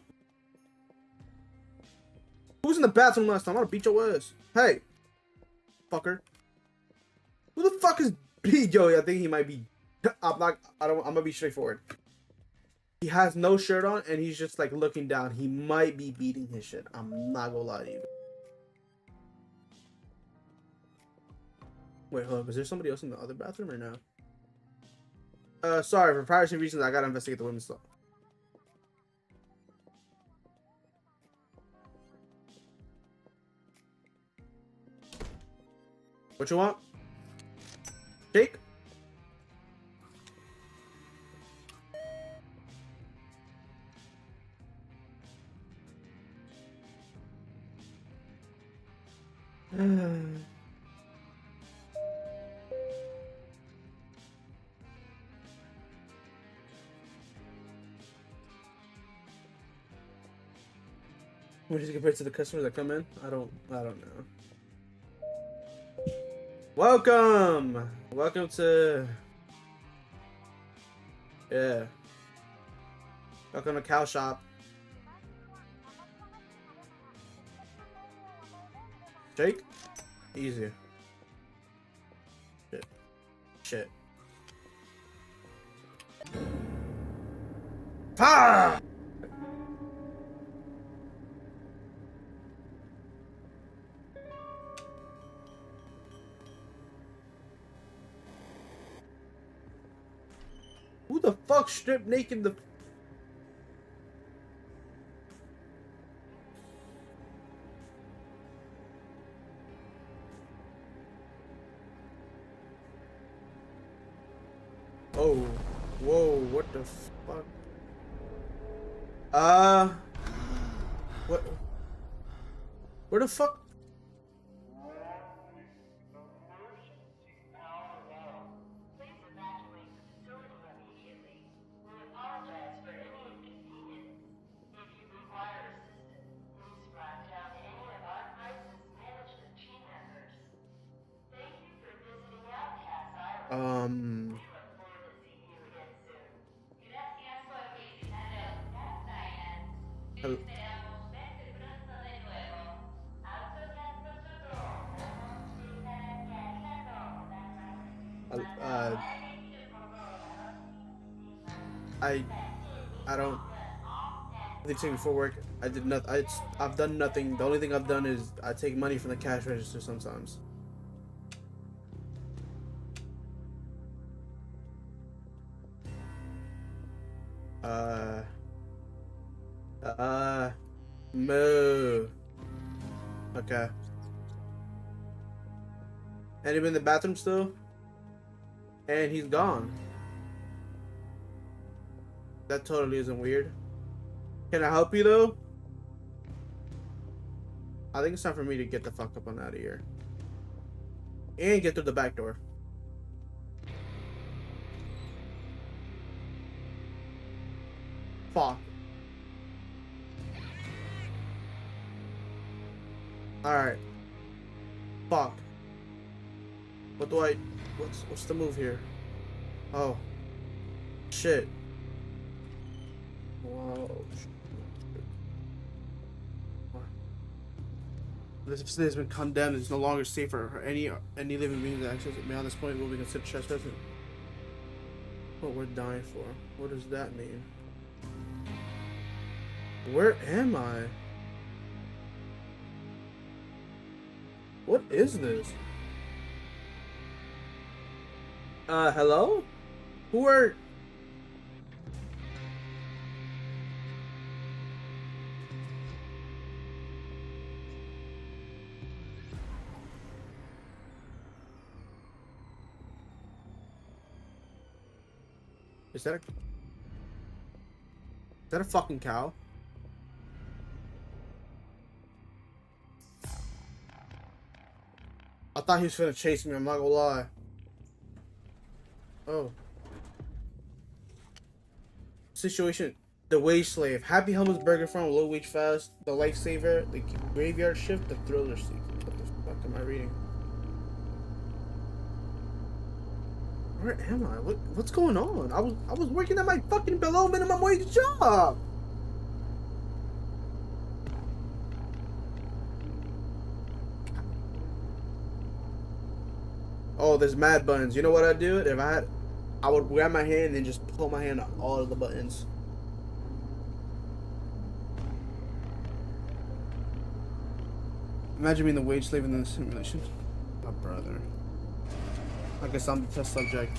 Who was in the bathroom last time? I'm gonna beat your ass. Hey, fucker. Who the fuck is B? Yo, I think he might be... I'm gonna be straightforward. He has no shirt on and he's just like looking down. He might be beating his shit. I'm not gonna lie to you. Wait, hold up. Is there somebody else in the other bathroom or no? Sorry, for privacy reasons, I gotta investigate the women's stuff. What you want? Jake? What is it compared to the customers that come in? I don't know. Welcome to... Yeah. Welcome to Cow Shop. Jake? Easy. Shit. Ah! Who the fuck stripped naked the... Oh, whoa, what the fuck? What? Where the fuck? Hel- I don't. They take me for work. I did not. I've done nothing. The only thing I've done is I take money from the cash register sometimes. Moo. Okay. And him in the bathroom still? And he's gone. That totally isn't weird. Can I help you though? I think it's time for me to get the fuck up and out of here. And get through the back door. Fuck. Alright. Fuck. What do I... What's the move here? Oh. Shit. Whoa. This facility has been condemned. It's no longer safe for any living being to access it. Beyond this point, will be considered trespassing. What we're dying for. What does that mean? Where am I? What is this? Hello? Who are... Is that a fucking cow? I thought he was gonna chase me, I'm not gonna lie. Oh. Situation. The wage slave. Happy Helmets Burger Farm, low wage fast. The lifesaver. The graveyard shift. The thriller sequence. What the fuck am I reading? Where am I? What's going on? I was working at my fucking below minimum wage job. Oh, there's mad buttons. You know what I'd do? If I would grab my hand and just pull my hand on all of the buttons. Imagine being the wage slave in the simulation. My brother. I guess I'm the test subject.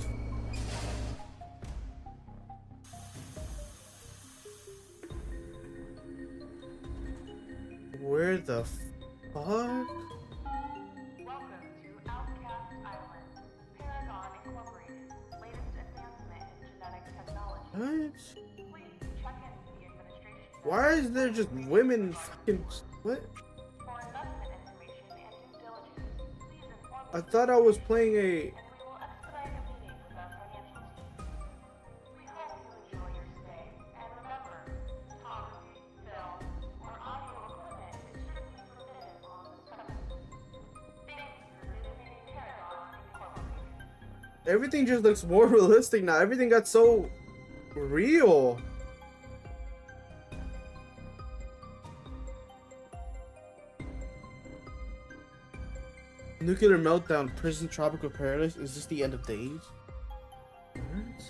Where the fuck? Welcome to Outcast Island, Paragon Incorporated, latest advancement in genetic technology. What? Please check in with the administration. Why is there just women fucking... What? For investment information and due diligence, please inform I us thought I was playing a... and we will expedite a meeting with our financial team. We hope you enjoy your stay, and remember, talk, film, or audio equipment is strictly forbidden on this premises. Thank you for visiting Paragon Incorporated. Everything just looks more realistic now. Everything got so real. Nuclear meltdown, prison, tropical paradise. Is this the end of days? What?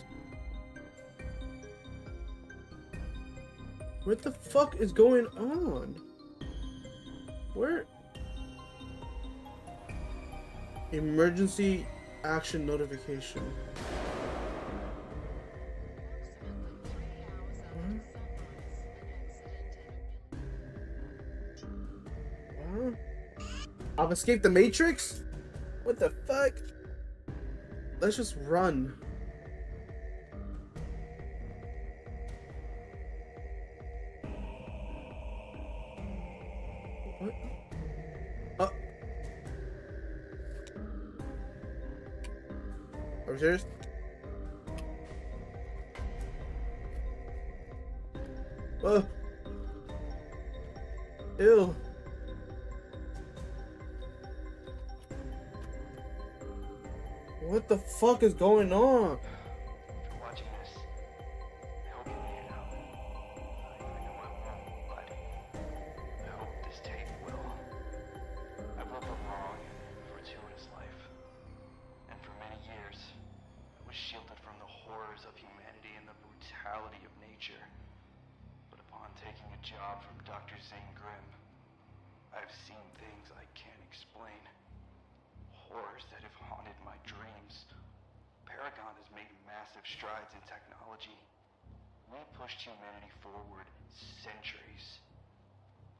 What the fuck is going on? Where? Emergency action notification. What? I've escaped the Matrix? What the fuck? Let's just run. What? Oh. Are we serious? Oh. Ew. What the fuck is going on? If you're watching this, I hope you made it out. I know I won't, but I hope this tape will. I've lived a long and fortuitous life, and for many years, I was shielded from the horrors of humanity and the brutality a job from Dr. Zane Grimm. I've seen things I can't explain. Horrors that have haunted my dreams. Paragon has made massive strides in technology. We pushed humanity forward centuries.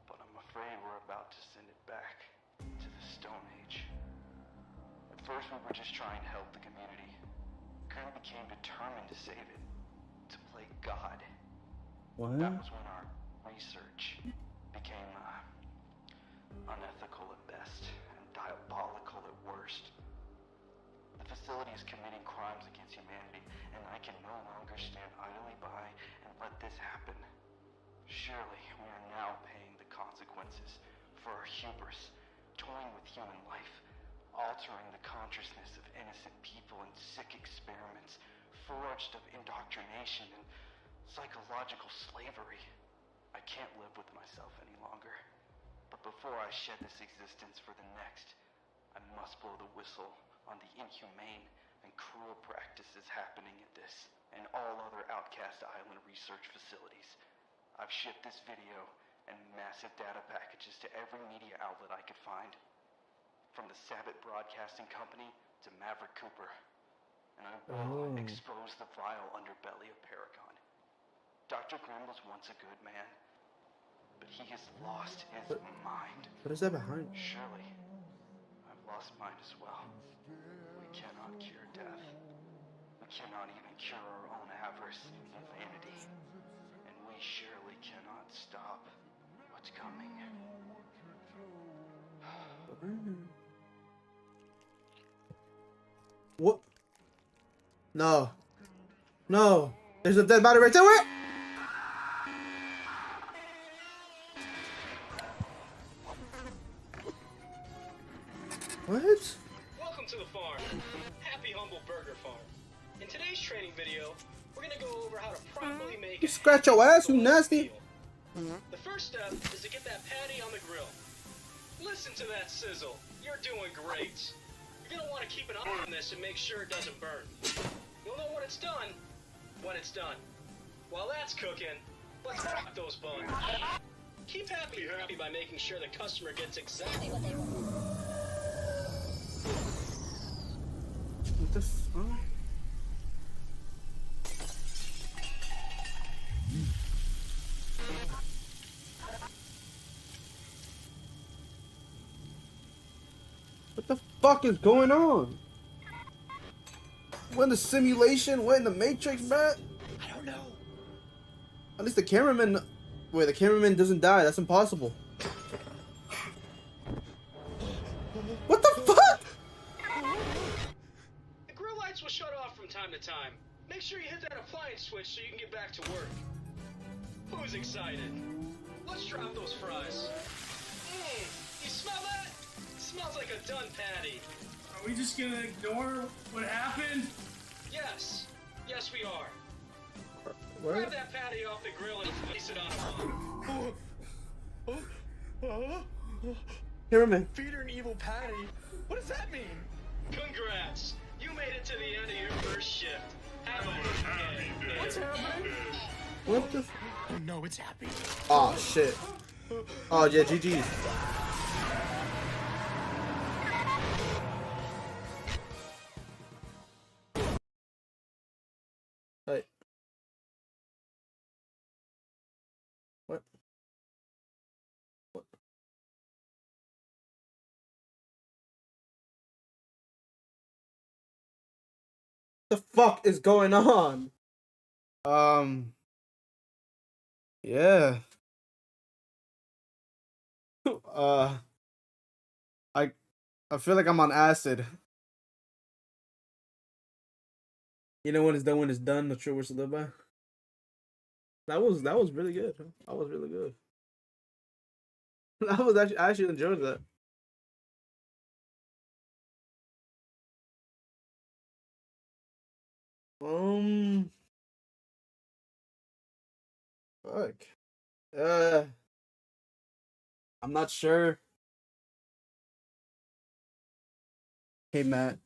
But I'm afraid we're about to send it back to the Stone Age. At first we were just trying to help the community. Grimm became determined to save it. To play God. What? That was when our research became unethical at best and diabolical at worst. The facility is committing crimes against humanity, and I can no longer stand idly by and let this happen. Surely we are now paying the consequences for our hubris, toying with human life, altering the consciousness of innocent people in sick experiments, forged of indoctrination and psychological slavery. I can't live with myself any longer. But before I shed this existence for the next, I must blow the whistle on the inhumane and cruel practices happening at this and all other Outcast Island research facilities. I've shipped this video and massive data packages to every media outlet I could find, from the Sabbath Broadcasting Company to Maverick Cooper. And I will expose the vile underbelly of Paragon. Dr. Grimm was once a good man, but he has lost his mind. What is that behind? Surely, I've lost mine as well. We cannot cure death. We cannot even cure our own avarice and vanity. And we surely cannot stop what's coming. What? No. No. There's a dead body right there. Where? What? Welcome to the farm. Happy Humble Burger Farm. In today's training video, we're gonna go over how to properly make You scratch your ass, you nasty. The first step is to get that patty on the grill. Listen to that sizzle. You're doing great. You're gonna want to keep an eye on this and make sure it doesn't burn. You'll know when it's done when it's done. While that's cooking, let's rock those buns. Keep happy by making sure the customer gets exactly what they want. What the fuck? What the fuck is going on? We're in the simulation? We're in the Matrix, bruh? I don't know. At least the cameraman... Wait, the cameraman doesn't die. That's impossible. What the fuck? The grill lights will shut off from time to time. Make sure you hit that appliance switch so you can get back to work. Who's excited? Let's drop those fries. You smell that? It smells like a done patty. Are we just gonna ignore what happened? Yes. Yes, we are. What? Grab that patty off the grill and place it on a bun. Cameraman. Feed her an evil patty? What does that mean? Congrats. You made it to the end of your first shift. Have a good day. What's happening? What the f- Oh no, it's happy. Oh, shit. Oh, yeah, GG's. Hey. What? What? The fuck is going on? Yeah. I feel like I'm on acid. You know when it's done, when it's done, the true words to live by. That was really good. That was really good. That was actually, I actually enjoyed that. Fuck. I'm not sure. Hey, Matt.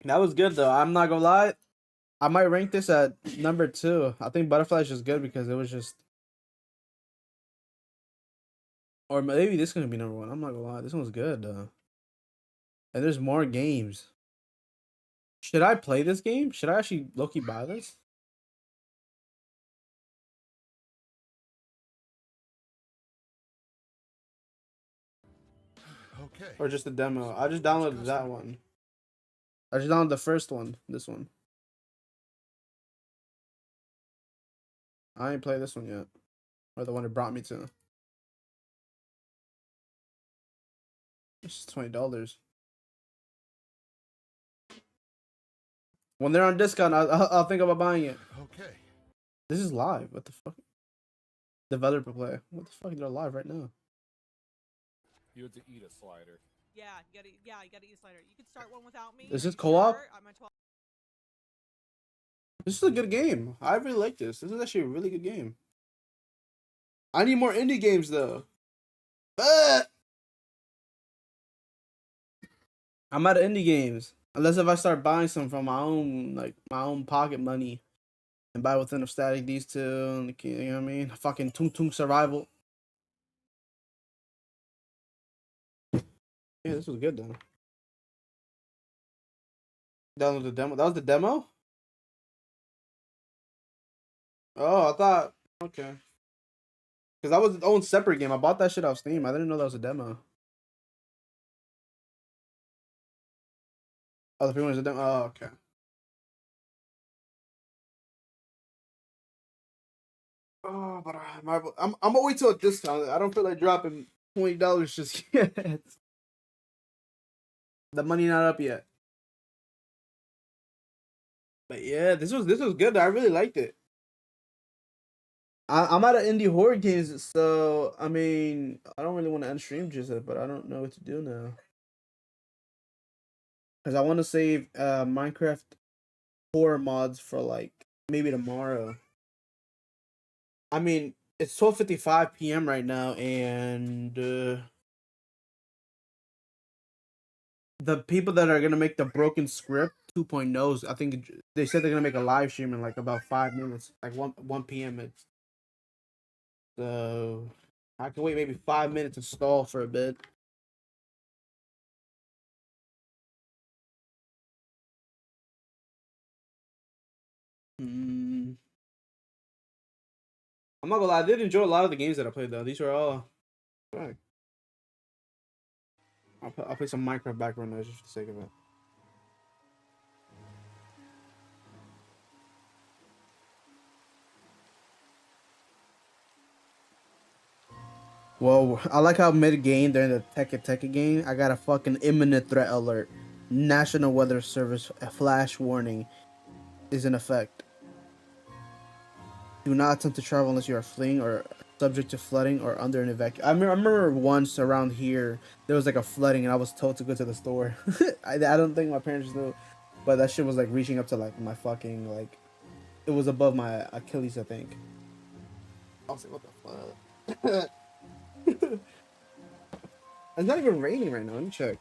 That was good though. I'm not gonna lie. I might rank this at number 2. I think Butterfly is just good because it was just. Or maybe this is gonna be number 1. I'm not gonna lie. This one was good though. And there's more games. Should I play this game? Should I actually low-key buy this? Okay. Or just the demo? I just downloaded that one. I just downloaded the first one. This one. I ain't played this one yet. Or the one it brought me to. This is $20. When they're on discount, I'll think about buying it. Okay. This is live. What the fuck? Developer play. What the fuck? They're live right now. You have to eat a slider. Yeah, you gotta eat a slider. You can start one without me. Is Are this you co-op? sure? I'm at 12. This is a good game. I really like this. This is actually a really good game. I need more indie games though. I'm out of indie games. Unless if I start buying some from my own pocket money. And buy Within of Static, these two, you know what I mean? Fucking Tung Tung Survival. Yeah, this was good though. Download the demo. That was the demo? Oh, I thought, okay. Because that was its own separate game. I bought that shit off Steam. I didn't know that was a demo. Oh, the free one is a demo? Oh, okay. Oh, but I'm gonna wait till a discount. I don't feel like dropping $20 just yet. The money not up yet. But yeah, this was good. I really liked it. I'm out of indie horror games, so I mean, I don't really want to end stream just yet, but I don't know what to do now. Cause I want to save Minecraft horror mods for like maybe tomorrow. I mean, it's 12:55 p.m. right now, and the people that are gonna make the Broken Script 2.0s, I think they said they're gonna make a live stream in like about 5 minutes, like 1 p.m. It's so I can wait maybe 5 minutes to stall for a bit. I'm not gonna lie, I did enjoy a lot of the games that I played though. These were all. Right. I'll play some Minecraft background noise just for the sake of it. Well, I like how mid-game during the Tekka game, I got a fucking imminent threat alert. National Weather Service flash warning is in effect. Do not attempt to travel unless you are fleeing or subject to flooding or under an evacuation. I remember once around here, there was like a flooding and I was told to go to the store. I don't think my parents knew, but that shit was like reaching up to like my fucking, like, it was above my Achilles, I think. I was like, what the fuck? It's not even raining right now. Let me check.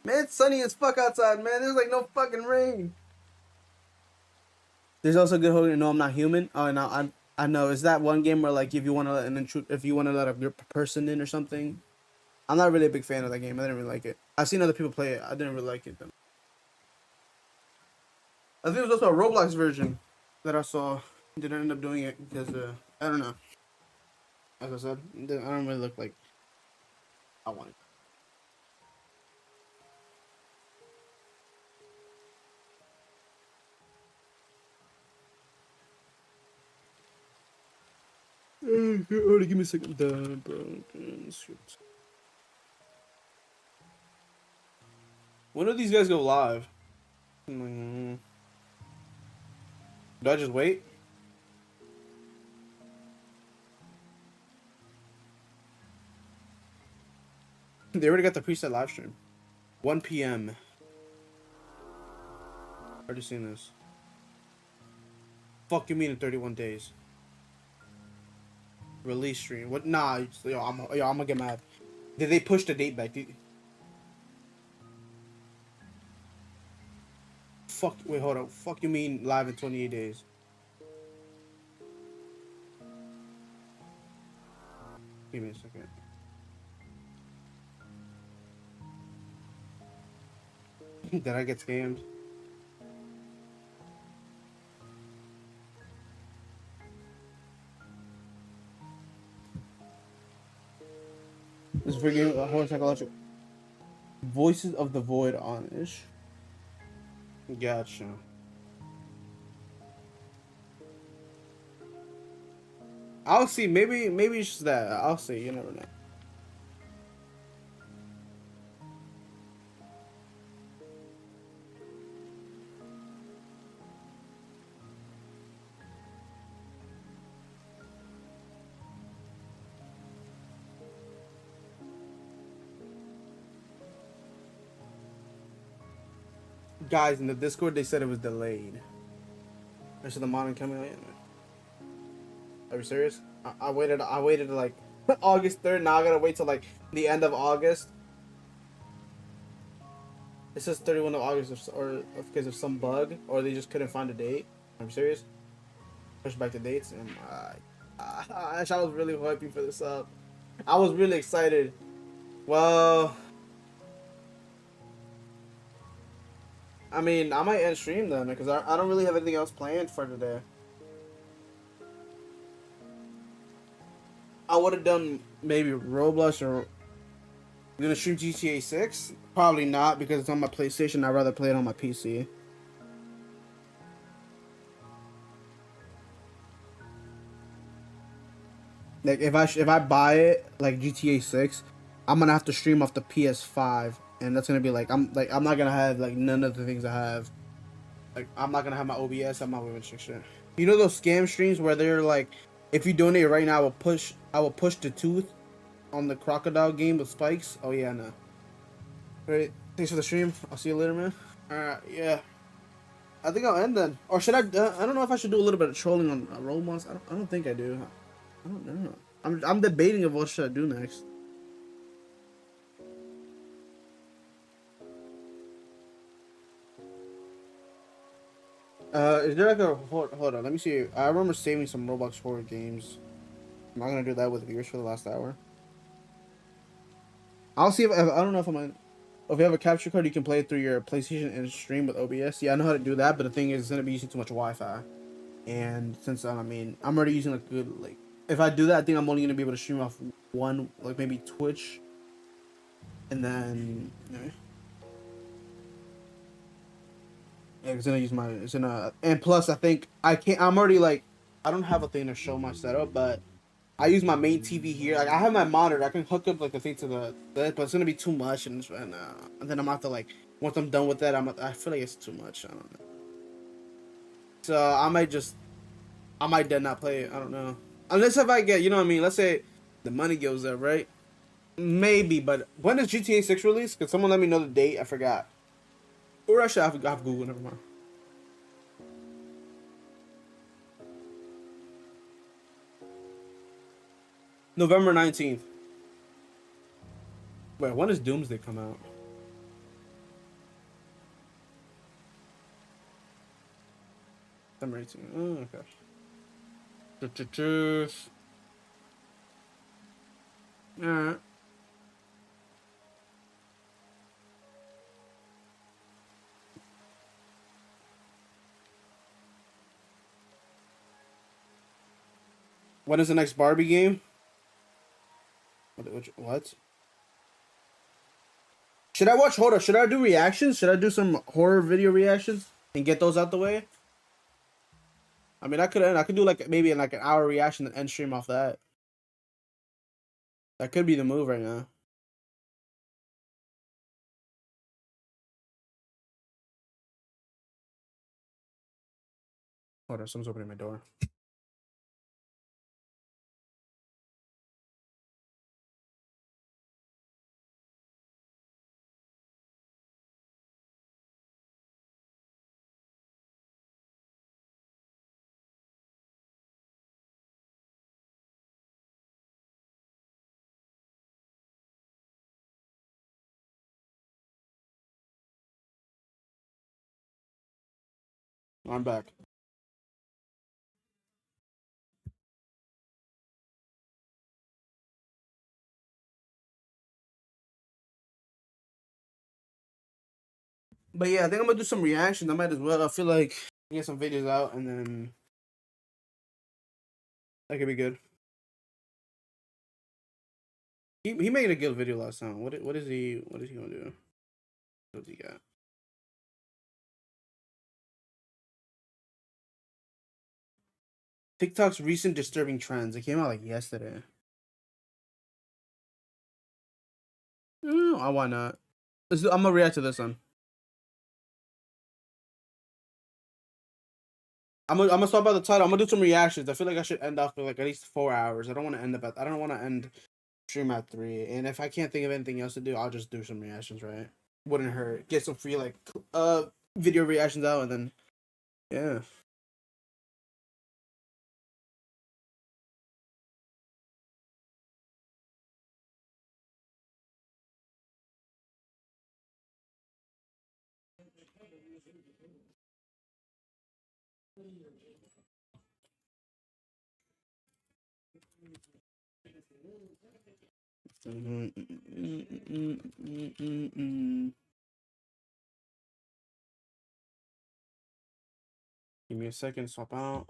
Man, it's sunny as fuck outside, man. There's like no fucking rain. There's also good holding. No, I'm not human. Oh no, I know. Is that one game where like if you want to let an if you want to let a person in or something? I'm not really a big fan of that game. I didn't really like it. I've seen other people play it. I didn't really like it though. I think it was also a Roblox version that I saw. Didn't end up doing it because I don't know. Like I said, I don't really look like I want it. Alright, give me a second. When do these guys go live? Do I just wait? They already got the preset live stream. 1 p.m. Already seen this. Fuck you mean in 31 days? Release stream. What? Nah, I'm gonna get mad. Did they push the date back? Fuck. Wait, hold up. Fuck you mean live in 28 days? Give me a second. Did I get scammed? This is freaking horror psychological. Voices of the Void on ish. Gotcha. I'll see. Maybe it's just that. I'll see. You never know. Guys, in the Discord, they said it was delayed. Rest of the modern coming out. Are you serious? I waited like August 3rd. Now I gotta wait till like the end of August. It says 31 of August or because of some bug, or they just couldn't find a date. Are you serious? Push back the dates, and I was really hoping for this up. I was really excited. Well, I mean, I might end stream then because I don't really have anything else planned for today. I would have done maybe Roblox or I'm gonna stream GTA 6. Probably not because it's on my PlayStation. I'd rather play it on my PC. Like if I buy it like GTA 6, I'm gonna have to stream off the PS5, and that's gonna be like I'm not gonna have like none of the things I have. Like I'm not gonna have my OBS. I'm not even shit. You know those scam streams where they're like, if you donate right now, I will push the tooth on the crocodile game with spikes. Oh yeah, no. Alright, thanks for the stream. I'll see you later, man. Alright, yeah. I think I'll end then. Or should I? I don't know if I should do a little bit of trolling on Roblox. I don't think I do. I don't know. I'm debating of what should I do next. Is there like a hold on? Let me see. I remember saving some Roblox horror games. I'm not gonna do that with viewers for the last hour. I'll see if I don't know if I'm in. If you have a capture card, you can play it through your PlayStation and stream with OBS. Yeah, I know how to do that, but the thing is, it's gonna be using too much Wi-Fi. And since I mean, I'm already using a good like. If I do that, I think I'm only gonna be able to stream off one, like maybe Twitch. And then. Yeah, it's gonna use my. It's gonna. And plus, I think I can't. I'm already like. I don't have a thing to show my setup, but I use my main TV here. Like I have my monitor. I can hook up like the thing to the. But it's gonna be too much, and then I'm gonna have to like. Once I'm done with that, I feel like it's too much. I don't know. So I might dead not play it. I don't know. Unless if I get, you know what I mean. Let's say the money goes up, right? Maybe, but when does GTA 6 release? Could someone let me know the date? I forgot. Or I should have Google. Never mind. November 19th. Wait, when does Doomsday come out? December 18th. Oh, okay. Alright. When is the next Barbie game? What? Should I watch horror? Should I do reactions? Should I do some horror video reactions and get those out the way? I mean, I could do like maybe like an hour reaction and end stream off that. That could be the move right now. Hold on, someone's opening my door. I'm back. But yeah, I think I'm gonna do some reactions. I might as well. I feel like get some videos out and then that could be good. He made a good video last time. What is he gonna do? What's he got? TikTok's recent disturbing trends. It came out like yesterday. Why not? I'm gonna react to this one. I'm gonna start by the title. I'm gonna do some reactions. I feel like I should end off with like at least 4 hours. I don't want to end stream at 3. And if I can't think of anything else to do, I'll just do some reactions. Right? Wouldn't hurt. Get some free like video reactions out, and then yeah. Give me a second, swap out.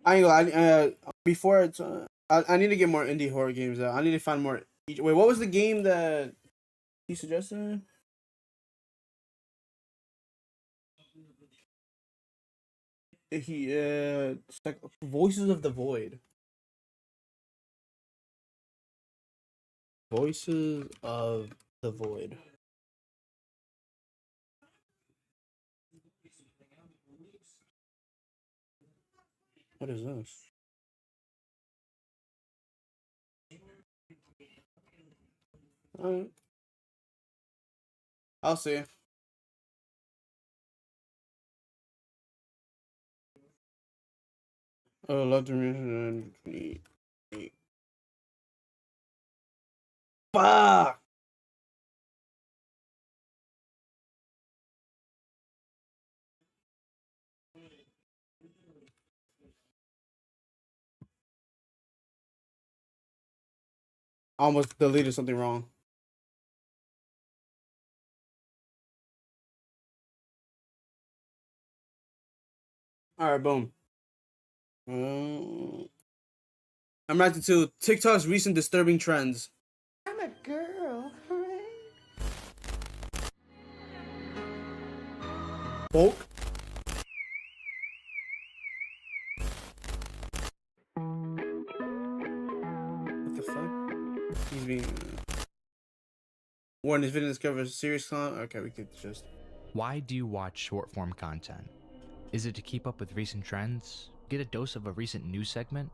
I ain't gonna, before it's, I need to get more indie horror games out. I need to find more. Wait, what was the game that he suggested? It's like Voices of the Void. Voices of the Void. What is this? Alright. I'll see. Oh, love to mention. Fuck! Almost deleted something wrong. Alright, boom. I'm reacting to TikTok's recent disturbing trends. I'm a girl. Folk? What the fuck? He's being warned this video discovers serious content. Okay, we could just. Why do you watch short form content? Is it to keep up with recent trends, get a dose of a recent news segment,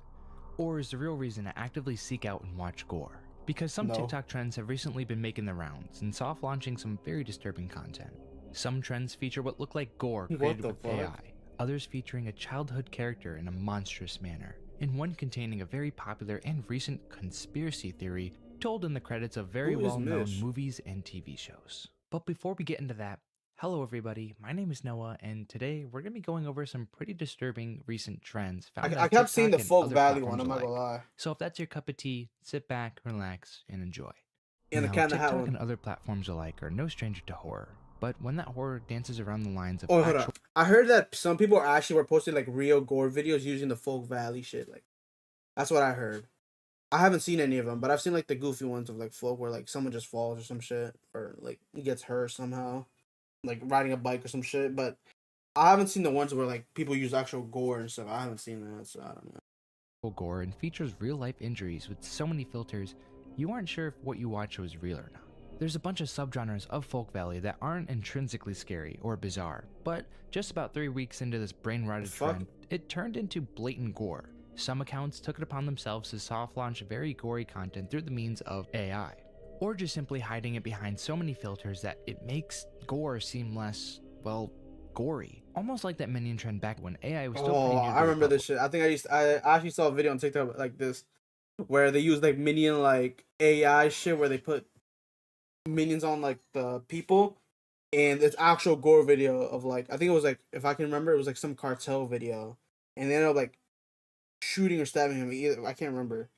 or is the real reason to actively seek out and watch gore? Because some TikTok trends have recently been making the rounds and soft launching some very disturbing content. Some trends feature what look like gore created with AI, others featuring a childhood character in a monstrous manner, and one containing a very popular and recent conspiracy theory told in the credits of very well-known movies and TV shows. But before we get into that, hello everybody, my name is Noah, and today we're going to be going over some pretty disturbing recent trends found on I kept seeing the TikTok and Folk other Valley one, platforms I'm not gonna alike. lie. So if that's your cup of tea, sit back, relax, and enjoy. And the Now, Cat in the Hat TikTok one. and other platforms alike are no stranger to horror, but when that horror dances around the lines of Oh, hold actual on. I heard that some people actually were posting like real gore videos using the Folk Valley shit. Like, that's what I heard. I haven't seen any of them, but I've seen like the goofy ones of like Folk where like someone just falls or some shit, or like gets hurt somehow, like riding a bike or some shit. But I haven't seen the ones where like people use actual gore and stuff. I haven't seen that, so I don't know. gore and features real-life injuries with so many filters, you aren't sure if what you watch was real or not. There's a bunch of subgenres of Folk Valley that aren't intrinsically scary or bizarre, but just about 3 weeks into this brain-rotted trend, it turned into blatant gore. Some accounts took it upon themselves to soft launch very gory content through the means of AI, or just simply hiding it behind so many filters that it makes gore seem less, well, gory. Almost like that Minion trend back when AI was still pretty new to I the remember this public. shit. I actually saw a video on TikTok like this, where they use like Minion like AI shit, where they put minions on like the people, and it's actual gore video of like, I think it was like, if I can remember, it was like some cartel video, and they ended up like shooting or stabbing him. Either I can't remember.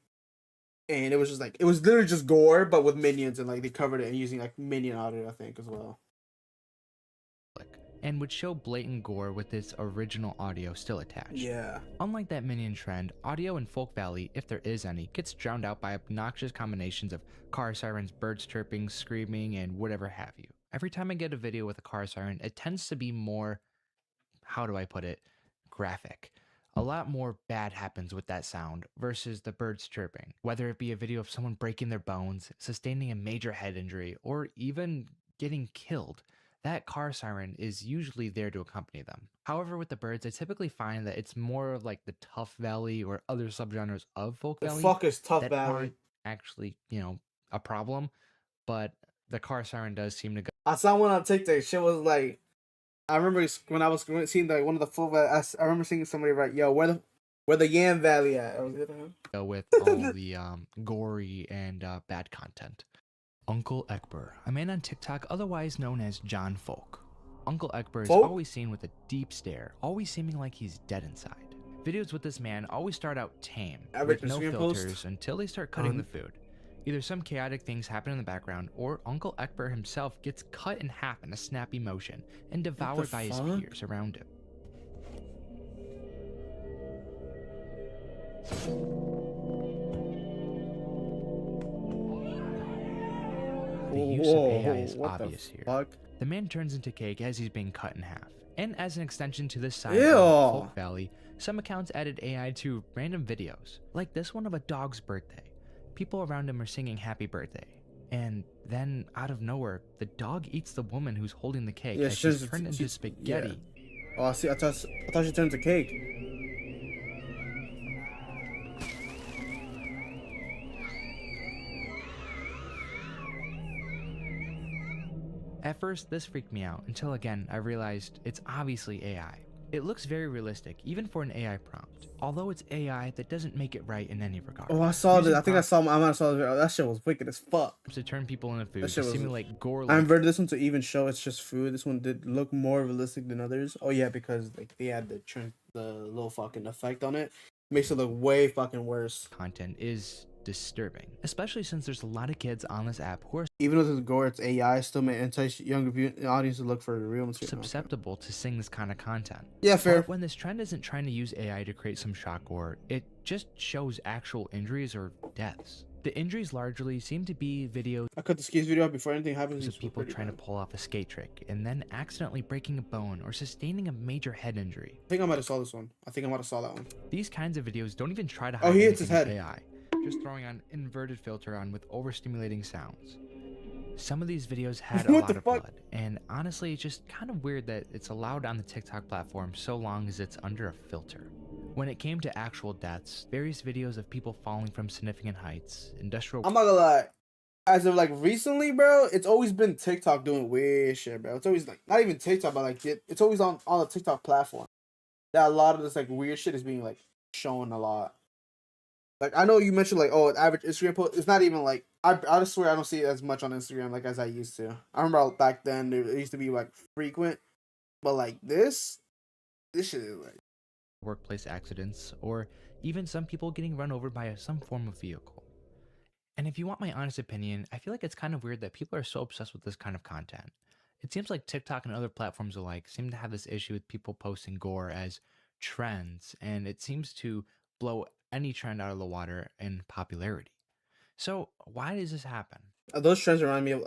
And it was just like, it was literally just gore, but with minions, and like they covered it and using like minion audio, I think, as well. And would show blatant gore with its original audio still attached. Yeah. Unlike that minion trend, audio in Folk Valley, if there is any, gets drowned out by obnoxious combinations of car sirens, birds chirping, screaming, and whatever have you. Every time I get a video with a car siren, it tends to be more, how do I put it, graphic. A lot more bad happens with that sound versus the birds chirping. Whether it be a video of someone breaking their bones, sustaining a major head injury, or even getting killed, that car siren is usually there to accompany them. However, with the birds, I typically find that it's more of like the Tough Valley or other subgenres of Folk Valley. The fuck is Tough that Valley? aren't actually, a problem, but the car siren does seem to go. I saw one on TikTok. Shit was like, I remember when I was seeing like one of the full. I remember seeing somebody write, "Yo, where the Yam Valley at?" I was like, Go with all the gory and bad content. Uncle Ekber, a man on TikTok otherwise known as John Folk. Uncle Ekber is Folk? always seen with a deep stare, always seeming like he's dead inside. Videos with this man always start out tame, Average with no Instagram filters post? until they start cutting the food. Either some chaotic things happen in the background, or Uncle Ekber himself gets cut in half in a snappy motion and devoured by his fuck? peers around him. The use of AI is what obvious the here. fuck? The man turns into cake as he's being cut in half. And as an extension to this side Ew. of Folk Valley, some accounts added AI to random videos, like this one of a dog's birthday. People around him are singing happy birthday. And then, out of nowhere, the dog eats the woman who's holding the cake as she's turned into spaghetti. Yeah. Oh, I see. I thought she turned to cake. At first, this freaked me out, until again, I realized it's obviously AI. It looks very realistic, even for an AI prompt, although it's AI that doesn't make it right in any regard. Oh, I saw Using this. I think I prompts saw. I might have saw this. That shit was wicked as fuck. to turn people into food, That to shit was. simulate gore. I inverted this one to even show it's just food. This one did look more realistic than others. Oh yeah, because like they had the little fucking effect on it. Makes it look way fucking worse. Content is disturbing, especially since there's a lot of kids on this app who are Even though it's gore, it's AI, still may entice younger audience to look for the real material. susceptible to seeing this kind of content. Yeah, fair. But when this trend isn't trying to use AI to create some shock gore, it just shows actual injuries or deaths. The injuries largely seem to be videos I cut the skis video out before anything happens. of people trying to pull off a skate trick and then accidentally breaking a bone or sustaining a major head injury. I think I might have saw this one. I think I might have saw that one. These kinds of videos don't even try to Oh, hide he hits his anything with head. AI, just throwing on inverted filter on with overstimulating sounds. Some of these videos had a What lot the of fuck? blood, and honestly, it's just kind of weird that it's allowed on the TikTok platform so long as it's under a filter. When it came to actual deaths, various videos of people falling from significant heights, industrial I'm not gonna lie. As of like recently, bro, it's always been TikTok doing weird shit, bro. It's always like not even TikTok, but like it's always on the TikTok platform. That a lot of this like weird shit is being like shown a lot. Like I know you mentioned like average Instagram post. It's not even like I just swear I don't see it as much on Instagram like as I used to. I remember back then it used to be like frequent, but like this shit is like workplace accidents, or even some people getting run over by some form of vehicle. And if you want my honest opinion, I feel like it's kind of weird that people are so obsessed with this kind of content. It seems like TikTok and other platforms alike seem to have this issue with people posting gore as trends, and it seems to blow any trend out of the water in popularity. So why does this happen? those trends remind me of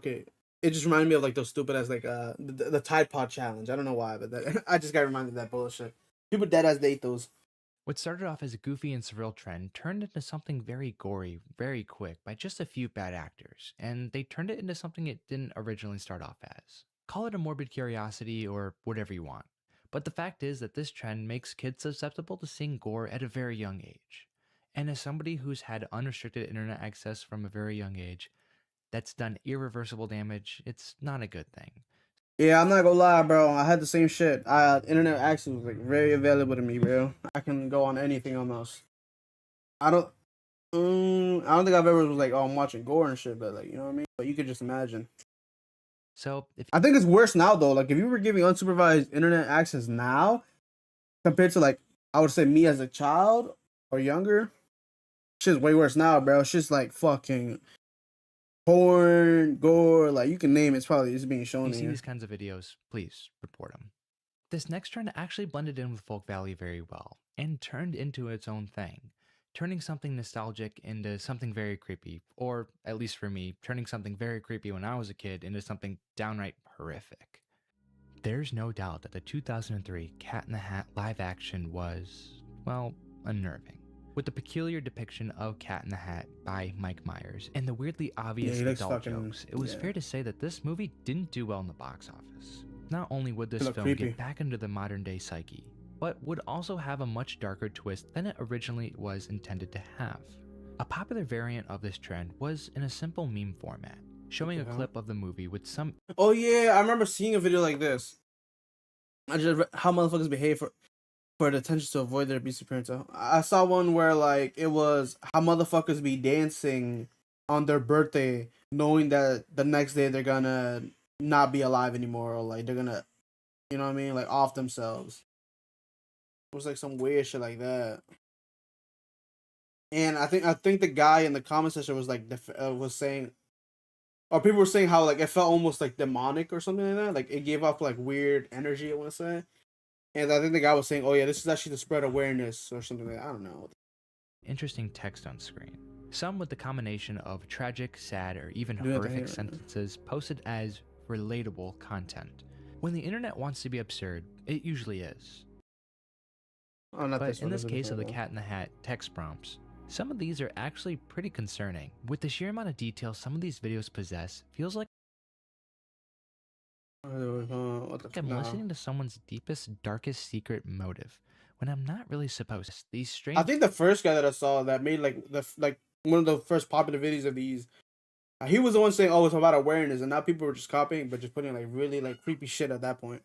It just reminded me of like those stupid as like the Tide Pod challenge. I don't know why, but I just got reminded of that bullshit. People dead as they ate those. What started off as a goofy and surreal trend turned into something very gory, very quick, by just a few bad actors, and they turned it into something it didn't originally start off as. Call it a morbid curiosity or whatever you want, but the fact is that this trend makes kids susceptible to seeing gore at a very young age. And as somebody who's had unrestricted internet access from a very young age, that's done irreversible damage, it's not a good thing. Yeah, I'm not gonna lie, bro. I had the same shit. Internet access was like very available to me, bro. I can go on anything almost. I don't think I've ever was like, oh, I'm watching gore and shit, but like, you know what I mean? But you could just imagine. So if I think it's worse now though. Like if you were giving unsupervised internet access now, compared to like I would say me as a child or younger, shit's way worse now, bro. It's just like fucking porn, gore, like you can name it. It's probably just being shown you to see you. these kinds of videos, please report them. This next trend actually blended in with Folk Valley very well and turned into its own thing, turning something nostalgic into something very creepy, or at least for me, turning something very creepy when I was a kid into something downright horrific. There's no doubt that the 2003 Cat in the Hat live action was, well, unnerving. With the peculiar depiction of Cat in the Hat by Mike Myers and the weirdly obvious adult jokes, it was fair to say that this movie didn't do well in the box office. Not only would this film get back into the modern day psyche, but would also have a much darker twist than it originally was intended to have. A popular variant of this trend was in a simple meme format, showing a clip of the movie with some... Oh yeah, I remember seeing a video like this. I just how motherfuckers behave for the attention to avoid their abusive parents. I saw one where like it was how motherfuckers be dancing on their birthday, knowing that the next day they're gonna not be alive anymore, or like they're gonna, you know what I mean, like off themselves. It was like some weird shit like that. And I think the guy in the comment section was like was saying, or people were saying how like it felt almost like demonic or something like that. Like it gave off like weird energy, I want to say. And I think the guy was saying, oh yeah, this is actually to spread awareness or something like that. I don't know. Interesting text on screen. Some with the combination of tragic, sad, or even horrific sentences posted as relatable content. When the internet wants to be absurd, it usually is. Oh, not but in this case of the Cat in the Hat text prompts, some of these are actually pretty concerning. With the sheer amount of detail some of these videos possess, feels like I'm listening to someone's deepest, darkest secret motive when I'm not really supposed to. These strange... I think the first guy that I saw that made like one of the first popular videos of these, he was the one saying, "Oh, it's about awareness," and now people were just copying, but just putting like really like creepy shit at that point.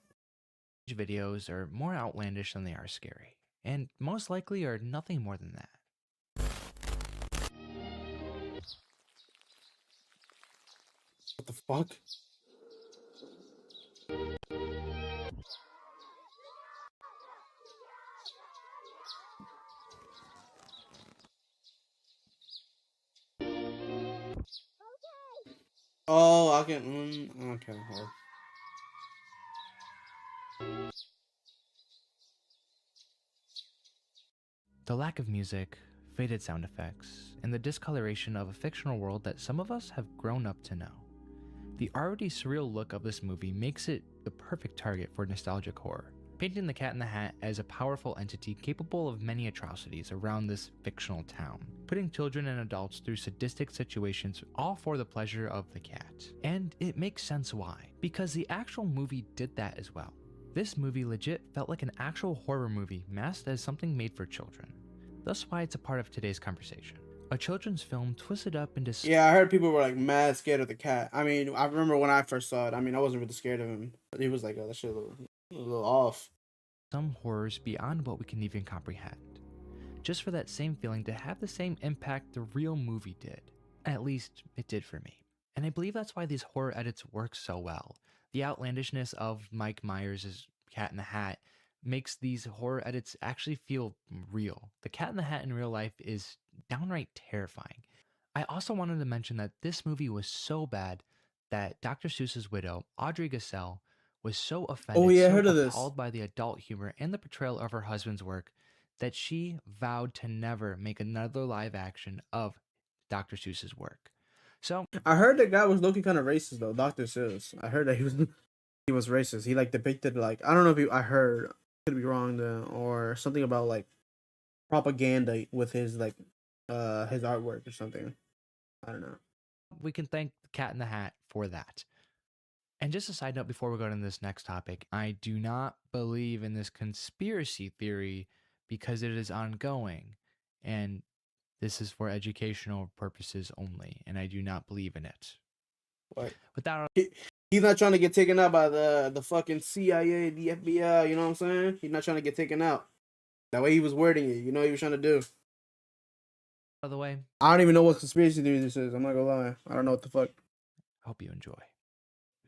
Videos are more outlandish than they are scary, and most likely are nothing more than that. What the fuck? Oh, I can. Okay. Hold. The lack of music, faded sound effects, and the discoloration of a fictional world that some of us have grown up to know. The already surreal look of this movie makes it the perfect target for nostalgic horror, painting the Cat in the Hat as a powerful entity capable of many atrocities around this fictional town, putting children and adults through sadistic situations all for the pleasure of the cat. And it makes sense why, because the actual movie did that as well. This movie legit felt like an actual horror movie masked as something made for children. That's why it's a part of today's conversation. A children's film twisted up into... Yeah, I heard people were like mad scared of the cat. I mean, I remember when I first saw it. I mean, I wasn't really scared of him, but he was like, oh, that shit a little off. Some horrors beyond what we can even comprehend. Just for that same feeling to have the same impact the real movie did. At least, it did for me. And I believe that's why these horror edits work so well. The outlandishness of Mike Myers' Cat in the Hat makes these horror edits actually feel real. The Cat in the Hat in real life is downright terrifying. I also wanted to mention that this movie was so bad that Dr. Seuss's widow, Audrey Gassel, was so offended, appalled by the adult humor and the portrayal of her husband's work, that she vowed to never make another live action of Dr. Seuss's work. So I heard that guy was low-key kind of racist though, Dr. Seuss. I heard that he was racist. He like depicted like, I don't know if I heard, could be wrong though, or something about like propaganda with his like his artwork or something. I don't know. We can thank the Cat in the Hat for that. And just a side note before we go to this next topic, I do not believe in this conspiracy theory because it is ongoing, and this is for educational purposes only, and I do not believe in it. What? Without he's not trying to get taken out by the fucking CIA, the FBI, you know what I'm saying? He's not trying to get taken out. That way he was wording it, you know what he was trying to do. of the way, I don't even know what conspiracy theory this is. I'm not gonna lie. I don't know what the fuck. hope you enjoy.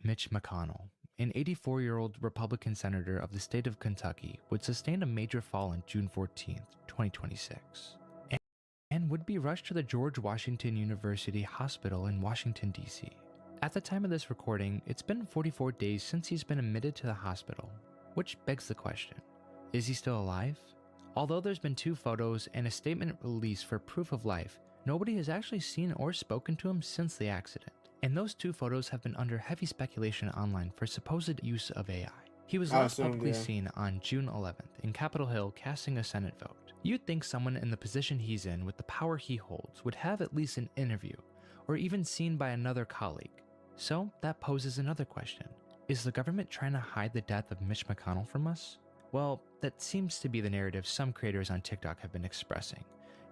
Mitch McConnell, an 84-year-old Republican senator of the state of Kentucky, would sustain a major fall on June 14, 2026, and would be rushed to the George Washington University Hospital in Washington, D.C. At the time of this recording, it's been 44 days since he's been admitted to the hospital, which begs the question, is he still alive? Although there's been 2 photos and a statement released for proof of life, nobody has actually seen or spoken to him since the accident. And those 2 photos have been under heavy speculation online for supposed use of AI. He was last publicly seen on June 11th in Capitol Hill casting a Senate vote. You'd think someone in the position he's in with the power he holds would have at least an interview, or even seen by another colleague. So that poses another question. Is the government trying to hide the death of Mitch McConnell from us? Well, that seems to be the narrative some creators on TikTok have been expressing,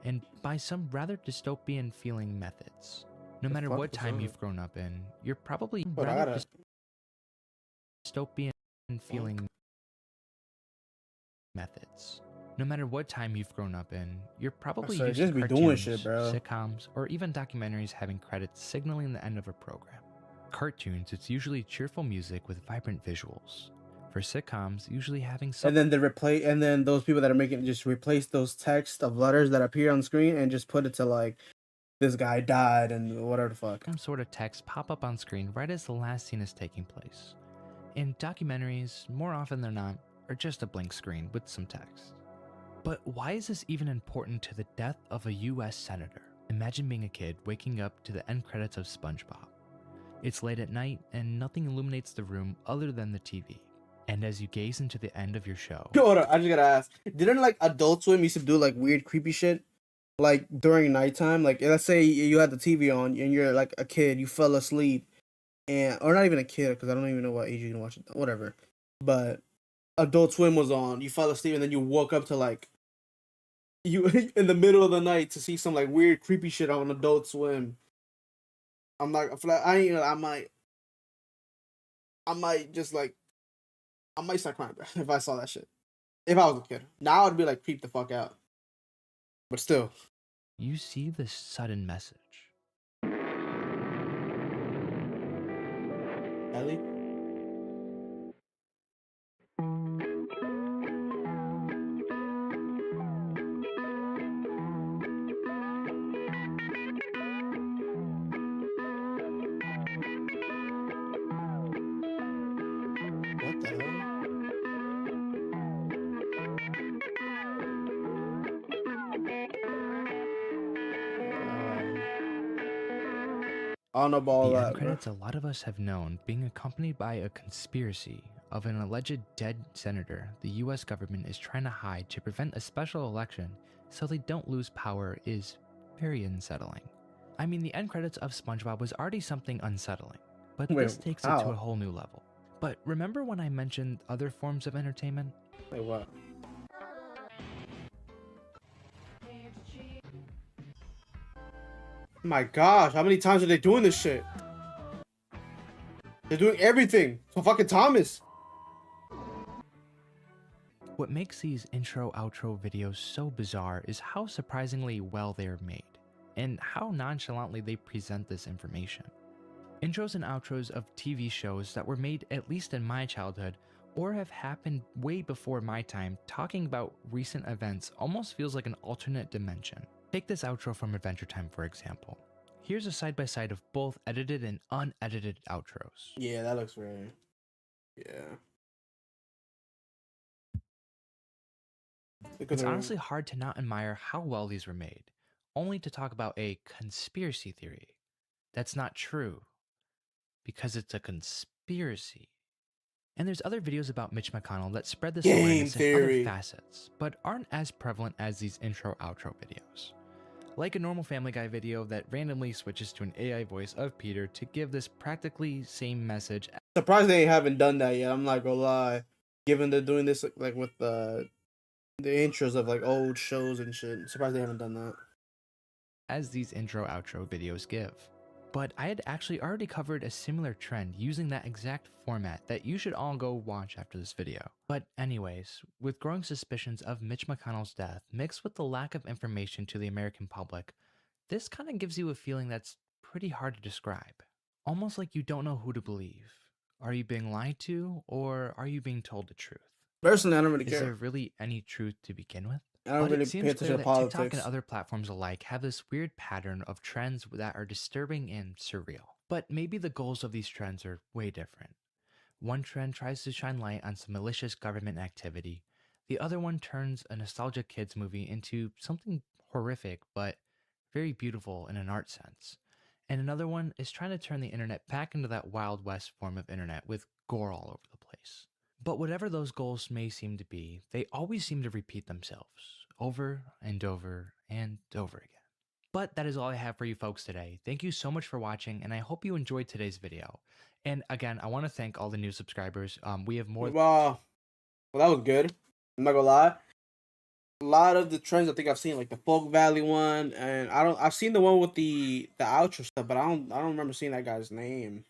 and by some rather dystopian feeling methods. No matter what time you've grown up in, you're probably rather dystopian feeling methods. No matter what time you've grown up in, you're probably used to cartoons, sitcoms, or even documentaries having credits signaling the end of a program. Cartoons, it's usually cheerful music with vibrant visuals. For sitcoms, usually having some... And then those people that are making it just replace those text of letters that appear on screen and just put it to like, this guy died and whatever the fuck. Some sort of text pop up on screen right as the last scene is taking place. In documentaries, more often than not, are just a blank screen with some text. But why is this even important to the death of a US senator? Imagine being a kid waking up to the end credits of SpongeBob. It's late at night and nothing illuminates the room other than the TV. And as you gaze into the end of your show... Hold on, I just gotta ask. Didn't like Adult Swim used to do like weird creepy shit? Like during nighttime? Like let's say you had the TV on and you're like a kid, you fell asleep. Or not even a kid, because I don't even know what age you can watch it. Whatever. But Adult Swim was on. You fell asleep and then you woke up to like... You in the middle of the night to see some like weird creepy shit on Adult Swim. I might start crying, bro, if I saw that shit. If I was a kid. Now I'd be like, creep the fuck out. But still. You see this sudden message. Ellie? What the hell? I don't know about all the that. end credits a lot of us have known being accompanied by a conspiracy of an alleged dead senator the US government is trying to hide to prevent a special election so they don't lose power is very unsettling. I mean, the end credits of SpongeBob was already something unsettling, but this takes it to a whole new level. But remember when I mentioned other forms of entertainment? Wait, what? My gosh, how many times are they doing this shit? They're doing everything. So fucking Thomas. What makes these intro-outro videos so bizarre is how surprisingly well they are made, and how nonchalantly they present this information. Intros and outros of TV shows that were made at least in my childhood, or have happened way before my time, talking about recent events almost feels like an alternate dimension. Take this outro from Adventure Time for example. Here's a side-by-side of both edited and unedited outros. Yeah, that looks right. Yeah. It's honestly hard to not admire how well these were made, only to talk about a conspiracy theory. That's not true, because it's a conspiracy. And there's other videos about Mitch McConnell that spread this awareness in other facets, but aren't as prevalent as these intro-outro videos. Like a normal Family Guy video that randomly switches to an AI voice of Peter to give this practically same message. Surprised they haven't done that yet, I'm not gonna lie. Given they're doing this like with the intros of like old shows and shit. Surprised they haven't done that. As these intro-outro videos give. But I had actually already covered a similar trend using that exact format that you should all go watch after this video. But anyways, with growing suspicions of Mitch McConnell's death mixed with the lack of information to the American public, this kind of gives you a feeling that's pretty hard to describe. Almost like you don't know who to believe. Are you being lied to, or are you being told the truth? Personally, I don't really Is care. there really any truth to begin with? I don't But really it pay seems attention clear to that TikTok politics. and other platforms alike have this weird pattern of trends that are disturbing and surreal. But maybe the goals of these trends are way different. One trend tries to shine light on some malicious government activity. The other one turns a nostalgic kids movie into something horrific but very beautiful in an art sense. And another one is trying to turn the internet back into that Wild West form of internet with gore all over the place. But whatever those goals may seem to be, they always seem to repeat themselves over and over and over again. But that is all I have for you folks today. Thank you so much for watching, and I hope you enjoyed today's video. And again, I want to thank all the new subscribers. We have more. Well, that was good. I'm not gonna lie. A lot of the trends I think I've seen, like the Folk Valley one, and I've seen the one with the outro stuff, but I don't remember seeing that guy's name.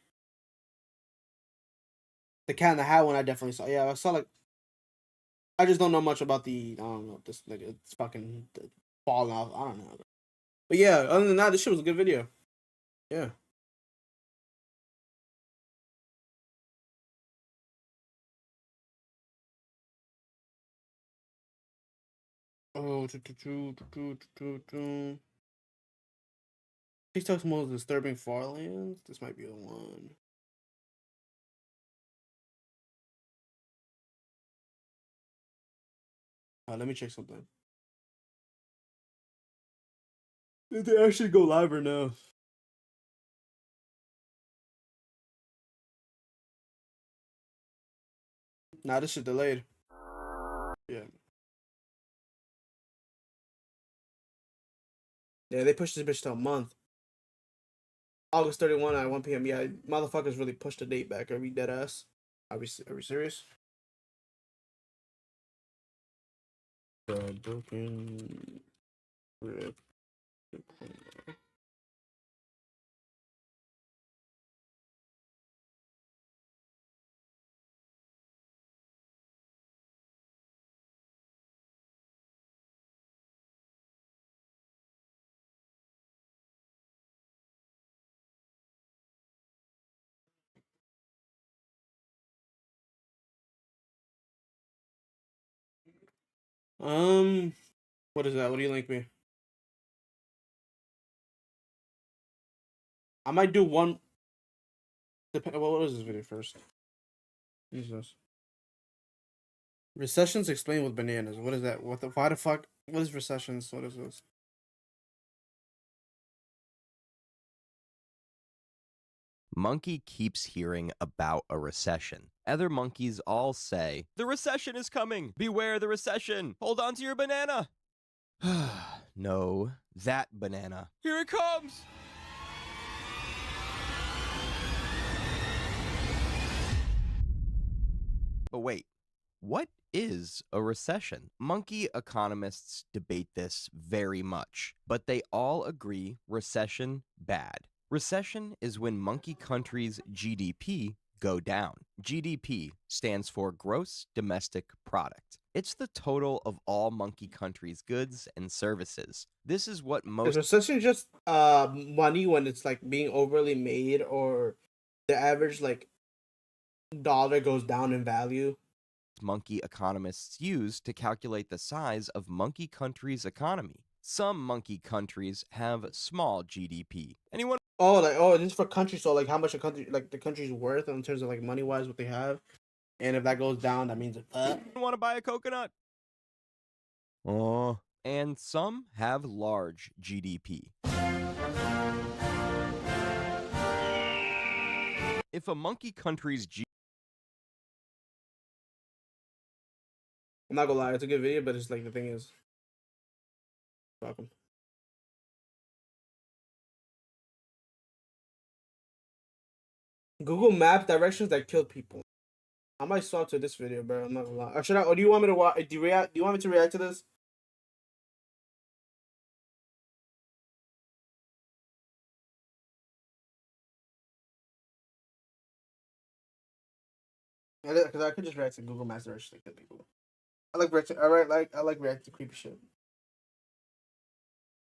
The Cat in the Hat one I definitely saw. Yeah, I saw like. I just don't know much about the. I don't know, this like it's fucking falling off. I don't know. But yeah, other than that, this shit was a good video. Yeah. Oh, TikTok's most disturbing Farlands. This might be the one. Let me check something. Did they actually go live or no? Nah, this shit delayed. Yeah. Yeah, they pushed this bitch to a month. August 31 at 1 p.m. Yeah, motherfuckers really pushed the date back. Are we dead ass? Are we serious? Broken rip. What is that? What do you link me? I might do one. Well, what is this video first? What is this? Recessions explained with bananas. What is that? What the? Why the fuck? What is recessions? What is this? Monkey keeps hearing about a recession. Other monkeys all say, "The recession is coming! Beware the recession! Hold on to your banana!" No, that banana. Here it comes! But wait, what is a recession? Monkey economists debate this very much, but they all agree recession bad. Recession is when monkey countries' GDP go down. GDP stands for Gross Domestic Product. It's the total of all monkey countries' goods and services. This is what most... Is recession just money when it's like being overly made, or the average like dollar goes down in value? Monkey economists use to calculate the size of monkey countries' economy. Some monkey countries have small GDP. Anyone? Oh, this is for countries. So like how much a country, like the country's worth in terms of like money wise, what they have, and if that goes down, that means it's up. Want to buy a coconut? Oh. And some have large GDP. If a monkey country's I'm not gonna lie, it's a good video, but it's like the thing is, welcome. Google Maps directions that killed people. I might swap to this video, bro. I'm not gonna lie. Or should I? Or do you want me to watch? Do you want me to react to this? Because I could just react to Google Maps directions that kill people. I like reacting to creepy shit.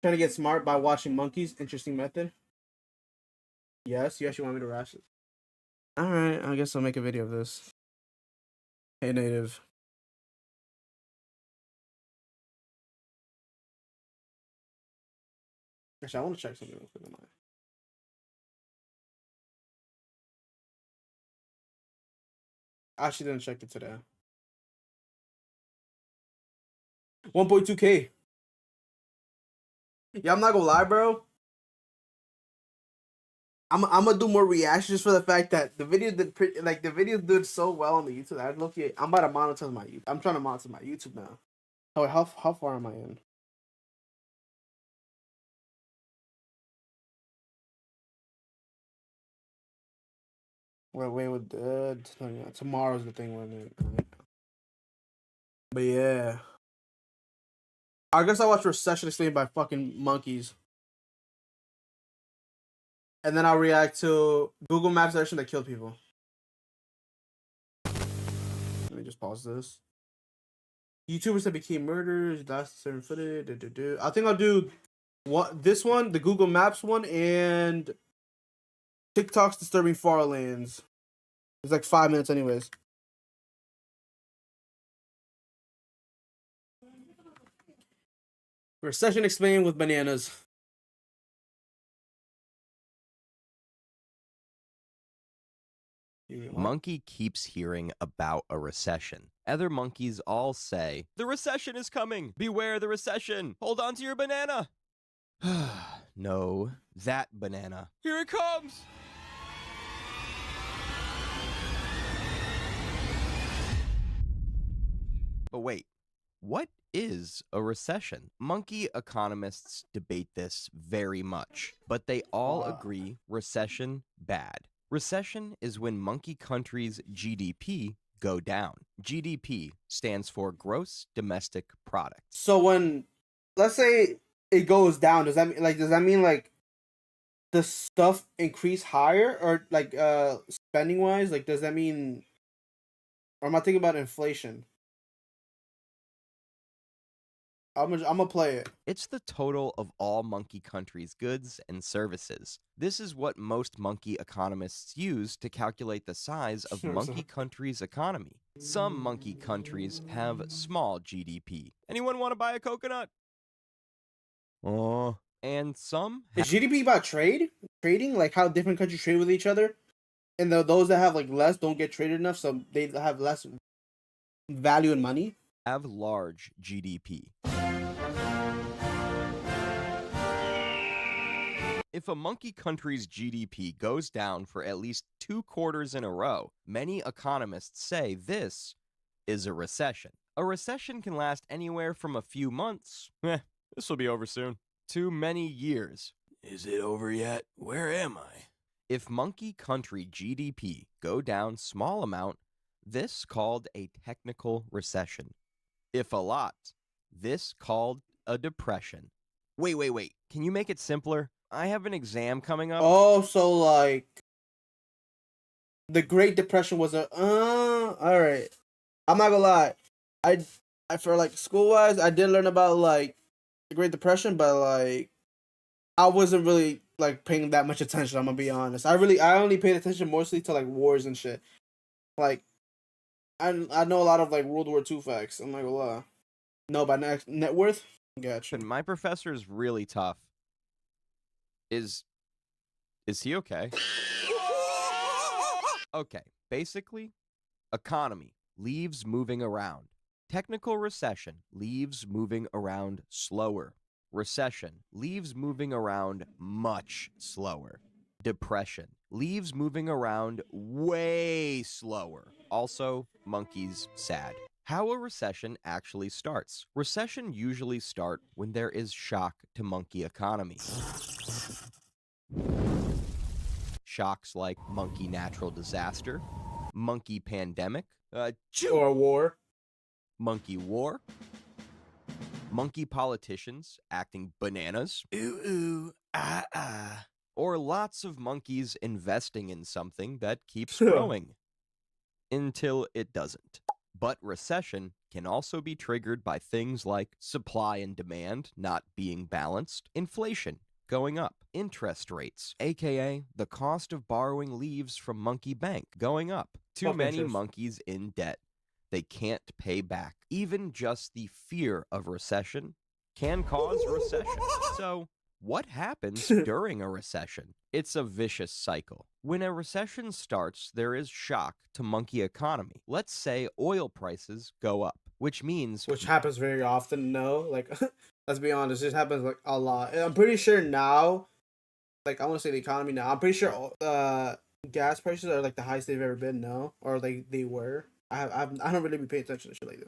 Trying to get smart by watching monkeys. Interesting method. Yes, you actually want me to rash it. Alright, I guess I'll make a video of this. Hey, native. Actually, I want to check something real quick on mine. I actually didn't check it today. 1.2K. Yeah, I'm not gonna lie, bro. I'm gonna do more reactions for the fact that the video did the video did so well on the YouTube. I look at, I'm about to monetize my YouTube. I'm trying to monetize my YouTube now. Oh, wait, how far am I in? Wait, tomorrow's the thing when it. But yeah, I guess I watched Recession Explained by fucking monkeys. And then I'll react to Google Maps version that killed people. Let me just pause this. YouTubers that became murderers, that's certain footage. I think I'll do this one, the Google Maps one, and TikTok's Disturbing Farlands. It's like 5 minutes anyways. Recession Explained with bananas. Monkey keeps hearing about a recession. Other monkeys all say, "The recession is coming! Beware the recession! Hold on to your banana!" No, that banana. Here it comes! But wait, what is a recession? Monkey economists debate this very much, but they all agree recession bad. Recession is when monkey countries' GDP go down. GDP stands for gross domestic product. So when, let's say it goes down, does that mean like the stuff increase higher, or like spending wise? Like, does that mean, or am I thinking about inflation? I'm gonna play it. It's the total of all monkey countries' goods and services. This is what most monkey economists use to calculate the size of monkey countries' economy. Some monkey countries have small GDP. Anyone want to buy a coconut? And some Is GDP about trading, like how different countries trade with each other, and those that have like less don't get traded enough, so they have less value in money. Have large GDP. If a monkey country's GDP goes down for at least 2 quarters in a row, many economists say this is a recession. A recession can last anywhere from a few months, this will be over soon, to many years. Is it over yet? Where am I? If monkey country GDP go down small amount, this called a technical recession. If a lot, this called a depression. Wait. Can you make it simpler? I have an exam coming up. Oh, so like the Great Depression was a all right. I'm not gonna lie. I for like school wise, I did learn about like the Great Depression, but like I wasn't really like paying that much attention. I'm gonna be honest. I only paid attention mostly to like wars and shit. Like I know a lot of like World War II facts. I'm not gonna lie. No, by net worth. Gotcha. And my professor is really tough. Is he okay? Okay, basically, economy, leaves moving around. Technical recession, leaves moving around slower. Recession, leaves moving around much slower. Depression, leaves moving around way slower. Also, monkeys sad. How a recession actually starts. Recession usually start when there is shock to monkey economy. Shocks like monkey natural disaster, monkey pandemic, or war, monkey war, monkey politicians acting bananas, or lots of monkeys investing in something that keeps growing until it doesn't. But recession can also be triggered by things like supply and demand not being balanced, inflation going up, interest rates, aka the cost of borrowing leaves from Monkey Bank going up, too Fuck many interest. monkeys in debt they can't pay back. Even just the fear of recession can cause recession. So, what happens during a recession? It's a vicious cycle. When a recession starts, there is shock to monkey economy. Let's say oil prices go up, which means Which happens very often. No, like let's be honest, this happens like a lot. And I'm pretty sure now, like I want to say the economy now. I'm pretty sure gas prices are like the highest they've ever been. No, or like they were. I don't really be paying attention to shit like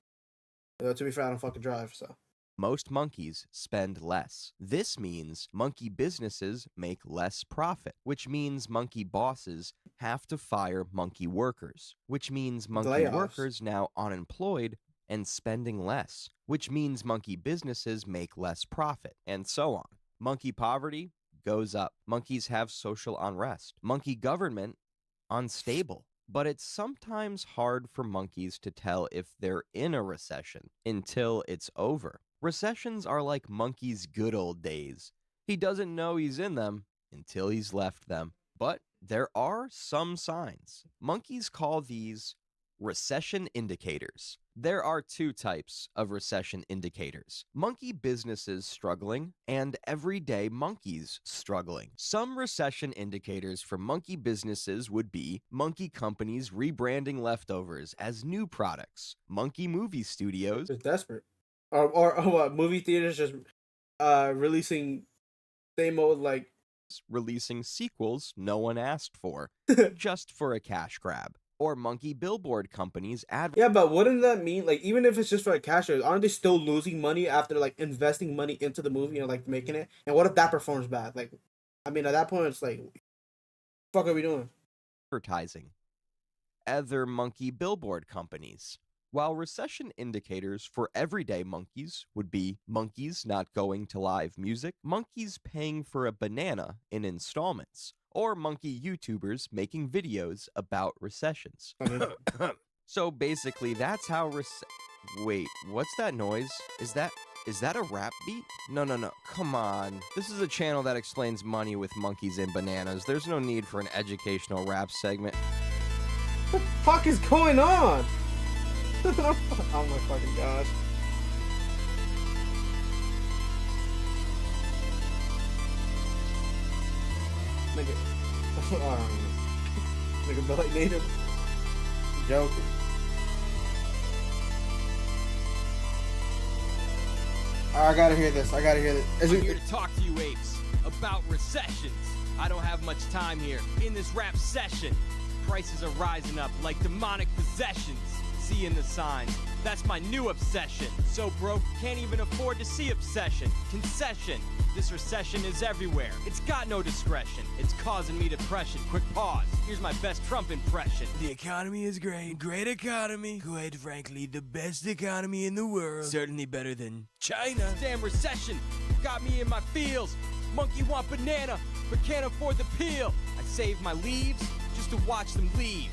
this. To be fair, I don't fucking drive, so. most monkeys spend less. This means monkey businesses make less profit, which means monkey bosses have to fire monkey workers, which means monkey Layoffs. workers now unemployed and spending less, which means monkey businesses make less profit, and so on. Monkey poverty goes up. Monkeys have social unrest. Monkey government unstable. But it's sometimes hard for monkeys to tell if they're in a recession until it's over. Recessions are like monkey's good old days. He doesn't know he's in them until he's left them. But there are some signs. Monkeys call these recession indicators. There are two types of recession indicators: monkey businesses struggling and everyday monkeys struggling. Some recession indicators for monkey businesses would be monkey companies rebranding leftovers as new products, monkey movie studios Just desperate. Or what, movie theaters just releasing same old like releasing sequels no one asked for just for a cash grab. Or monkey billboard companies Yeah, but wouldn't that mean, like, even if it's just for a cash grab, aren't they still losing money after like investing money into the movie and like making it? And what if that performs bad? Like, I mean, at that point it's like, fuck are we doing? advertising. Other monkey billboard companies. While recession indicators for everyday monkeys would be monkeys not going to live music, monkeys paying for a banana in installments, or monkey YouTubers making videos about recessions. So basically, that's how Wait, what's that noise? Is that a rap beat? No. Come on. This is a channel that explains money with monkeys and bananas. There's no need for an educational rap segment. What the fuck is going on? Oh my fucking gosh. Nigga. Nigga, but like native. Joking. I gotta hear this. I'm here to talk to you apes about recessions. I don't have much time here in this rap session. Prices are rising up like demonic possessions. Seeing the signs, that's my new obsession. So broke, can't even afford to see obsession. Concession, this recession is everywhere. It's got no discretion. It's causing me depression. Quick pause, here's my best Trump impression. The economy is great. Great economy. Quite frankly, the best economy in the world. Certainly better than China. Damn recession, got me in my feels. Monkey want banana, but can't afford the peel. I save my leaves just to watch them leave.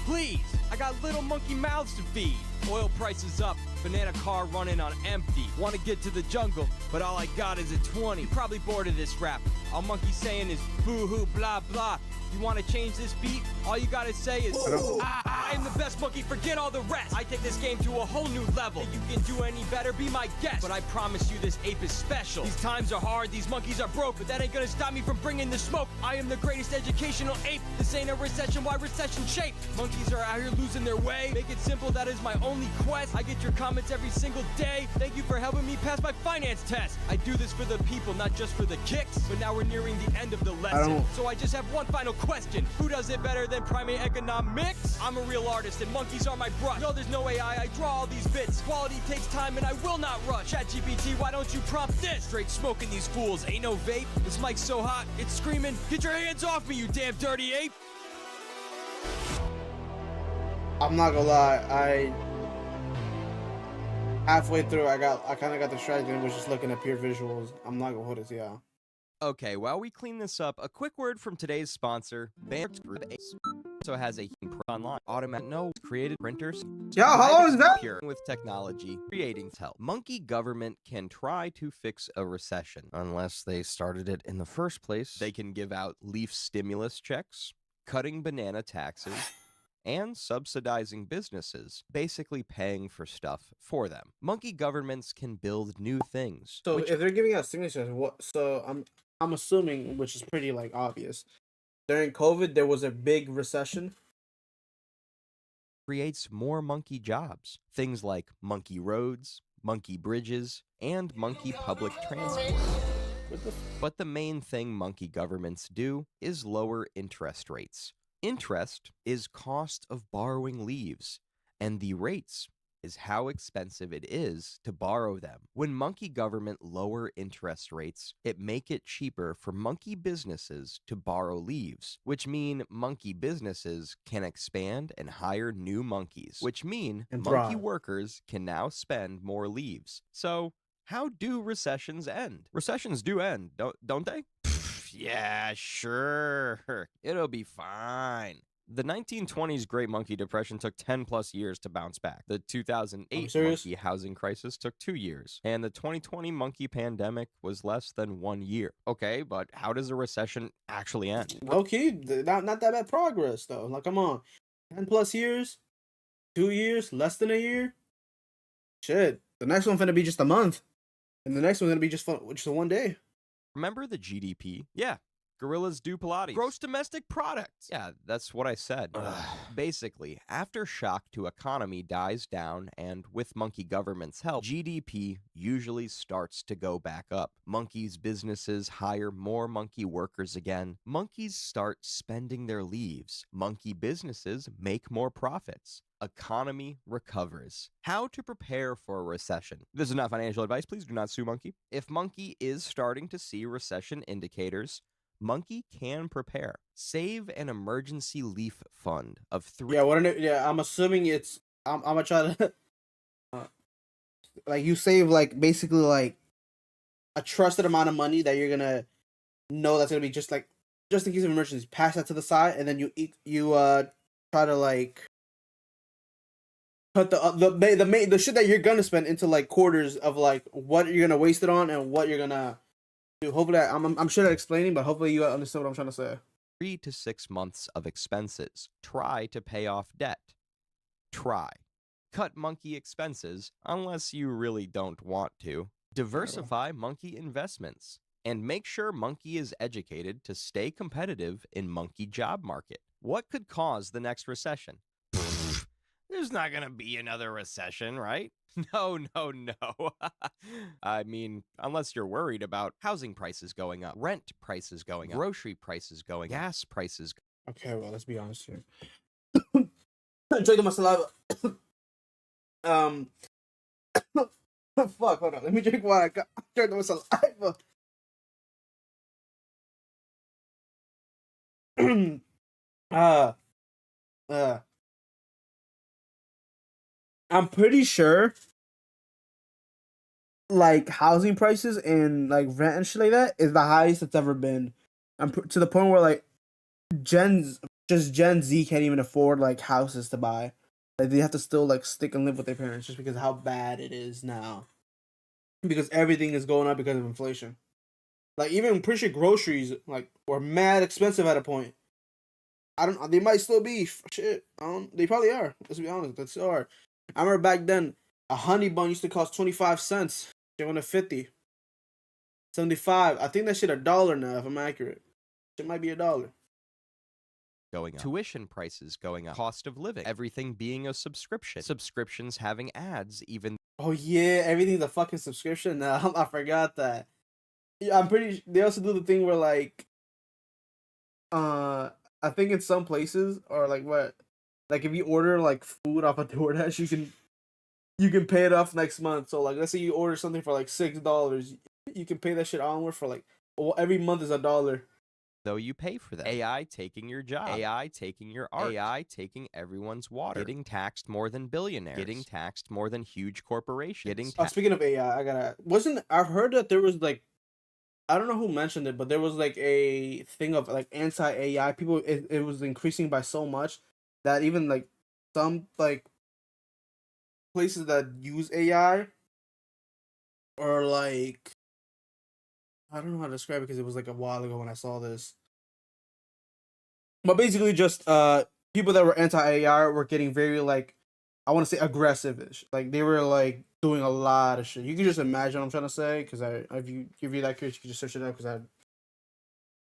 Please, I got little monkey mouths to feed. Oil prices up, banana car running on empty. Want to get to the jungle, but all I got is a 20. You're probably bored of this rap. All monkey saying is boo-hoo, blah, blah. You want to change this beat? All you gotta say is, I am the best monkey, forget all the rest. I take this game to a whole new level. If you can do any better, be my guest. But I promise you this ape is special. These times are hard, these monkeys are broke, but that ain't gonna stop me from bringing the smoke. I am the greatest educational ape. This ain't a recession, why recession shape? Monkeys are out here losing their way. Make it simple, that is my only quest. I get your comments every single day. Thank you for helping me pass my finance test. I do this for the people, not just for the kicks. But now we're nearing the end of the lesson. So I just have one final question. Who does it better than primate economics? I'm a real artist and monkeys are my brush. No, there's no AI, I draw all these bits. Quality takes time and I will not rush. ChatGPT, why don't you prompt this? Straight smoking these fools, ain't no vape. This mic's so hot, it's screaming, get your hands off me, you damn dirty ape. I'm not gonna lie, halfway through I kind of got distracted and was just looking at pure visuals. I'm not gonna hold it, yeah. Okay, while we clean this up, a quick word from today's sponsor, Banner Group also has a online automatic created printers. Yo, how long is that? Pure with technology, creating help. Monkey government can try to fix a recession unless they started it in the first place. They can give out leaf stimulus checks, cutting banana taxes, and subsidizing businesses, basically paying for stuff for them. Monkey governments can build new things. So if they're giving out signatures, what? So I'm assuming, which is pretty like obvious, during COVID there was a big recession. Creates more monkey jobs. Things like monkey roads, monkey bridges, and monkey public transport. But the main thing monkey governments do is lower interest rates. Interest is cost of borrowing leaves, and the rates is how expensive it is to borrow them. When monkey government lower interest rates, it make it cheaper for monkey businesses to borrow leaves, which mean monkey businesses can expand and hire new monkeys, which mean And monkey thrive. workers can now spend more leaves. So, how do recessions end? Recessions do end, don't they? Yeah, sure. It'll be fine. The 1920s Great Monkey Depression took 10 plus years to bounce back. The 2008 serious? monkey housing crisis took 2 years. And the 2020 monkey pandemic was less than 1 year. Okay, but how does a recession actually end? Okay, not that bad progress though. Like, come on, 10+ years, 2 years, less than a year. Shit, the next one finna be just a month, and the next one's gonna be just a 1 day. Remember the GDP? Yeah. Gorillas do Pilates. Gross domestic product. Yeah, that's what I said. Basically, after shock to economy dies down and with monkey government's help, GDP usually starts to go back up. Monkeys' businesses hire more monkey workers again. Monkeys start spending their leaves. Monkey businesses make more profits. Economy recovers. How to prepare for a recession. This is not financial advice. Please do not sue Monkey. If Monkey is starting to see recession indicators, Monkey can prepare. Save an emergency leaf fund of 3. Yeah, I'm assuming it's. I'm gonna try to. Like, you save like basically like a trusted amount of money that you're gonna know that's gonna be just in case of emergencies. Pass that to the side, and then you try to like put the shit that you're gonna spend into like quarters of like what you're gonna waste it on and what you're gonna do. Hopefully, I'm sure that explaining, but hopefully you understand what I'm trying to say. 3 to 6 months of expenses. Try to pay off debt. Try. Cut monkey expenses unless you really don't want to. Diversify monkey investments. And make sure monkey is educated to stay competitive in monkey job market. What could cause the next recession? There's not gonna be another recession, right? No. I mean, unless you're worried about housing prices going up, rent prices going up, grocery prices going up, gas prices. Okay, well, let's be honest here. I'm drinking my saliva. Fuck, hold on. Let me drink water. I'm drinking my saliva. I'm pretty sure like housing prices and like rent and shit like that is the highest it's ever been. To the point where like Gen Z can't even afford like houses to buy. Like, they have to still like stick and live with their parents just because of how bad it is now. Because everything is going up because of inflation. Like, even I'm pretty sure groceries like were mad expensive at a point. They might still be shit. They probably are. Let's be honest. They still are. I remember back then a honey bun used to cost 25 cents. They went to 50. 75. I think that shit $1 now if I'm accurate. It might be $1. Going up. Tuition prices going up. Cost of living. Everything being a subscription. Subscriptions having ads even. Oh yeah, everything's a fucking subscription now. I forgot that. Yeah, I'm pretty. They also do the thing where like, I think in some places or like what, like if you order like food off a DoorDash, you can pay it off next month. So like, let's say you order something for like $6, you can pay that shit onward for like, well, every month is $1. Though you pay for that. AI taking your job. AI taking your art. AI taking everyone's water. Getting taxed more than billionaires. Getting taxed more than huge corporations. Speaking of AI, I've heard that there was like I don't know who mentioned it, but there was like a thing of like anti-AI. People, it was increasing by so much that even like some like places that use AI or like I don't know how to describe it because it was like a while ago when I saw this. But basically just people that were anti-AI were getting very like I want to say aggressive-ish. Like they were like doing a lot of shit. You can just imagine what I'm trying to say because if you're that curious, you can just search it up because I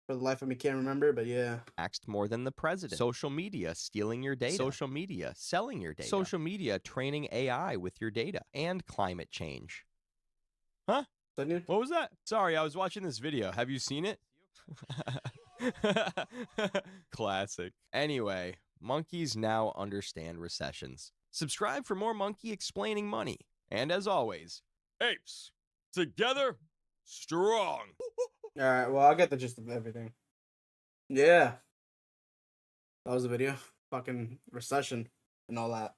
for the life of me can't remember, but yeah. Taxed more than the president. Social media stealing your data. Social media selling your data. Social media training AI with your data. And climate change. Huh? What was that? Sorry, I was watching this video. Have you seen it? Classic. Anyway, monkeys now understand recessions. Subscribe for more Monkey Explaining Money. And as always, apes, together, strong. Alright, well, I get the gist of everything. Yeah. That was the video. Fucking recession and all that.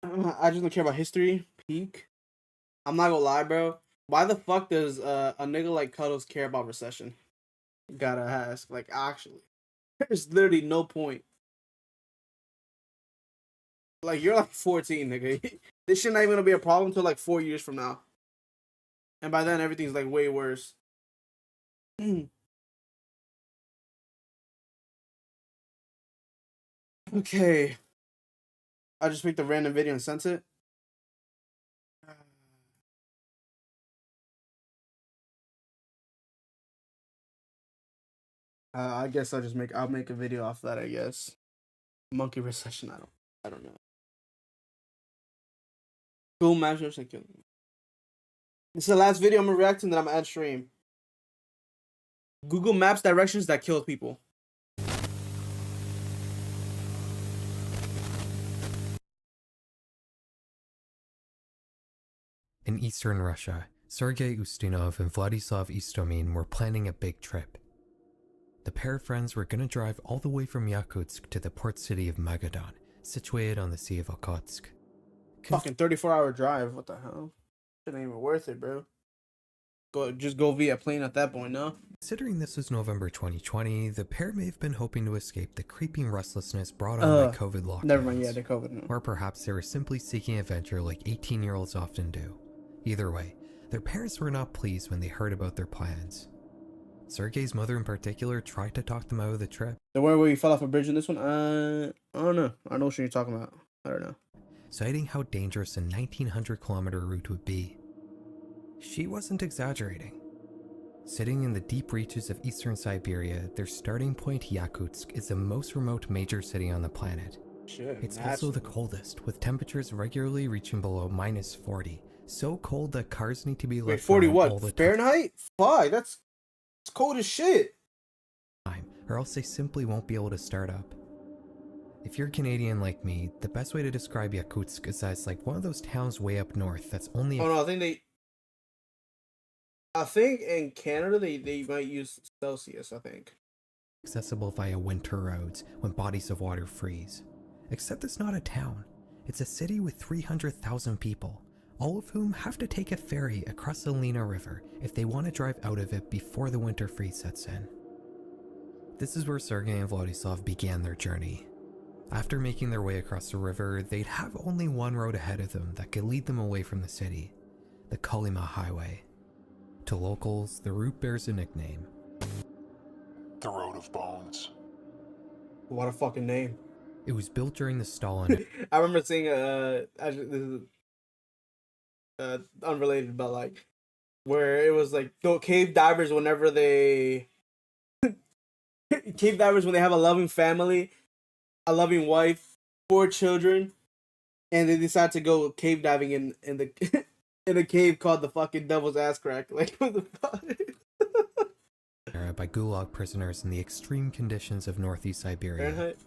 I just don't care about history. Peak. I'm not gonna lie, bro. Why the fuck does a nigga like Cuddles care about recession? Gotta ask. Like, actually. There's literally no point. Like, you're like 14, nigga. This shit not even gonna be a problem until like 4 years from now. And by then, everything's like way worse. Okay. I just picked a random video and sent it. I guess I'll make a video off that, I guess. Monkey recession, I don't know. Cool matchups and kill. This is the last video I'm gonna react to and then I'm gonna end stream. Google Maps directions that kill people. In eastern Russia, Sergei Ustinov and Vladislav Istomin were planning a big trip. The pair of friends were going to drive all the way from Yakutsk to the port city of Magadan, situated on the Sea of Okhotsk. Fucking 34-hour drive, what the hell? It ain't even worth it, bro. Just go via plane at that point, no? Considering this was November 2020, the pair may have been hoping to escape the creeping restlessness brought on by COVID lockdowns. Never mind, yeah, the COVID. No. Or perhaps they were simply seeking adventure like 18-year-olds often do. Either way, their parents were not pleased when they heard about their plans. Sergei's mother in particular tried to talk them out of the trip. The one where you fell off a bridge in this one? I don't know. I know what you're talking about. I don't know. Citing how dangerous a 1,900-kilometer route would be. She wasn't exaggerating. Sitting in the deep reaches of eastern Siberia, their starting point Yakutsk is the most remote major city on the planet. Shit, it's also the coldest, with temperatures regularly reaching below -40. So cold that cars need to be left 40 all what? the Fahrenheit? Fuck, it's cold as shit. Or else they simply won't be able to start up. If you're Canadian like me, the best way to describe Yakutsk is that it's like one of those towns way up north that's only... Oh no, I think in Canada they might use Celsius, I think. Accessible via winter roads when bodies of water freeze. Except it's not a town. It's a city with 300,000 people, all of whom have to take a ferry across the Lena River if they want to drive out of it before the winter freeze sets in. This is where Sergei and Vladislav began their journey. After making their way across the river, they'd have only one road ahead of them that could lead them away from the city, the Kolyma Highway. To locals, the route bears a nickname. The Road of Bones. What a fucking name. It was built during the Stalin... I remember seeing this is unrelated, but like where it was like cave divers whenever they cave divers when they have a loving family, a loving wife, 4 children, and they decide to go cave diving in the in a cave called the fucking Devil's Ass Crack. Like what the fuck? By Gulag prisoners in the extreme conditions of northeast Siberia. Fahrenheit?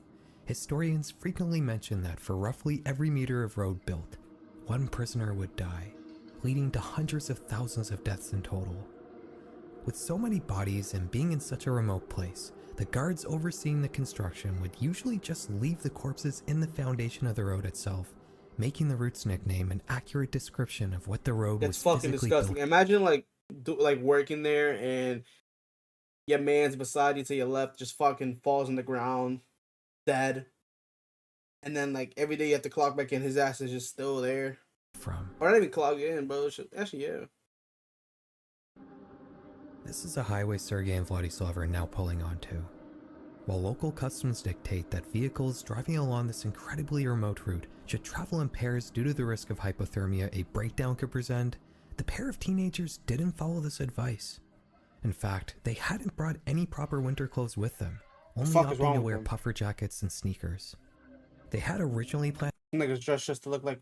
Historians frequently mention that for roughly every meter of road built, one prisoner would die, leading to hundreds of thousands of deaths in total. With so many bodies and being in such a remote place, the guards overseeing the construction would usually just leave the corpses in the foundation of the road itself making the route's nickname an accurate description of what the road That's was fucking physically disgusting. built. Imagine like working there and your man's beside you to your left just fucking falls on the ground, dead. And then like every day you have to clock back in, his ass is just still there. From. Or not even clock in, bro. Actually, yeah. This is a highway Sergei and Vladislav are now pulling onto. While local customs dictate that vehicles driving along this incredibly remote route should travel in pairs due to the risk of hypothermia a breakdown could present, the pair of teenagers didn't follow this advice. In fact, they hadn't brought any proper winter clothes with them, only opting to wear puffer jackets and sneakers. They had originally planned. Niggas dressed just to look like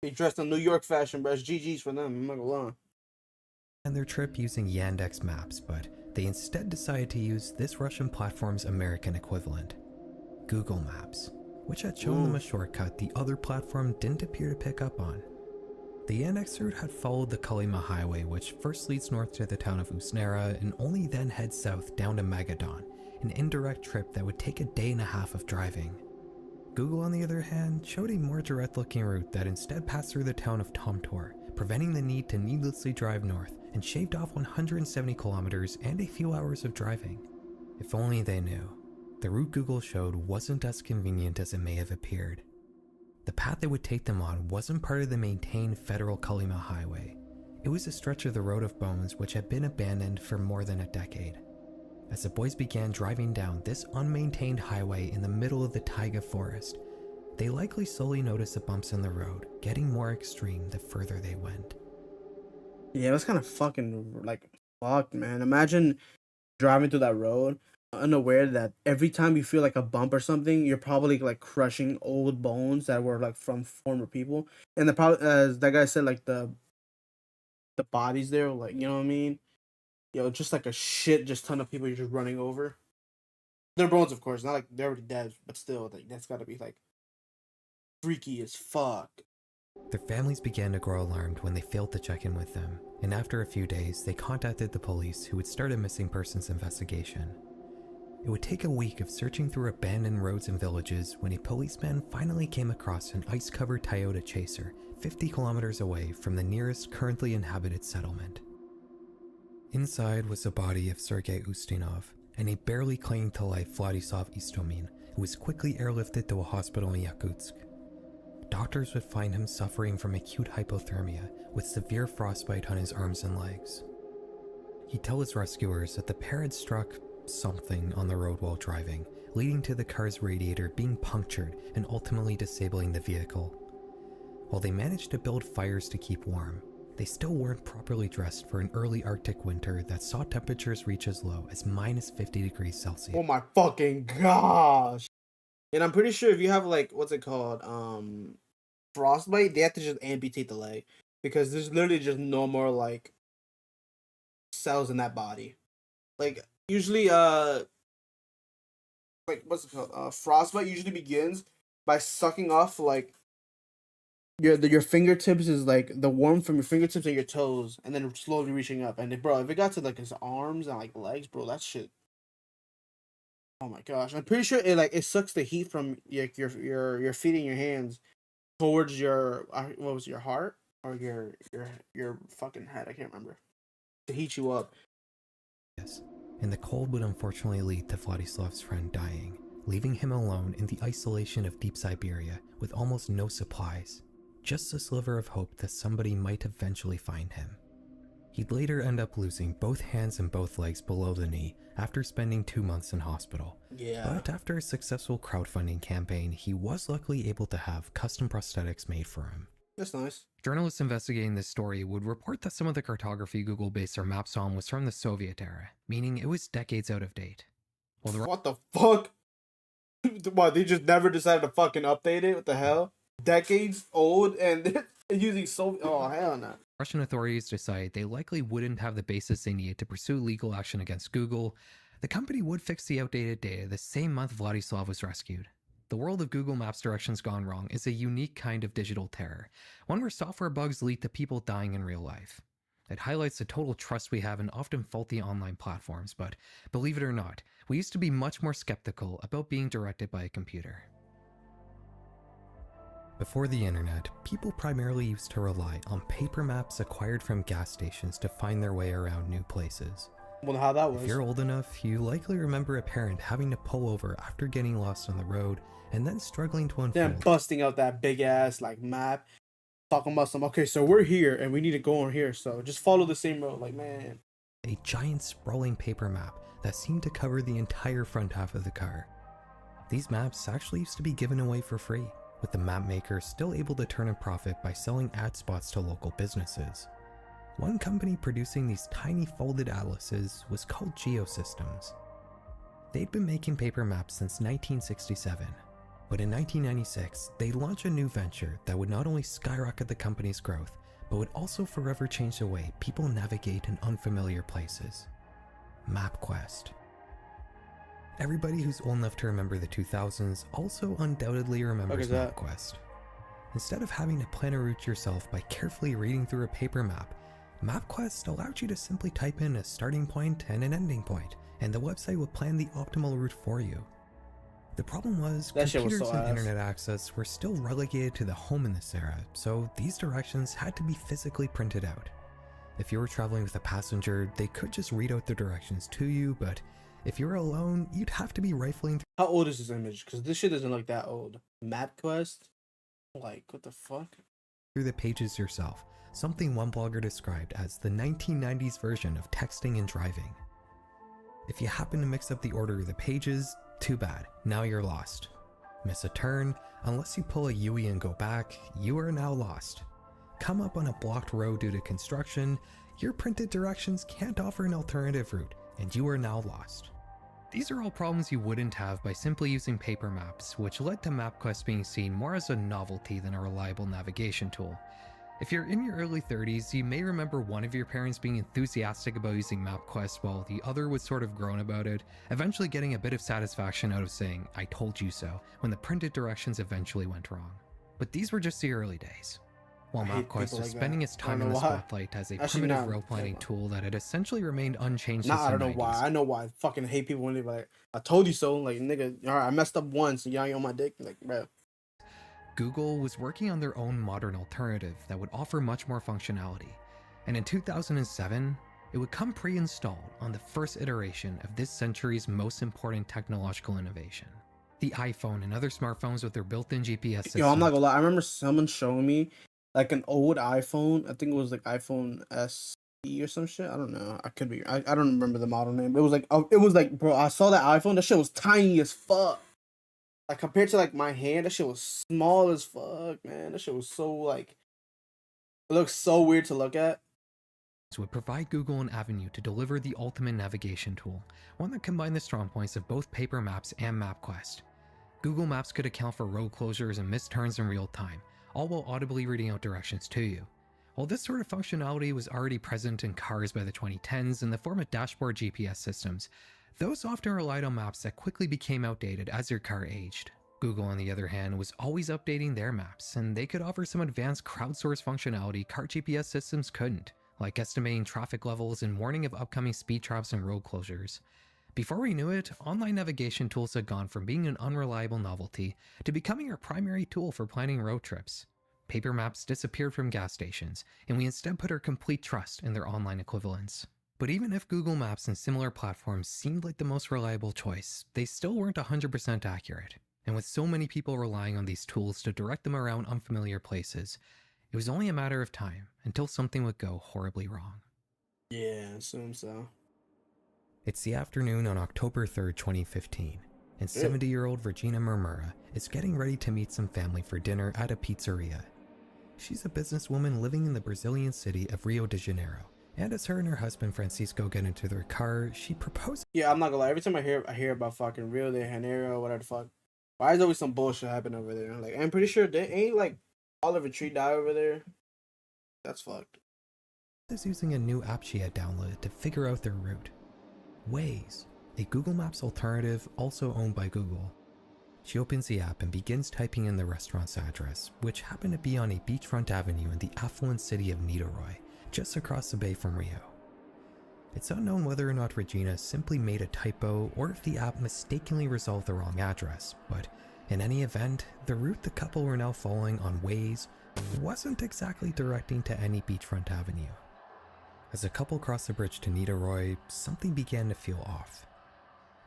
they dressed in New York fashion, bro. It's GG's for them. I'm not gonna lie. Their trip using Yandex Maps, but they instead decided to use this Russian platform's American equivalent, Google Maps, which had shown them a shortcut the other platform didn't appear to pick up on. The Yandex route had followed the Kolyma Highway, which first leads north to the town of Usnera and only then heads south down to Magadan, an indirect trip that would take a day and a half of driving. Google, on the other hand, showed a more direct-looking route that instead passed through the town of Tomtor, preventing the need to needlessly drive north, and shaved off 170 kilometers and a few hours of driving. If only they knew. The route Google showed wasn't as convenient as it may have appeared. The path it would take them on wasn't part of the maintained federal Kolyma Highway. It was a stretch of the Road of Bones which had been abandoned for more than a decade. As the boys began driving down this unmaintained highway in the middle of the taiga forest, they likely slowly noticed the bumps in the road, getting more extreme the further they went. Yeah, it was kind of fucking like fucked, man. Imagine driving through that road, unaware that every time you feel like a bump or something, you're probably like crushing old bones that were like from former people. And the probably, as that guy said, like the bodies there, like, you know what I mean? Yo, just like a shit, just ton of people you're just running over. Their bones, of course, not like they're already dead, but still, like that's gotta be like freaky as fuck. Their families began to grow alarmed when they failed to check in with them, and after a few days, they contacted the police, who would start a missing persons investigation. It would take a week of searching through abandoned roads and villages when a policeman finally came across an ice-covered Toyota Chaser 50 kilometers away from the nearest currently inhabited settlement. Inside was the body of Sergei Ustinov and a barely clinging to life Vladislav Istomin, who was quickly airlifted to a hospital in Yakutsk. Doctors would find him suffering from acute hypothermia with severe frostbite on his arms and legs. He'd tell his rescuers that the pair had struck something on the road while driving, leading to the car's radiator being punctured and ultimately disabling the vehicle. While they managed to build fires to keep warm, they still weren't properly dressed for an early Arctic winter that saw temperatures reach as low as minus 50 degrees Celsius. Oh my fucking gosh. And I'm pretty sure if you have like, what's it called? Frostbite, they have to just amputate the leg. Because there's literally just no more like cells in that body. Like usually like what's it called? Frostbite usually begins by sucking off like your fingertips is like the warmth from your fingertips and your toes, and then slowly reaching up. And bro, if it got to like his arms and like legs, bro, that shit. Oh my gosh, I'm pretty sure it sucks the heat from your feet and your hands towards your what was it, your heart or your fucking head? I can't remember. To heat you up. Yes, and the cold would unfortunately lead to Vladislav's friend dying, leaving him alone in the isolation of deep Siberia with almost no supplies. Just a sliver of hope that somebody might eventually find him. He'd later end up losing both hands and both legs below the knee after spending 2 months in hospital. Yeah. But after a successful crowdfunding campaign, he was luckily able to have custom prosthetics made for him. That's nice. Journalists investigating this story would report that some of the cartography Google based their maps on was from the Soviet era, meaning it was decades out of date. What the fuck? What, they just never decided to fucking update it? What the hell? Decades old and using Soviet... Oh, hell no. Russian authorities decided they likely wouldn't have the basis they needed to pursue legal action against Google. The company would fix the outdated data the same month Vladislav was rescued. The world of Google Maps directions gone wrong is a unique kind of digital terror, one where software bugs lead to people dying in real life. It highlights the total trust we have in often faulty online platforms, but believe it or not, we used to be much more skeptical about being directed by a computer. Before the internet, people primarily used to rely on paper maps acquired from gas stations to find their way around new places. Wonder how that was. If you're old enough, you likely remember a parent having to pull over after getting lost on the road and then struggling to unfold. Then busting out that big ass like map, talking about some, okay, so we're here and we need to go on here, so just follow the same road. Like, man. A giant sprawling paper map that seemed to cover the entire front half of the car. These maps actually used to be given away for free, with the map maker still able to turn a profit by selling ad spots to local businesses. One company producing these tiny folded atlases was called Geosystems. They'd been making paper maps since 1967, but in 1996, they launched a new venture that would not only skyrocket the company's growth, but would also forever change the way people navigate in unfamiliar places. MapQuest. Everybody who's old enough to remember the 2000s also undoubtedly remembers MapQuest. Instead of having to plan a route yourself by carefully reading through a paper map, MapQuest allowed you to simply type in a starting point and an ending point, and the website would plan the optimal route for you. The problem was, computers and internet access were still relegated to the home in this era, so these directions had to be physically printed out. If you were traveling with a passenger, they could just read out the directions to you, but if you were alone, you'd have to be rifling through. How old is this image? Because this shit doesn't look that old. MapQuest? Like, what the fuck? Through the pages yourself, something one blogger described as the 1990s version of texting and driving. If you happen to mix up the order of the pages, too bad, now you're lost. Miss a turn, unless you pull a Yui and go back, you are now lost. Come up on a blocked road due to construction, your printed directions can't offer an alternative route, and you are now lost. These are all problems you wouldn't have by simply using paper maps, which led to MapQuest being seen more as a novelty than a reliable navigation tool. If you're in your early 30s, you may remember one of your parents being enthusiastic about using MapQuest while the other was sort of groan about it, eventually getting a bit of satisfaction out of saying, "I told you so," when the printed directions eventually went wrong. But these were just the early days. While MapQuest was spending its time in the spotlight as a primitive road planning tool that had essentially remained unchanged since the 90s. I don't know why. I know why. I fucking hate people when they're like, "I told you so." Like, nigga, alright, I messed up once and y'all ain't on my dick. Like, bro. Google was working on their own modern alternative that would offer much more functionality, and in 2007, it would come pre-installed on the first iteration of this century's most important technological innovation. The iPhone and other smartphones with their built-in GPS system. Yo, I'm not gonna lie, I remember someone showing me like an old iPhone. I think it was like iPhone SE or some shit. I don't know. I could be. I don't remember the model name. It was like, bro, I saw that iPhone. That shit was tiny as fuck. Like, compared to, like, my hand, that shit was small as fuck, man. That shit was so, like, it looks so weird to look at. Would provide Google an avenue to deliver the ultimate navigation tool, one that combined the strong points of both paper maps and MapQuest. Google Maps could account for road closures and missed turns in real time, all while audibly reading out directions to you. While this sort of functionality was already present in cars by the 2010s in the form of dashboard GPS systems, those often relied on maps that quickly became outdated as your car aged. Google, on the other hand, was always updating their maps, and they could offer some advanced crowdsourced functionality car GPS systems couldn't, like estimating traffic levels and warning of upcoming speed traps and road closures. Before we knew it, online navigation tools had gone from being an unreliable novelty to becoming our primary tool for planning road trips. Paper maps disappeared from gas stations, and we instead put our complete trust in their online equivalents. But even if Google Maps and similar platforms seemed like the most reliable choice, they still weren't 100% accurate. And with so many people relying on these tools to direct them around unfamiliar places, it was only a matter of time until something would go horribly wrong. Yeah, I assume so. It's the afternoon on October 3rd, 2015, and 70-year-old Regina Murmura is getting ready to meet some family for dinner at a pizzeria. She's a businesswoman living in the Brazilian city of Rio de Janeiro. And as her and her husband Francisco get into their car, she proposes. Yeah, I'm not gonna lie. Every time I hear about fucking Rio de Janeiro, whatever the fuck, why is always some bullshit happening over there? Like, I'm pretty sure they ain't like Oliver Tree die over there. That's fucked. Is using a new app she had downloaded to figure out their route. Waze, a Google Maps alternative also owned by Google. She opens the app and begins typing in the restaurant's address, which happened to be on a beachfront avenue in the affluent city of Niterói, just across the bay from Rio. It's unknown whether or not Regina simply made a typo or if the app mistakenly resolved the wrong address, but In any event, the route the couple were now following on Waze wasn't exactly directing to any beachfront avenue. As the couple crossed the bridge to Niederoy, something began to feel off.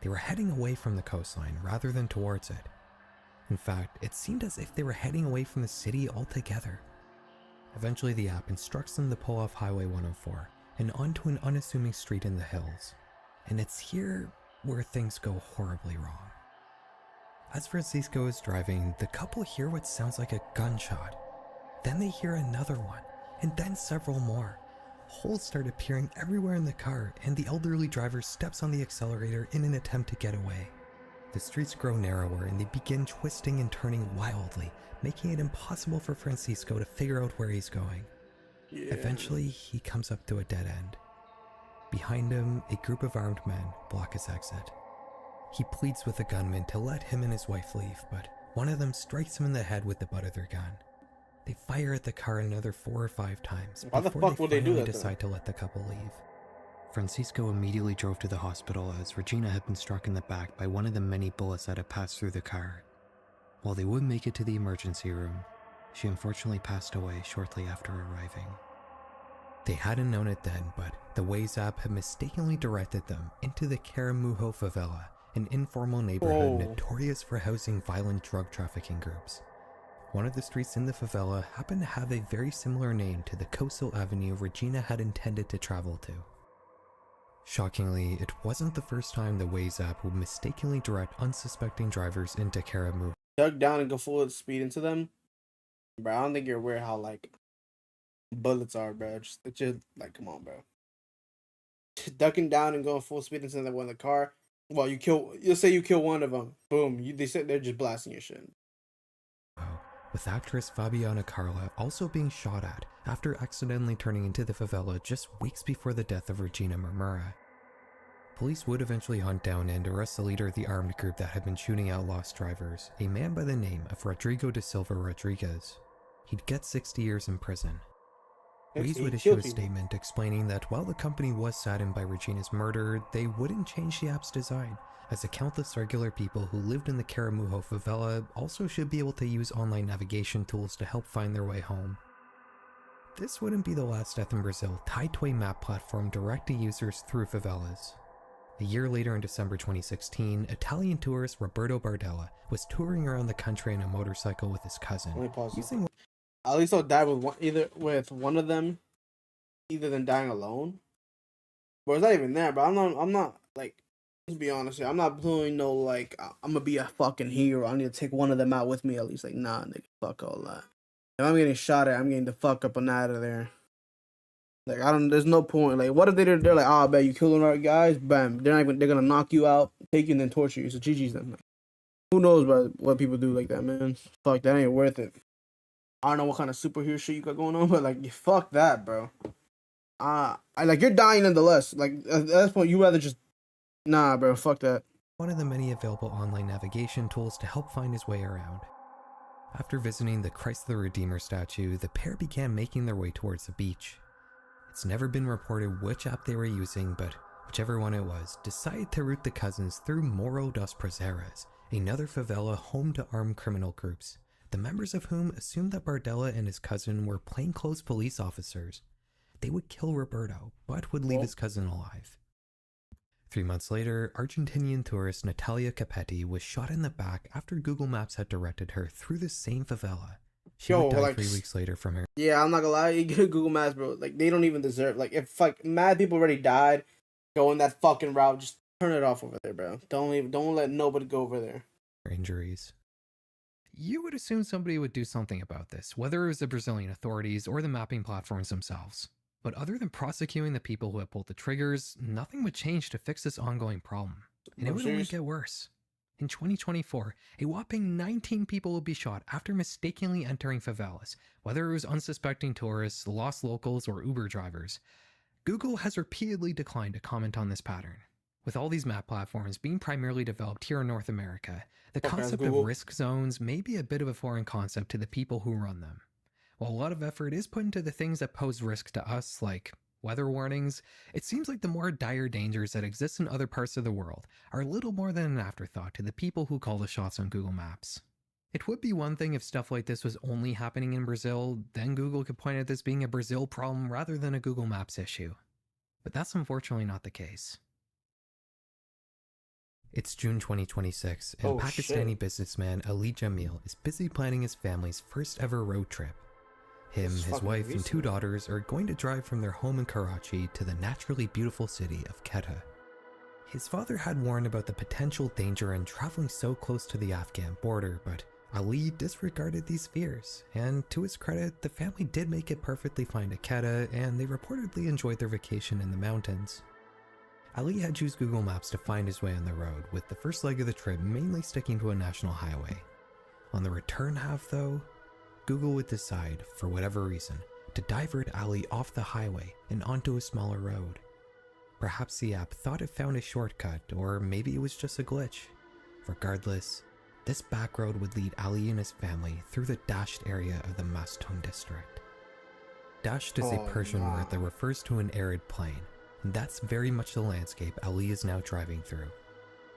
They were heading away from the coastline rather than towards it. In fact, it seemed as if they were heading away from the city altogether. Eventually, the app instructs them to pull off Highway 104 and onto an unassuming street in the hills. And it's here where things go horribly wrong. As Francisco is driving, the couple hear what sounds like a gunshot. Then they hear another one, and then several more. Holes start appearing everywhere in the car, and the elderly driver steps on the accelerator in an attempt to get away. The streets grow narrower, and they begin twisting and turning wildly, making it impossible for Francisco to figure out where he's going. Yeah. Eventually, he comes up to a dead end. Behind him, a group of armed men block his exit. He pleads with the gunman to let him and his wife leave, but one of them strikes him in the head with the butt of their gun. They fire at the car another 4 or 5 times Why the before fuck they would they do finally that, decide to let the couple leave. Francisco immediately drove to the hospital as Regina had been struck in the back by one of the many bullets that had passed through the car. While they would make it to the emergency room, she unfortunately passed away shortly after arriving. They hadn't known it then, but the Waze app had mistakenly directed them into the Caramujo favela, an informal neighborhood notorious for housing violent drug trafficking groups. One of the streets in the favela happened to have a very similar name to the coastal avenue Regina had intended to travel to. Shockingly, it wasn't the first time the Waze app would mistakenly direct unsuspecting drivers into Caramujo. Duck down and go full speed into them, bro. I don't think you're aware how like bullets are, bro. Just like, come on, bro. Ducking down and going full speed into the one in the car. Well, you'll say you kill one of them. Boom. They said they're just blasting your shit. With actress Fabiana Carla also being shot at after accidentally turning into the favela just weeks before the death of Regina Marmura. Police would eventually hunt down and arrest the leader of the armed group that had been shooting out lost drivers, a man by the name of Rodrigo da Silva Rodriguez. He'd get 60 years in prison. Waze would issue a statement explaining that while the company was saddened by Regina's murder, they wouldn't change the app's design, as the countless regular people who lived in the Caramujo favela also should be able to use online navigation tools to help find their way home. This wouldn't be the last death in Brazil tied to a map platform direct to users through favelas. A year later in December 2016, Italian tourist Roberto Bardella was touring around the country on a motorcycle with his cousin. At least I'll die with one of them, either than dying alone. But it's not even there. But I'm not like. Let's be honest here. I'm not doing no like I'm gonna be a fucking hero. I need to take one of them out with me at least. Like, nah, nigga, fuck all that. If I'm getting shot at, I'm getting the fuck up and out of there. Like, there's no point. Like, what if they're like, oh, I bet you killed our guys, bam. They're gonna knock you out, take you, and then torture you. So GG's them. Like, who knows about what people do like that, man? Fuck, that ain't worth it. I don't know what kind of superhero shit you got going on, but like, fuck that, bro. Like, you're dying nonetheless. Like, at that point, you rather just, nah, bro, fuck that. One of the many available online navigation tools to help find his way around. After visiting the Christ the Redeemer statue, the pair began making their way towards the beach. It's never been reported which app they were using, but whichever one it was, decided to route the cousins through Morro dos Prazeres, another favela home to armed criminal groups, the members of whom assumed that Bardella and his cousin were plainclothes police officers. They would kill Roberto, but would leave his cousin alive. 3 months later, Argentinian tourist Natalia Capetti was shot in the back after Google Maps had directed her through the same favela. She would die 3 weeks later from her. Yeah, I'm not gonna lie, you get Google Maps, bro. Like, they don't even deserve. Like, if like mad people already died, going that fucking route, just turn it off over there, bro. Don't let nobody go over there. Injuries. You would assume somebody would do something about this, whether it was the Brazilian authorities or the mapping platforms themselves. But other than prosecuting the people who had pulled the triggers, nothing would change to fix this ongoing problem. And it would only get worse. In 2024, a whopping 19 people will be shot after mistakenly entering favelas, whether it was unsuspecting tourists, lost locals, or Uber drivers. Google has repeatedly declined to comment on this pattern. With all these map platforms being primarily developed here in North America, the concept of risk zones may be a bit of a foreign concept to the people who run them. While a lot of effort is put into the things that pose risk to us, like weather warnings, it seems like the more dire dangers that exist in other parts of the world are a little more than an afterthought to the people who call the shots on Google Maps. It would be one thing if stuff like this was only happening in Brazil, then Google could point at this being a Brazil problem rather than a Google Maps issue. But that's unfortunately not the case. It's June 2026, and Pakistani businessman Ali Jamil is busy planning his family's first ever road trip. Him, his wife, and 2 daughters are going to drive from their home in Karachi to the naturally beautiful city of Quetta. His father had warned about the potential danger in traveling so close to the Afghan border, but Ali disregarded these fears, and to his credit, the family did make it perfectly fine to Quetta, and they reportedly enjoyed their vacation in the mountains. Ali had used Google Maps to find his way on the road, with the first leg of the trip mainly sticking to a national highway. On the return half, though, Google would decide, for whatever reason, to divert Ali off the highway and onto a smaller road. Perhaps the app thought it found a shortcut, or maybe it was just a glitch. Regardless, this back road would lead Ali and his family through the dasht area of the Mastung district. Dasht is a Persian word that refers to an arid plain, and that's very much the landscape Ali is now driving through.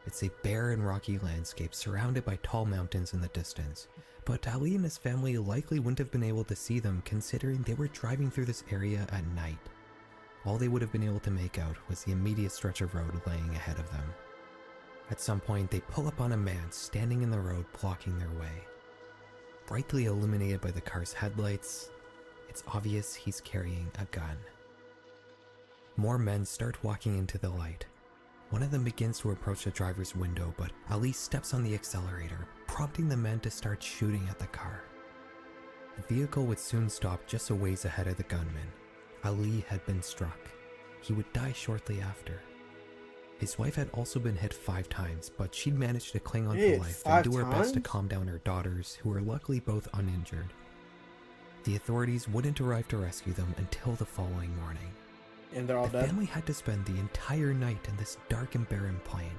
It's a bare and rocky landscape surrounded by tall mountains in the distance, but Ali and his family likely wouldn't have been able to see them considering they were driving through this area at night. All they would have been able to make out was the immediate stretch of road laying ahead of them. At some point, they pull up on a man standing in the road blocking their way. Brightly illuminated by the car's headlights, it's obvious he's carrying a gun. More men start walking into the light. One of them begins to approach the driver's window, but Ali steps on the accelerator, prompting the men to start shooting at the car. The vehicle would soon stop just a ways ahead of the gunman. Ali had been struck. He would die shortly after. His wife had also been hit 5 times, but she'd managed to cling on to life and do her best to calm down her daughters, who were luckily both uninjured. The authorities wouldn't arrive to rescue them until the following morning. And they're all dead? The family had to spend the entire night in this dark and barren plain,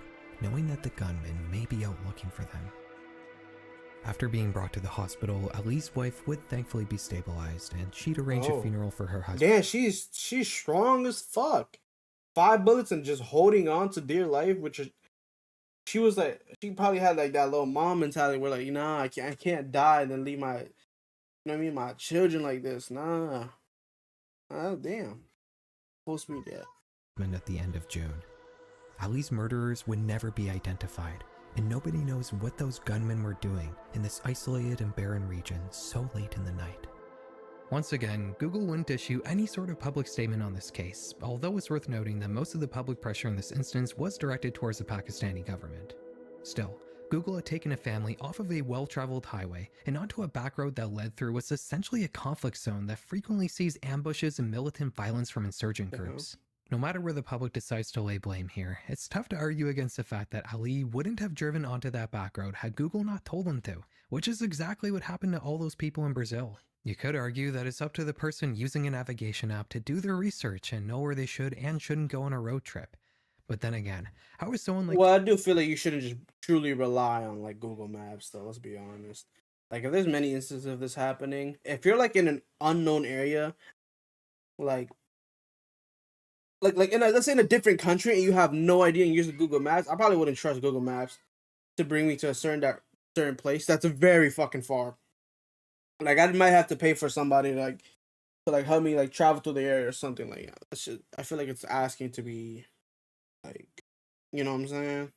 knowing that the gunman may be out looking for them. After being brought to the hospital, Ali's wife would thankfully be stabilized, and she'd arrange a funeral for her husband. Damn, she's strong as fuck. 5 bullets and just holding on to dear life, which is, she was like, she probably had like that little mom mentality where like, nah, I can't die and then leave my, you know what I mean, my children like this. Nah. Oh, damn. Post me that. At the end of June. Ali's murderers would never be identified, and nobody knows what those gunmen were doing in this isolated and barren region so late in the night. Once again, Google wouldn't issue any sort of public statement on this case, although it's worth noting that most of the public pressure in this instance was directed towards the Pakistani government. Still, Google had taken a family off of a well-traveled highway and onto a back road that led through what's essentially a conflict zone that frequently sees ambushes and militant violence from insurgent groups. No matter where the public decides to lay blame here, it's tough to argue against the fact that Ali wouldn't have driven onto that back road had Google not told him to, which is exactly what happened to all those people in Brazil. You could argue that it's up to the person using a navigation app to do their research and know where they should and shouldn't go on a road trip. But then again, how is someone like... Well, I do feel like you shouldn't just truly rely on like Google Maps though, let's be honest. Like if there's many instances of this happening, if you're like in an unknown area, like in a, let's say in a different country and you have no idea and you're using Google Maps, I probably wouldn't trust Google Maps to bring me to a certain place that's very fucking far. Like I might have to pay for somebody to help me like travel through the area or something like that. I feel like it's asking to be like, you know what I'm saying,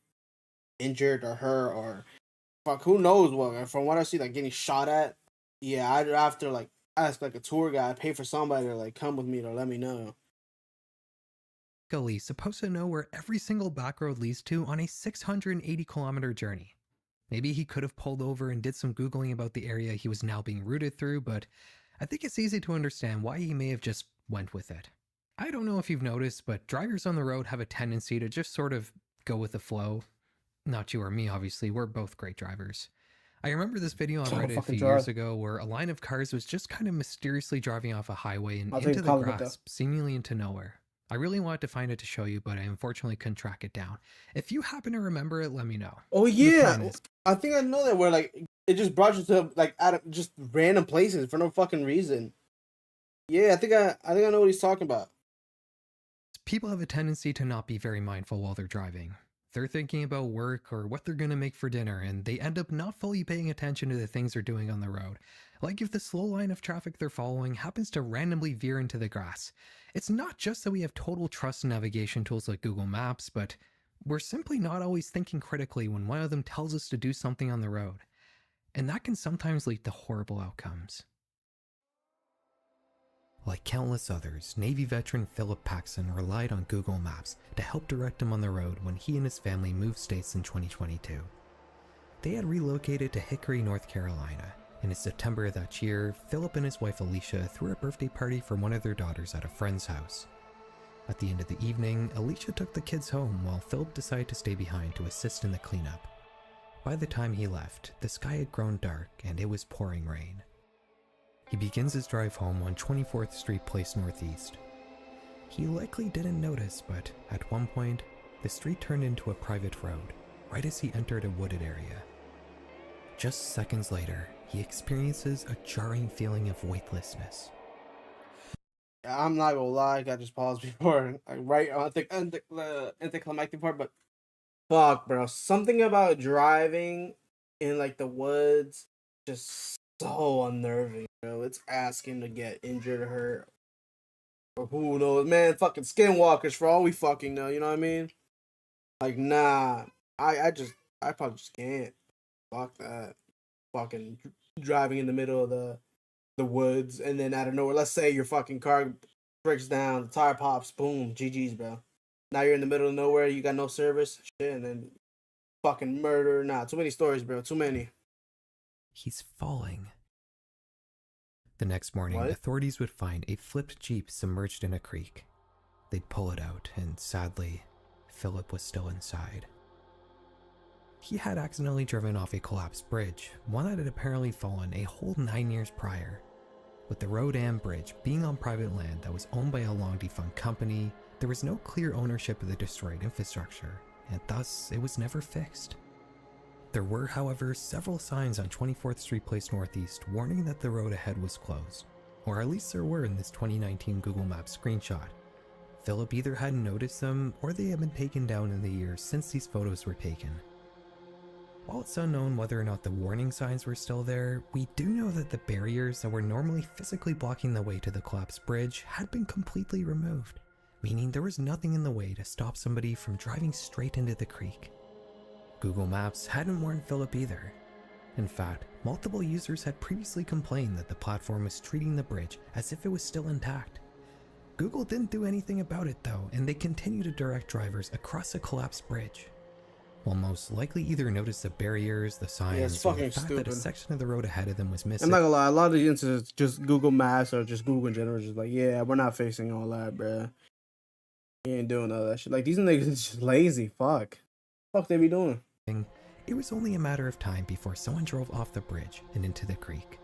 injured or hurt or fuck who knows what. From what I see, like getting shot at, yeah, I'd have to like ask like a tour guide, pay for somebody to like come with me to let me know. Ali supposed to know where every single back road leads to on a 680-kilometer journey. Maybe he could have pulled over and did some Googling about the area he was now being routed through, but I think it's easy to understand why he may have just went with it. I don't know if you've noticed, but drivers on the road have a tendency to just sort of go with the flow. Not you or me, obviously. We're both great drivers. I remember this video on Reddit a few years ago where a line of cars was just kind of mysteriously driving off a highway and into the grass, seemingly into nowhere. I really wanted to find it to show you, but I unfortunately couldn't track it down. If you happen to remember it, let me know. Oh yeah, I think I know that where like it just brought you to like just random places for no fucking reason. Yeah, I think I know what he's talking about. People have a tendency to not be very mindful while they're driving. They're thinking about work or what they're gonna make for dinner, and they end up not fully paying attention to the things they're doing on the road. Like if the slow line of traffic they're following happens to randomly veer into the grass. It's not just that we have total trust in navigation tools like Google Maps, but we're simply not always thinking critically when one of them tells us to do something on the road. And that can sometimes lead to horrible outcomes. Like countless others, Navy veteran Philip Paxson relied on Google Maps to help direct him on the road when he and his family moved states in 2022. They had relocated to Hickory, North Carolina, and in September of that year, Philip and his wife Alicia threw a birthday party for one of their daughters at a friend's house. At the end of the evening, Alicia took the kids home while Philip decided to stay behind to assist in the cleanup. By the time he left, the sky had grown dark and it was pouring rain. He begins his drive home on 24th Street Place Northeast. He likely didn't notice, but at one point, the street turned into a private road, right as he entered a wooded area. Just seconds later, he experiences a jarring feeling of weightlessness. I'm not gonna lie, I got just paused before, like right on the anticlimactic part, but fuck, bro, something about driving in like the woods just so unnerving, bro. It's asking to get injured or hurt, or who knows, man. Fucking skinwalkers for all we fucking know, you know what I mean? Like, nah, I probably just can't. Fuck that. Fucking driving in the middle of the woods, and then out of nowhere, let's say your fucking car breaks down, the tire pops, boom, GG's, bro. Now you're in the middle of nowhere, you got no service, shit, and then fucking murder. Nah, too many stories, bro, too many. He's falling. The next morning, authorities would find a flipped Jeep submerged in a creek. They'd pull it out, and sadly, Philip was still inside. He had accidentally driven off a collapsed bridge, one that had apparently fallen a whole 9 years prior. With the road and bridge being on private land that was owned by a long-defunct company, there was no clear ownership of the destroyed infrastructure, and thus it was never fixed. There were, however, several signs on 24th Street Place Northeast warning that the road ahead was closed, or at least there were in this 2019 Google Maps screenshot. Philip either hadn't noticed them, or they had been taken down in the years since these photos were taken. While it's unknown whether or not the warning signs were still there, we do know that the barriers that were normally physically blocking the way to the collapsed bridge had been completely removed, meaning there was nothing in the way to stop somebody from driving straight into the creek. Google Maps hadn't warned Philip either. In fact, multiple users had previously complained that the platform was treating the bridge as if it was still intact. Google didn't do anything about it though, and they continued to direct drivers across the collapsed bridge. Will most likely either notice the barriers, the signs, or the fact that a section of the road ahead of them was missing. I'm not gonna lie, a lot of the instances, just Google Maps or just Google in general, just like, yeah, we're not facing all that, bruh. You ain't doing all that shit. Like, these niggas is just lazy, fuck. Fuck they be doing? It was only a matter of time before someone drove off the bridge and into the creek.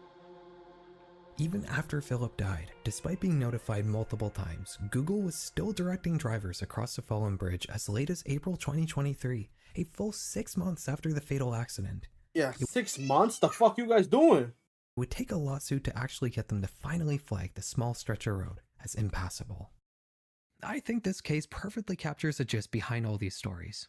Even after Philip died, despite being notified multiple times, Google was still directing drivers across the fallen bridge as late as April 2023, a full 6 months after the fatal accident. Yeah, 6 months? The fuck you guys doing? It would take a lawsuit to actually get them to finally flag the small stretch of road as impassable. I think this case perfectly captures the gist behind all these stories.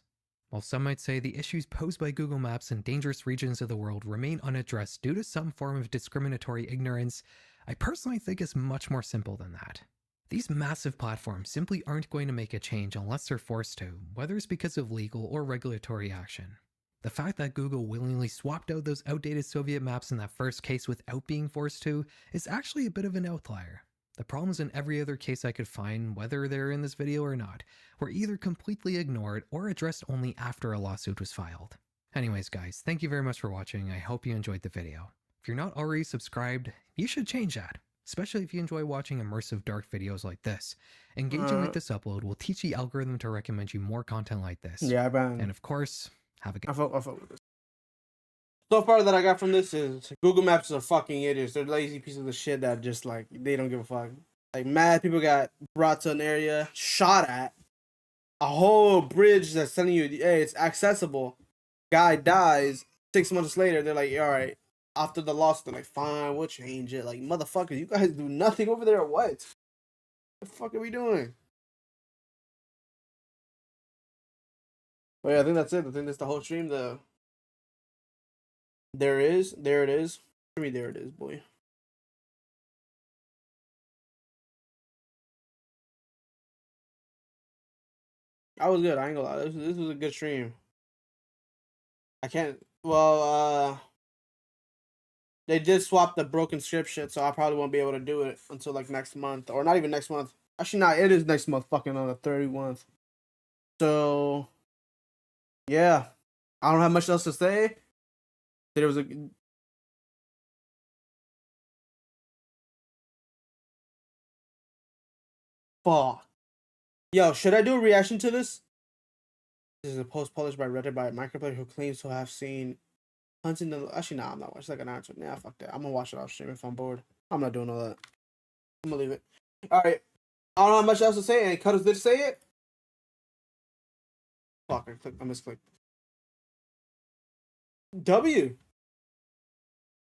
While some might say the issues posed by Google Maps in dangerous regions of the world remain unaddressed due to some form of discriminatory ignorance, I personally think it's much more simple than that. These massive platforms simply aren't going to make a change unless they're forced to, whether it's because of legal or regulatory action. The fact that Google willingly swapped out those outdated Soviet maps in that first case without being forced to is actually a bit of an outlier. The problems in every other case I could find, whether they're in this video or not, were either completely ignored or addressed only after a lawsuit was filed. Anyways guys, thank you very much for watching. I hope you enjoyed the video. If you're not already subscribed, you should change that, especially if you enjoy watching immersive dark videos like this. Engaging with this upload will teach the algorithm to recommend you more content like this. Yeah, man. And of course, have a good I fuck with this. So far that I got from this is Google Maps are fucking idiots. They're lazy pieces of shit that just like they don't give a fuck. Like mad people got brought to an area, shot at. A whole bridge that's telling you, hey, it's accessible. Guy dies. 6 months later, they're like, all right. After the loss, they're like, fine, we'll change it. Like, motherfuckers, you guys do nothing over there or what? What the fuck are we doing? But yeah, I think that's it. I think that's the whole stream. There it is. There it is, boy. I was good. I ain't gonna lie. This was a good stream. I can't. Well, they did swap the broken script shit, so I probably won't be able to do it until like next month, or not even next month. Actually, not. It is next month. Fucking on the 31st. So, yeah, I don't have much else to say. There was a. Fuck. Yo, should I do a reaction to this? This is a post published by Reddit by a microplayer who claims to have seen Hunting the. Actually, nah, I'm not watching like an answer. Nah, fuck that. I'm gonna watch it off stream if I'm bored. I'm not doing all that. I'm gonna leave it. Alright. I don't have much else to say. And Cutters did say it. Fuck, I misclicked. W.